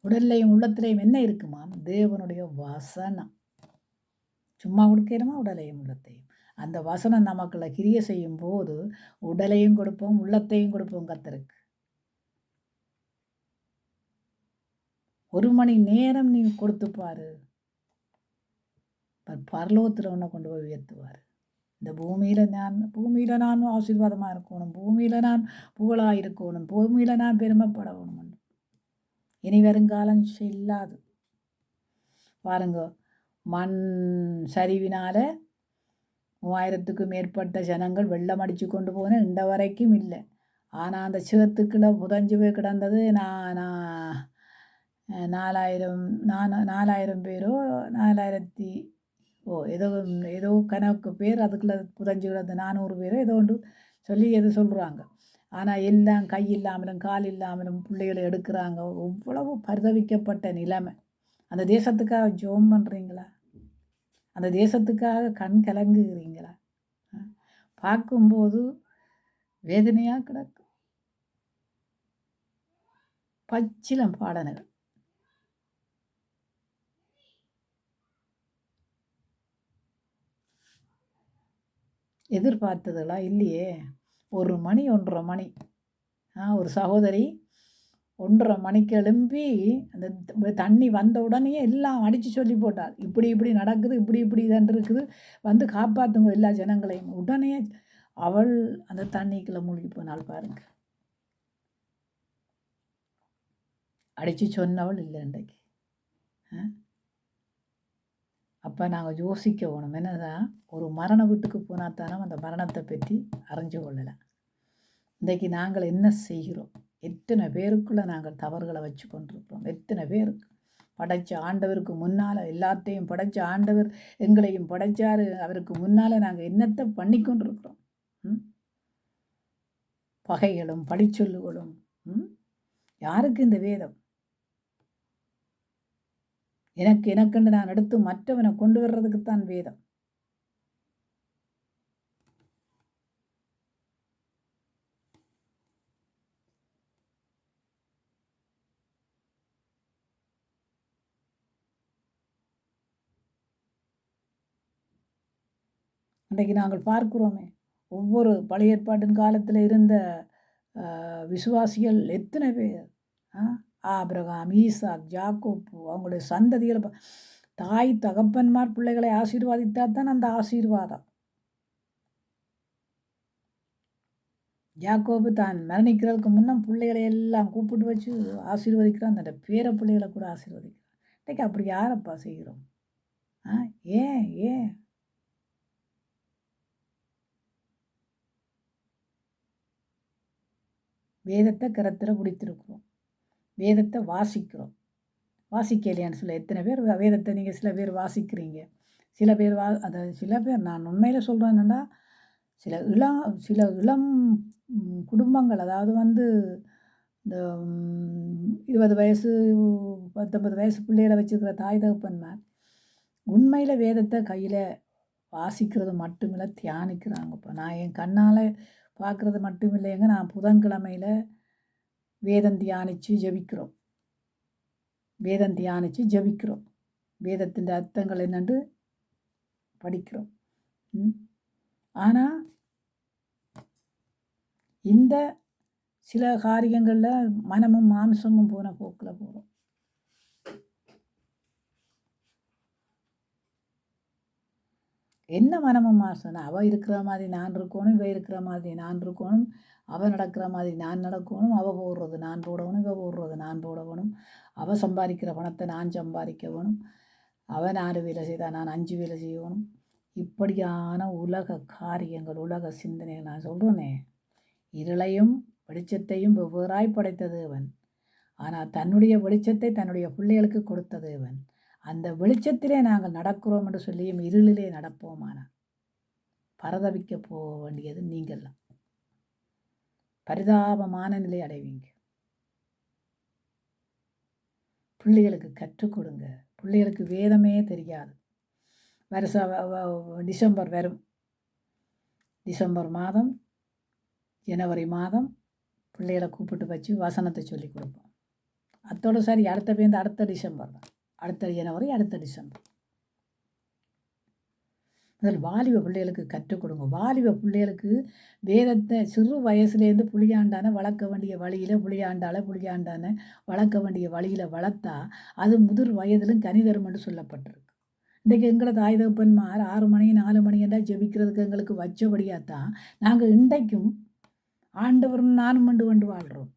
Speaker 1: உடல்லையும் உள்ளத்திலையும் என்ன இருக்குமாம்? தேவனுடைய வசனம். சும்மா கொடுக்கிறோமா உடலையும் உள்ளத்தையும்? அந்த வசனம் நமக்குள்ள கிரிய செய்யும் போது உடலையும் கொடுப்போம், உள்ளத்தையும் கொடுப்போம் கர்த்தருக்கு. 1 மணி நேரம் நீ கொடுத்து பாரு, பரலோகத்தில் உன்னை கொண்டு போய் உயர்த்துவார். இந்த பூமியில் நான் ஆசீர்வாதமாக இருக்கணும், பூமியில் நான் புகழாக இருக்கணும், பூமியில் நான் பெருமைப்படணும். இனி வருங்காலம் இல்லாது பாருங்க. மண் சரிவினால் 3000க்கும் மேற்பட்ட ஜனங்கள் வெள்ளம் அடித்து கொண்டு போன இந்த வரைக்கும் இல்லை. ஆனால் அந்த சிவத்துக்குள்ள புதஞ்சு போய் கிடந்தது 4000 பேரோ 4000 ஏதோ கணக்கு பேர் அதுக்குள்ளே புதஞ்சு கிடந்த 400 பேரோ ஏதோ ஒன்று சொல்லி சொல்கிறாங்க. ஆனால் எல்லாம் கை இல்லாமலும் கால் இல்லாமலும் பிள்ளைகளை எடுக்கிறாங்க. இவ்வளவு பரிதவிக்கப்பட்ட நிலைமை. அந்த தேசத்துக்காக ஜோம் பண்ணுறீங்களா? அந்த தேசத்துக்காக கண் கலங்குகிறீங்களா? பார்க்கும்போது வேதனையாக கிடக்கு. பச்சிலம் பாடல்கள். எதிர்பார்த்ததுகளா? இல்லையே. 1 மணி 1:30 மணி ஒரு சகோதரி 1:30 மணிக்கு எழும்பி அந்த தண்ணி வந்த உடனே எல்லாம் அடித்து சொல்லி போட்டாள். இப்படி நடக்குது, இப்படி இதன்று இருக்குது, வந்து காப்பாற்றுங்க எல்லா ஜனங்களையும். உடனே அவள் அந்த தண்ணிக்குள்ளே மூழ்கி போனாள் பாருங்க. அடித்து சொன்னவள் இல்லை இன்றைக்கு. அப்போ நாங்கள் யோசிக்க வேணும். என்னதான் ஒரு மரண வீட்டுக்கு போனால் தானே அந்த மரணத்தை பற்றி அறிஞ்சு கொள்ளலாம். இன்றைக்கு நாங்கள் என்ன செய்கிறோம்? எத்தனை பேருக்குள்ளே நாங்கள் தவறுகளை வச்சு கொண்டிருக்கிறோம். எத்தனை பேருக்கு படைச்ச ஆண்டவருக்கு முன்னால், எல்லாத்தையும் படைச்ச ஆண்டவர் எங்களையும் படைச்சார். அவருக்கு முன்னால் நாங்கள் என்னத்தை பண்ணி கொண்டிருக்கிறோம்? பகைகளும் படிச்சொல்லுகளும். யாருக்கு இந்த வேதம்? எனக்குன்னு நான் எடுத்து மற்றவனை கொண்டு வர்றதுக்குத்தான் வேதம். இன்றைக்கு நாங்கள் பார்க்கிறோமே, ஒவ்வொரு பழைய ஏற்பாட்டின் காலத்தில் இருந்த விசுவாசிகள் எத்தனை பேர்? ஆபிரகாம், ஈசாக், யாக்கோப்பு, அவங்களுடைய சந்ததிகள், தாய் தகப்பன்மார் பிள்ளைகளை ஆசீர்வாதித்தால் தான் அந்த ஆசீர்வாதம். யாக்கோபு தான் மரணிக்கிறதுக்கு முன்னம் பிள்ளைகளை எல்லாம் கூப்பிட்டு வச்சு ஆசீர்வதிக்கிறான். அந்த பேர பிள்ளைகளை கூட ஆசீர்வதிக்கிறான். இன்றைக்கு அப்படி யாரப்பா செய்கிறோம்? ஏன் வேதத்தை கரத்தில் பிடித்திருக்கிறோம், வேதத்தை வாசிக்கிறோம். வாசிக்கலையான்னு சொல்ல எத்தனை பேர் வேதத்தை நீங்கள் சில பேர் வாசிக்கிறீங்க, சில பேர் சில பேர் நான் உண்மையில் சொல்கிறேன் என்னென்னா, சில இளம் குடும்பங்கள், அதாவது இந்த 20 வயசு 19 வயசு பிள்ளைகளை வச்சுருக்கிற தாய் தகப்பன்மார் உண்மையில் வேதத்தை கையில் வாசிக்கிறது மட்டுமில்லை, தியானிக்கிறாங்கப்பா. நான் என் கண்ணால் பார்க்குறது மட்டும் இல்லைங்க. நான் புதன்கிழமையில் வேதம் தியானித்து ஜெபிக்கிறோம். வேதத்தின் அர்த்தங்கள் என்னென்று படிக்கிறோம். ஆனால் இந்த சில காரியங்களில் மனமும் மாம்சமும் போன போக்கில் போகிறோம். என்ன மனமும் மாசம்? அவள் இருக்கிற மாதிரி நான் இருக்கணும், இவ இருக்கிற மாதிரி நான் இருக்கணும், அவள் நடக்கிற மாதிரி நான் நடக்கணும், அவள் போடுறது நான் போடணும், இவ போடுறது நான் போடணும், அவள் சம்பாதிக்கிற பணத்தை நான் சம்பாதிக்க வேணும், அவள் 4 வேலை செய்தால் நான் 5 வேலை செய்யணும். இப்படியான உலக காரியங்கள், உலக சிந்தனை நான் சொல்கிறேனே, இருளையும் வெளிச்சத்தையும் வெவ்வேறாய் படைத்த தேவன். ஆனால் தன்னுடைய வெளிச்சத்தை தன்னுடைய பிள்ளைகளுக்கு கொடுத்த தேவன். அந்த வெளிச்சத்திலே நாங்கள் நடக்கிறோம் என்று சொல்லியும் இருளிலே நடப்போமானால் பரதவிக்க போக வேண்டியது நீங்கள்லாம். பரிதாபமான நிலை அடைவீங்க. பிள்ளைகளுக்கு கற்றுக் கொடுங்க. பிள்ளைகளுக்கு வேதமே தெரியாது. டிசம்பர் வரும். டிசம்பர் மாதம், ஜனவரி மாதம் பிள்ளைகளை கூப்பிட்டு வச்சு வசனத்தை சொல்லி கொடுப்போம். அத்தோடு சரி, அடுத்த டிசம்பர் தான். அடுத்த ஜனவரி, அடுத்த டிசம்பர். அதில் வாலிப பிள்ளைகளுக்கு கற்றுக் கொடுங்க. வாலிப பிள்ளைகளுக்கு வேதத்தை சிறு வயசுலேருந்து புளியாண்டான வளர்க்க வேண்டிய வழியில் புளியாண்டான வளர்க்க வேண்டிய வழியில் வளர்த்தா அது முதிர் வயதிலும் கனிதரும் என்று சொல்லப்பட்டிருக்கு. இன்றைக்கு எங்களை தாய் தகப்பன்மார் 6 மணி 4 மணி என்றால் ஜெபிக்கிறதுக்கு எங்களுக்கு வச்சபடியாக தான் நாங்கள் இன்றைக்கும் ஆண்டவர் நானும் கொண்டு வாழ்கிறோம்.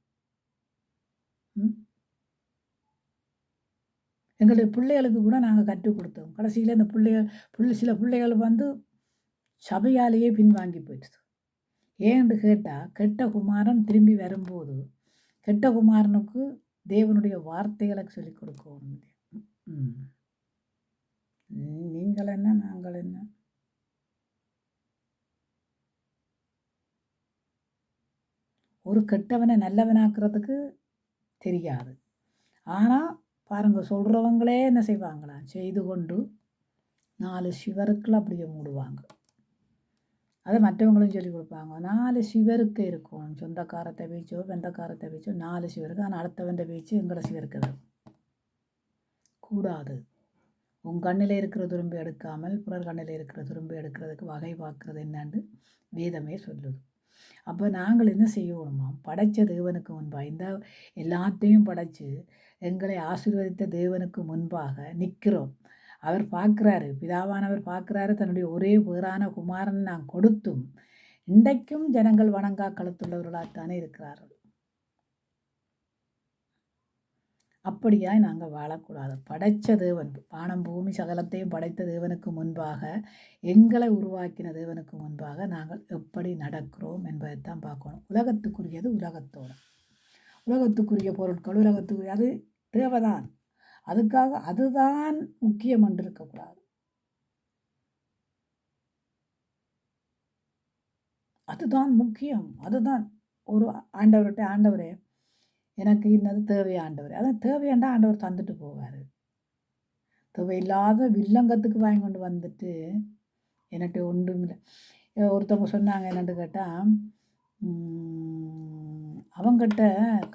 Speaker 1: எங்களுடைய பிள்ளைகளுக்கு கூட நாங்கள் கற்றுக் கொடுத்தோம். கடைசியில் இந்த சில பிள்ளைகள் சபையாலேயே பின்வாங்கி போயிடுது. ஏன்னு கேட்டால், கெட்ட குமாரன் திரும்பி வரும்போது கெட்ட குமாரனுக்கு தேவனுடைய வார்த்தைகளை சொல்லிக் கொடுக்கணும். நீங்கள் என்ன நாங்கள் என்ன? ஒரு கெட்டவனை நல்லவனாக்குறதுக்கு தெரியாது. ஆனால் பாருங்கள், சொல்கிறவங்களே என்ன செய்வாங்களாம், செய்து கொண்டு 4 சிவருக்குள்ள அப்படியே மூடுவாங்க. அதை மற்றவங்களும் சொல்லி கொடுப்பாங்க. 4 சிவருக்கு இருக்கும். சொந்தக்காரத்தை வீச்சோ வெந்தக்காரத்தை வீச்சோ 4 சிவருக்கு. ஆனால் அடுத்தவன் வீச்சு எங்களை சிவருக்கு கூடாது. உன் கண்ணில் இருக்கிற துரும்பு எடுக்காமல் பிறர் கண்ணில் இருக்கிற துரும்பு எடுக்கிறதுக்கு வகை பார்க்குறது என்னன்னு வேதமே சொல்லுது. அப்போ நாங்கள் என்ன செய்யணுமா, படைத்த தேவனுக்கு முன்பாக இந்த எல்லாத்தையும் படைத்து எங்களை ஆசீர்வதித்த தேவனுக்கு முன்பாக நிற்கிறோம். அவர் பார்க்குறாரு, பிதாவானவர் பார்க்குறாரு. தன்னுடைய ஒரே பேரான குமாரன் நான் கொடுத்தும் இன்றைக்கும் ஜனங்கள் வணங்கா கழுத்துள்ளவர்களாகத்தானே இருக்கிறார்கள். அப்படியாய் நாங்கள் வாழக்கூடாது. படைத்த தேவன், வானம் பூமி சகலத்தையும் படைத்த தேவனுக்கு முன்பாக, எங்களை உருவாக்கின தேவனுக்கு முன்பாக நாங்கள் எப்படி நடக்கிறோம் என்பதைத்தான் பார்க்கணும். உலகத்துக்குரியது உலகத்தோடு, உலகத்துக்குரிய பொருட்கள் உலகத்துக்குரிய அது தேவைதான். அதுக்காக அதுதான் முக்கியம் என்று இருக்கக்கூடாது. அதுதான் முக்கியம். அதுதான் ஒரு ஆண்டவரே எனக்கு இன்னது தேவையாண்டவர், அதான் தேவையாண்டா ஆண்டவர் தந்துட்டு போவார். தேவையில்லாத வில்லங்கத்துக்கு வாங்கி கொண்டு வந்துட்டு எனக்கு ஒன்றும் இல்லை. ஒருத்தவங்க சொன்னாங்க என்னென்னு கேட்டால், அவங்ககிட்ட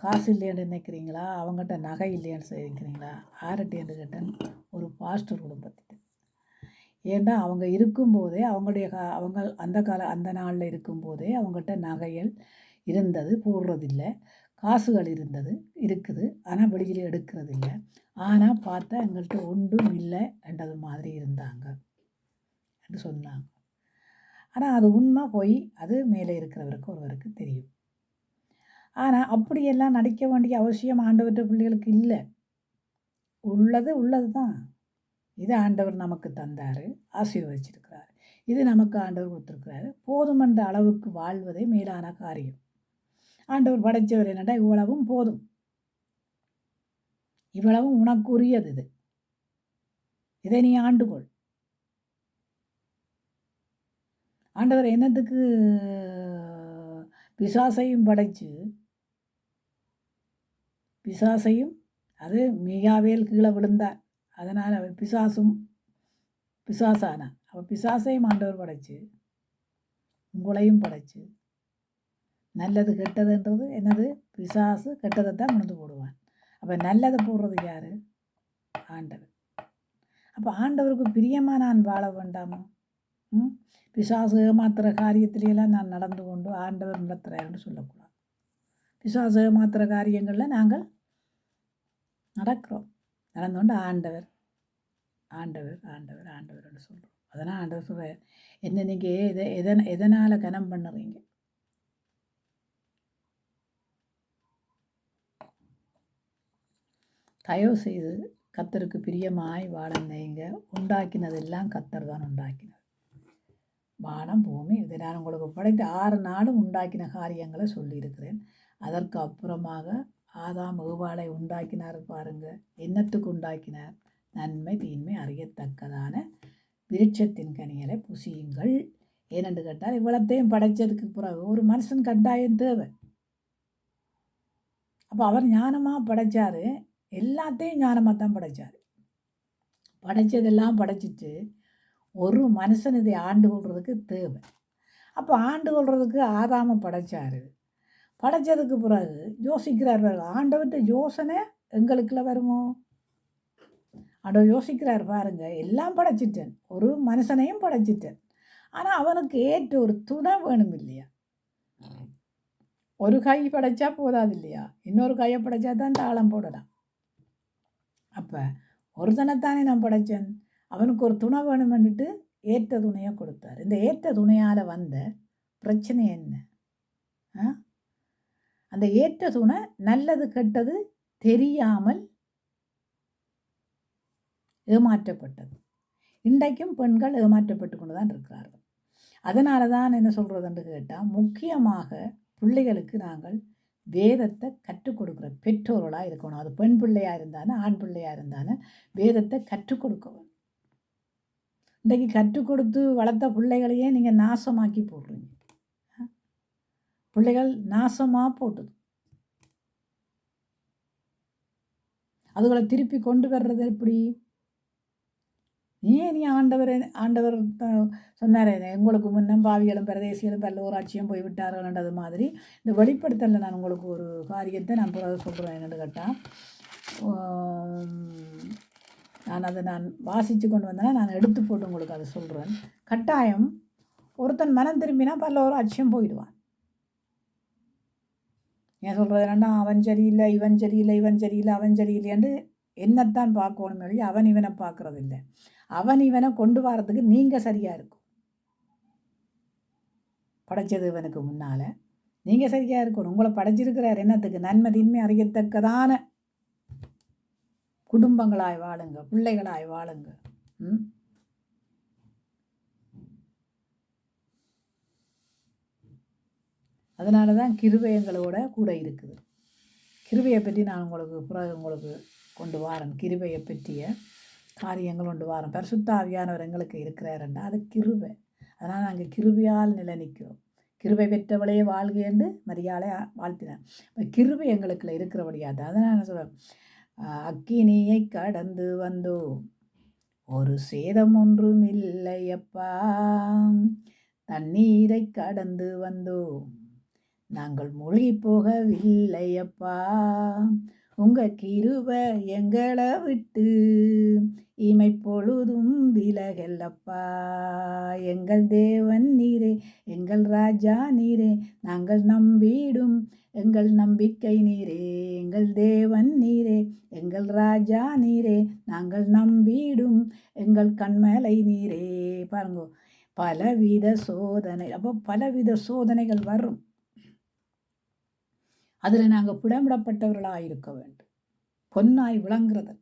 Speaker 1: காசு இல்லைன்னு நினைக்கிறீங்களா, அவங்ககிட்ட நகை இல்லையான்னு நினைக்கிறீங்களா? ஆரட்டின்னு கேட்டேன், ஒரு பாஸ்டர் குடும்பத்துக்கு. ஏன்னா அவங்க இருக்கும்போதே அவங்க அந்த நாளில் இருக்கும்போதே அவங்ககிட்ட நகைகள் இருந்தது, போடுறதில்லை. காசுகள் இருக்குது, ஆனால் வெளியில் எடுக்கிறது இல்லை. ஆனால் பார்த்தா எங்கள்கிட்ட ஒன்றும் இல்லை என்றது மாதிரி இருந்தாங்க என்று சொன்னாங்க. ஆனால் அது உண்மை போய் அது மேலே இருக்கிறவருக்கு ஒருவருக்கு தெரியும். ஆனால் அப்படியெல்லாம் நடிக்க வேண்டிய அவசியம் ஆண்டவர்கிட்ட பிள்ளைகளுக்கு இல்லை. உள்ளது தான். இது ஆண்டவர் நமக்கு தந்தார், ஆசீர்வதிச்சிருக்கிறார். இது நமக்கு ஆண்டவர் கொடுத்துருக்கிறாரு. போதுமென்ற அளவுக்கு வாழ்வதே மேலான காரியம். ஆண்டவர் படைத்தவர் என்னடா, இவ்வளவும் போதும், இவ்வளவும் உனக்குரியது, இதை நீ ஆண்டுகொள். ஆண்டவர் என்னத்துக்கு பிசாசையும் படைச்சு, அது மிகாவேல் கீழே விழுந்தார், அதனால் அவர் பிசாசானார். அவர் பிசாசையும் ஆண்டவர் படைச்சு உங்களையும் படைச்சு, நல்லது கெட்டதுன்றது என்னது, பிசாசு கெட்டதை தான் உணர்ந்து போடுவான். அப்போ நல்லதை போடுறது யார்? ஆண்டவர். அப்போ ஆண்டவருக்கு பிரியமாக நான் வாழ வேண்டாமோ? பிசாசு ஏமாத்துகிற காரியத்திலையெல்லாம் நான் நடந்து கொண்டு ஆண்டவர் நடத்துகிறாருன்னு சொல்லக்கூடாது. பிசாசு ஏமாத்துகிற காரியங்களில் நாங்கள் நடக்கிறோம், நடந்து கொண்டு ஆண்டவர் ஆண்டவர் ஆண்டவர் ஆண்டவர்னு சொல்கிறோம். அதனால் ஆண்டவர் சொல்கிறார், என்ன நீங்கள் எதனால் கனம் பண்ணுறீங்க? தயவு செய்து கர்த்தருக்கு பிரியமாய் வாழ நினைங்க. உண்டாக்கினதெல்லாம் கர்த்தர் தான் உண்டாக்கினது. வானம் பூமி இதை நான் உங்களுக்கு படைத்த 6 நாளும் உண்டாக்கின காரியங்களை சொல்லியிருக்கிறேன். அதற்கு அப்புறமாக ஆதாம் ஏவாளை உண்டாக்கினார் பாருங்க. என்னத்துக்கு உண்டாக்கினார்? நன்மை தீன்மை அறியத்தக்கதான விருட்சத்தின் கனிகளை புசியுங்கள். ஏனென்று கேட்டால் இவ்வளத்தையும் படைச்சதுக்கு பிறகு ஒரு மனுஷன் கட்டாயம் தேவை. அப்போ அவர் ஞானமாக படைச்சார், எல்லாத்தையும் ஞானமாக தான் படைச்சார். படைச்சதெல்லாம் படைச்சிட்டு ஒரு மனுஷன் இதை ஆண்டு கொள்றதுக்கு தேவை. அப்போ ஆண்டு கொள்றதுக்கு ஆதாம படைச்சார். படைச்சதுக்கு பிறகு யோசிக்கிறார், ஆண்டவர்கிட்ட யோசனை எங்களுக்குள்ள வருமோ? ஆண்டவர் யோசிக்கிறார் பாருங்க, எல்லாம் படைச்சிட்டேன், ஒரு மனுஷனையும் படைச்சிட்டேன், ஆனால் அவனுக்கு ஏற்ற ஒரு துணை வேணும் இல்லையா? ஒரு கை படைச்சா போதாது இல்லையா? இன்னொரு கையை படைச்சா தான் தாளம் போடலாம். அப்போ ஒருத்தனைத்தானே நான் படைச்சேன், அவனுக்கு ஒரு துணை வேணுமென்னுட்டு ஏற்ற துணையை கொடுத்தார். இந்த ஏற்ற துணையால் வந்த பிரச்சனை என்ன? அந்த ஏற்ற துணை நல்லது கெட்டது தெரியாமல் ஏமாற்றப்பட்டது. இன்றைக்கும் பெண்கள் ஏமாற்றப்பட்டு கொண்டு தான் இருக்கிறார்கள். அதனால தான் என்ன சொல்கிறதுன்னு கேட்டால், முக்கியமாக பிள்ளைகளுக்கு நாங்கள் வேதத்தை கற்றுக் கொடுக்குற பெற்றோர்களாக இருக்கணும். அது பெண் பிள்ளையாக இருந்தாலும் ஆண் பிள்ளையாக இருந்தாலும் வேதத்தை கற்றுக் கொடுக்கணும். இன்றைக்கு கற்றுக் கொடுத்து வளர்த்த பிள்ளைகளையே நீங்கள் நாசமாக்கி போடுறீங்க. பிள்ளைகள் நாசமாக போட்டுது. அதுகளை திருப்பி கொண்டு வர்றது எப்படி? நீ ஆண்டவர் சொன்னார், உங்களுக்கு முன்னம் பாவிகளும் பிரதேசிகளும் பல்லோராட்சியும் போய்விட்டார்கள்ன்றது மாதிரி இந்த வெளிப்படுத்தல நான் உங்களுக்கு ஒரு காரியத்தை நான் சொல்கிறேன். என்னென்னு கேட்டால், நான் வாசித்து கொண்டு வந்தேன்னா நான் எடுத்து போட்டு உங்களுக்கு அதை சொல்கிறேன். கட்டாயம் ஒருத்தன் மனம் திரும்பினா பல்லோராட்சியம் போயிடுவான். ஏன் சொல்கிறது என்னன்னா, அவன் சரியில்லை, இவன் சரியில்லை, இவன் சரியில்லை, அவன் சரியில்லைன்னு என்னத்தான் பார்க்கணும் வழி, அவன் இவனை பார்க்கறது இல்லை. அவன் இவனை கொண்டு வரதுக்கு நீங்கள் சரியாக இருக்கும். படைச்சது இவனுக்கு முன்னால் நீங்கள் சரியாக இருக்கணும். உங்களை படைச்சிருக்கிறார் என்னத்துக்கு? நன்மை தீன்மை அறியத்தக்கதான குடும்பங்களாய் வாழுங்க, பிள்ளைகளாய் வாழுங்க. அதனால தான் கிருபை எங்களோட கூட இருக்குது. கிருபையை பற்றி நான் உங்களுக்கு கொண்டு வாரேன். கிருபையை பற்றிய காரியங்கள் கொண்டு வாரேன். பரிசுத்த ஆவியானவர் எங்களுக்கு இருக்கிறாருன்னா அது கிருபை. அதனால் நாங்கள் கிருபையால் நிலை நிற்கிறோம். கிருபை பெற்றவளையே வாழ்க என்று மரியாதை வாழ்த்தினேன். கிருபை எங்களுக்குள்ள இருக்கிறபடியாது. அதனால் நான் சொல்கிறேன், அக்கினியை கடந்து வந்தோம், ஒரு சேதம் ஒன்றும் இல்லையப்பா, தண்ணீரை கடந்து வந்தோம், நாங்கள் மூழ்கி போகவில்லையப்பா, உங்கள் கிருபை எங்களை விட்டு இமை பொழுதும் விலகல்லப்பா, எங்கள் தேவன் நீரே, எங்கள் ராஜா நீரே, நாங்கள் நம்பிடும் எங்கள் நம்பிக்கை நீரே, எங்கள் தேவன் நீரே, எங்கள் ராஜா நீரே, நாங்கள் நம்பிடும் எங்கள் கண்மலை நீரே. பாருங்க, பலவித சோதனை. அப்போ பலவித சோதனைகள் வரும். அதில் நாங்கள் புடமிடப்பட்டவர்களாக இருக்க வேண்டும். பொன்னாய் விளங்குறதற்கு.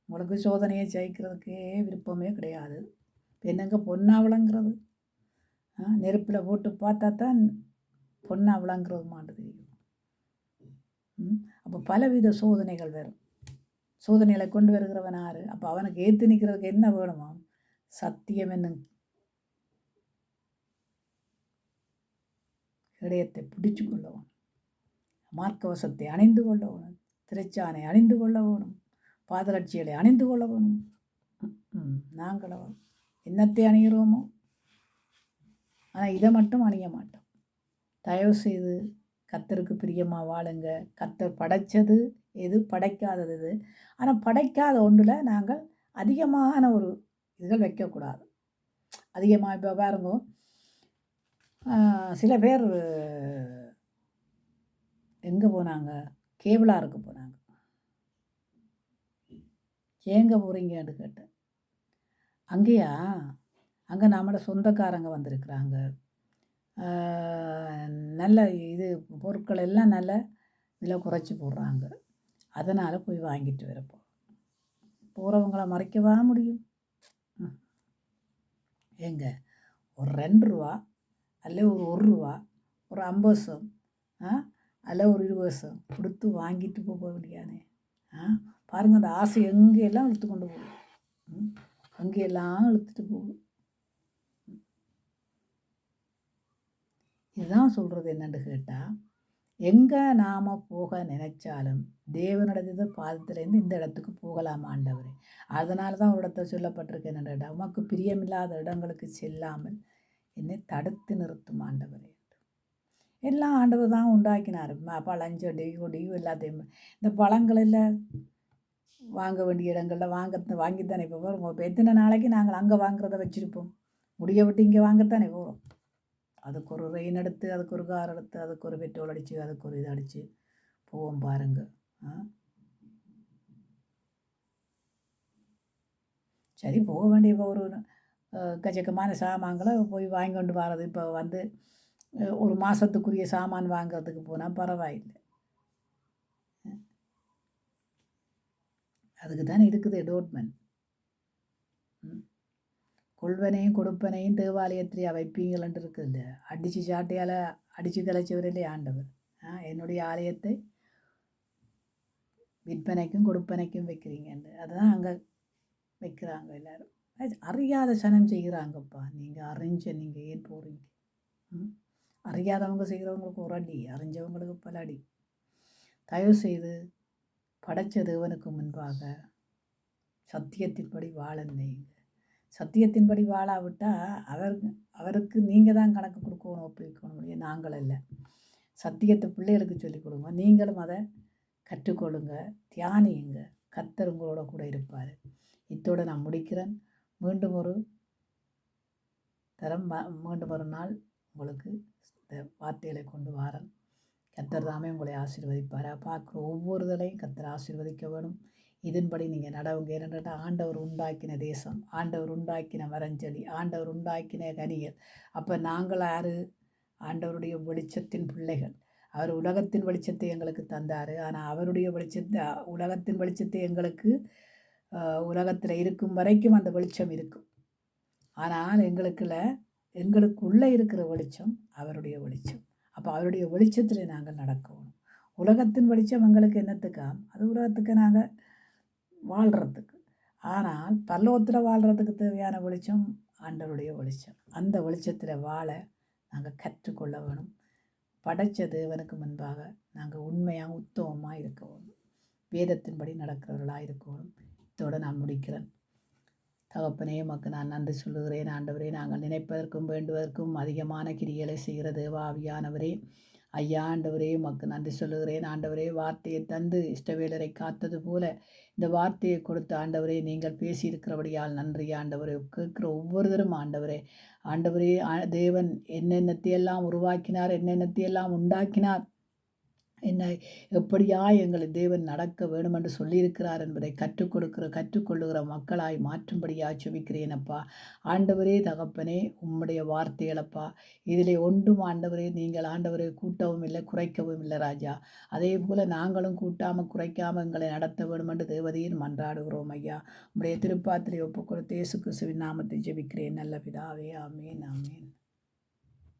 Speaker 1: உங்களுக்கு சோதனையை ஜெயிக்கிறதுக்கே விருப்பமே கிடையாது. என்னங்க பொன்னாக விளங்குறது? நெருப்பில் போட்டு பார்த்தா தான் பொன்னாக விளங்குறது மாட்டு தெரியும். அப்போ பலவித சோதனைகள் வரும். சோதனைகளை கொண்டு வருகிறவன் யாரு? அப்போ அவனுக்கு ஏற்று நிற்கிறதுக்கு என்ன வேணுமா? சத்தியம் என்னும் இதயத்தை பிடிச்சு கொள்ளவும், மார்க்கவசத்தை அணிந்து கொள்ள வேணும், திரைச்சானை அணிந்து கொள்ள வேணும், பாதரட்சிகளை அணிந்து கொள்ள வேணும். நாங்களோ என்னத்தை அணிகிறோமோ, ஆனால் இதை மட்டும் அணிய மாட்டோம். தயவு செய்து கர்த்தருக்கு பிரியமாக வாழுங்க. கர்த்தர் படைச்சது எது, படைக்காதது எது. ஆனால் படைக்காத ஒன்றில் நாங்கள் அதிகமான ஒரு இதுகள் வைக்கக்கூடாது. அதிகமாக இப்போ பாருங்க, சில பேர் எங்கே போனாங்க? கேபிளாருக்கு போனாங்க. ஏங்க போகிறீங்கன்னு கேட்டேன். அங்கேயா? அங்கே நம்மளோட சொந்தக்காரங்க வந்திருக்கிறாங்க, நல்ல இது பொருட்கள் எல்லாம் நல்ல விலை குறைச்சி போடுறாங்க, அதனால் போய் வாங்கிட்டு வரப்போம். போகிறவங்கள மறைக்கவா முடியும்? ஏங்க, ஒரு 2 ரூபா அல்ல ஒரு 1 ரூபா ஒரு 50 பைசா அல்ல ஒரு 20 பைசா கொடுத்து வாங்கிட்டு போக வேண்டியானே. பாருங்கள், அந்த ஆசை எங்கெல்லாம் இழுத்து கொண்டு போகும், அங்கெல்லாம் இழுத்துட்டு போகும். இதுதான் சொல்கிறது என்னென்னு கேட்டால், எங்கே நாம் போக நினைச்சாலும் தேவனுடைய பாதத்திலேருந்து இந்த இடத்துக்கு போகலாம் ஆண்டவரே. அதனால தான் ஒரு இடத்துல சொல்லப்பட்டிருக்கு என்னென்னு கேட்டால், உமக்கு பிரியமில்லாத இடங்களுக்கு செல்லாமல் என்னை தடுத்து நிறுத்தும் ஆண்டவரே. எல்லாம் ஆண்டவர் தான் உண்டாக்கினார். பழஞ்செடி கொடி எல்லாத்தையும். இந்த பழங்களில் வாங்க வேண்டிய இடங்களில் வாங்கித்தானே இப்போ போகிறோம். இப்போ எத்தனை நாளைக்கு நாங்கள் அங்கே வாங்குறத வச்சுருப்போம், முடிய விட்டு இங்கே வாங்கத்தானே போகிறோம். அதுக்கு ஒரு ரெயின் எடுத்து, அதுக்கு ஒரு கார் எடுத்து, அதுக்கு ஒரு பெட்ரோல் அடித்து, அதுக்கு ஒரு இது அடித்து போவோம் பாருங்க. சரி, போக வேண்டிய இப்போ ஒரு கச்சக்கமான சாமான்களை போய் வாங்கி கொண்டு வர்றது. இப்போ வந்து ஒரு மாதத்துக்குரிய சாமான் வாங்கிறதுக்கு போனால் பரவாயில்லை. அதுக்கு தானே இருக்குது டோட்மெண்ட். கொள்வனையும் கொடுப்பனையும் தேவாலயத்திலேயே வைப்பீங்களன்ட்டு இருக்குல்ல. அடித்து சாட்டையால் அடித்து கலைச்சவரிலே ஆண்டவர். என்னுடைய ஆலயத்தை விற்பனைக்கும் கொடுப்பனைக்கும் வைக்கிறீங்கன்னு அதுதான் அங்கே வைக்கிறாங்க எல்லோரும். அறியாத சனம் செய்கிறாங்கப்பா. நீங்கள் அறிஞ்ச நீங்கள் ஏன் போகிறீங்க? அறியாதவங்க செய்கிறவங்களுக்கு ஒரு அடி, அறிஞ்சவங்களுக்கு பல அடி. தயவு செய்து படைச்ச தேவனுக்கு முன்பாக சத்தியத்தின்படி வாழந்தீங்க. சத்தியத்தின்படி வாழாவிட்டால் அவருக்கு நீங்கள் தான் கணக்கு கொடுக்கணும், ஒப்புவிக்கணும் முடியும், நாங்கள் இல்லை. சத்தியத்தை பிள்ளைகளுக்கு சொல்லிக் கொடுங்க, நீங்களும் அதை கற்றுக்கொள்ளுங்க, தியானியுங்க. கர்த்தர் உங்களோட கூட இருப்பார். இத்தோடு நான் முடிக்கிறேன். மீண்டும் ஒரு நாள் உங்களுக்கு இந்த வார்த்தைகளை கொண்டு வாரன். கர்த்தர் தாமே உங்களை ஆசீர்வதிப்பார். பார்க்குற ஒவ்வொருதலையும் கர்த்தர் ஆசீர்வதிக்க வேணும். இதன்படி நீங்கள் நடவுங்க. என்னென்னா, ஆண்டவர் உண்டாக்கின தேசம், ஆண்டவர் உண்டாக்கின மரஞ்செடி, ஆண்டவர் உண்டாக்கின கனிகள். அப்போ நாங்கள் யார்? ஆண்டவருடைய வெளிச்சத்தின் பிள்ளைகள். அவர் உலகத்தின் வெளிச்சத்தை எங்களுக்கு தந்தார். ஆனால் அவருடைய வெளிச்சத்தை, உலகத்தின் வெளிச்சத்தை உலகத்தில் இருக்கும் வரைக்கும் அந்த வெளிச்சம் இருக்கும். ஆனால் எங்களுக்குள்ளே இருக்கிற வெளிச்சம் அவருடைய வெளிச்சம். அப்போ அவருடைய வெளிச்சத்தில் நாங்கள் நடக்கணும். உலகத்தின் வெளிச்சம் எங்களுக்கு என்னத்துக்கா? அது உலகத்துக்கு நாங்கள் வாழ்கிறதுக்கு. ஆனால் பரலோகத்தில் வாழ்கிறதுக்கு தேவையான வெளிச்சம் ஆண்டவருடைய வெளிச்சம். அந்த வெளிச்சத்தில் வாழ நாங்கள் கற்றுக்கொள்ள வேணும். படைத்த தேவனுக்கு முன்பாக நாங்கள் உண்மையாக உத்தமமாக இருக்க வேணும். வேதத்தின்படி நடக்கிறவர்களாக இருக்கணும். இதோடு நான் முடிக்கிறேன். தகப்பனே, உமக்கு நான் நன்றி சொல்லுகிறேன். ஆண்டவரே, நாங்கள் நினைப்பதற்கும் வேண்டுவதற்கும் அதிகமான கிரிகளை செய்கிற தேவாவியானவரே, ஐயா ஆண்டவரே, உமக்கு நன்றி சொல்லுகிறேன். ஆண்டவரே, வார்த்தையை தந்து இஷ்டவேலரை காத்தது போல இந்த வார்த்தையை கொடுத்த ஆண்டவரே, நீங்கள் பேசியிருக்கிறபடியால் நன்றி ஆண்டவரே. கேட்கிற ஒவ்வொருத்தரும் ஆண்டவரே, தேவன் என்னென்னத்தையெல்லாம் உருவாக்கினார், என்னென்னத்தையெல்லாம் உண்டாக்கினார், என்னை எப்படியா எங்களை தேவன் நடக்க வேணும் என்று சொல்லியிருக்கிறார் என்பதை கற்றுக்கொள்ளுகிற மக்களாய் மாற்றும்படியாக செபிக்கிறேனப்பா. ஆண்டவரே, தகப்பனே, உம்முடைய வார்த்தைகளப்பா, இதிலே ஒன்றும் ஆண்டவரே, நீங்கள் ஆண்டவரே கூட்டவும் இல்லை, குறைக்கவும் இல்லை ராஜா. அதே போல் நாங்களும் கூட்டாமல் குறைக்காமல் எங்களை நடத்த வேணும் என்று தேவதையின் மன்றாடுகிறோம் ஐயா. உம்முடைய திருப்பாத்திரை ஒப்புக்கொடுத்து இயேசு கிறிஸ்துவின் நாமத்தை ஜெபிக்கிறேன் நல்ல பிதாவே. ஆமேன், ஆமேன்.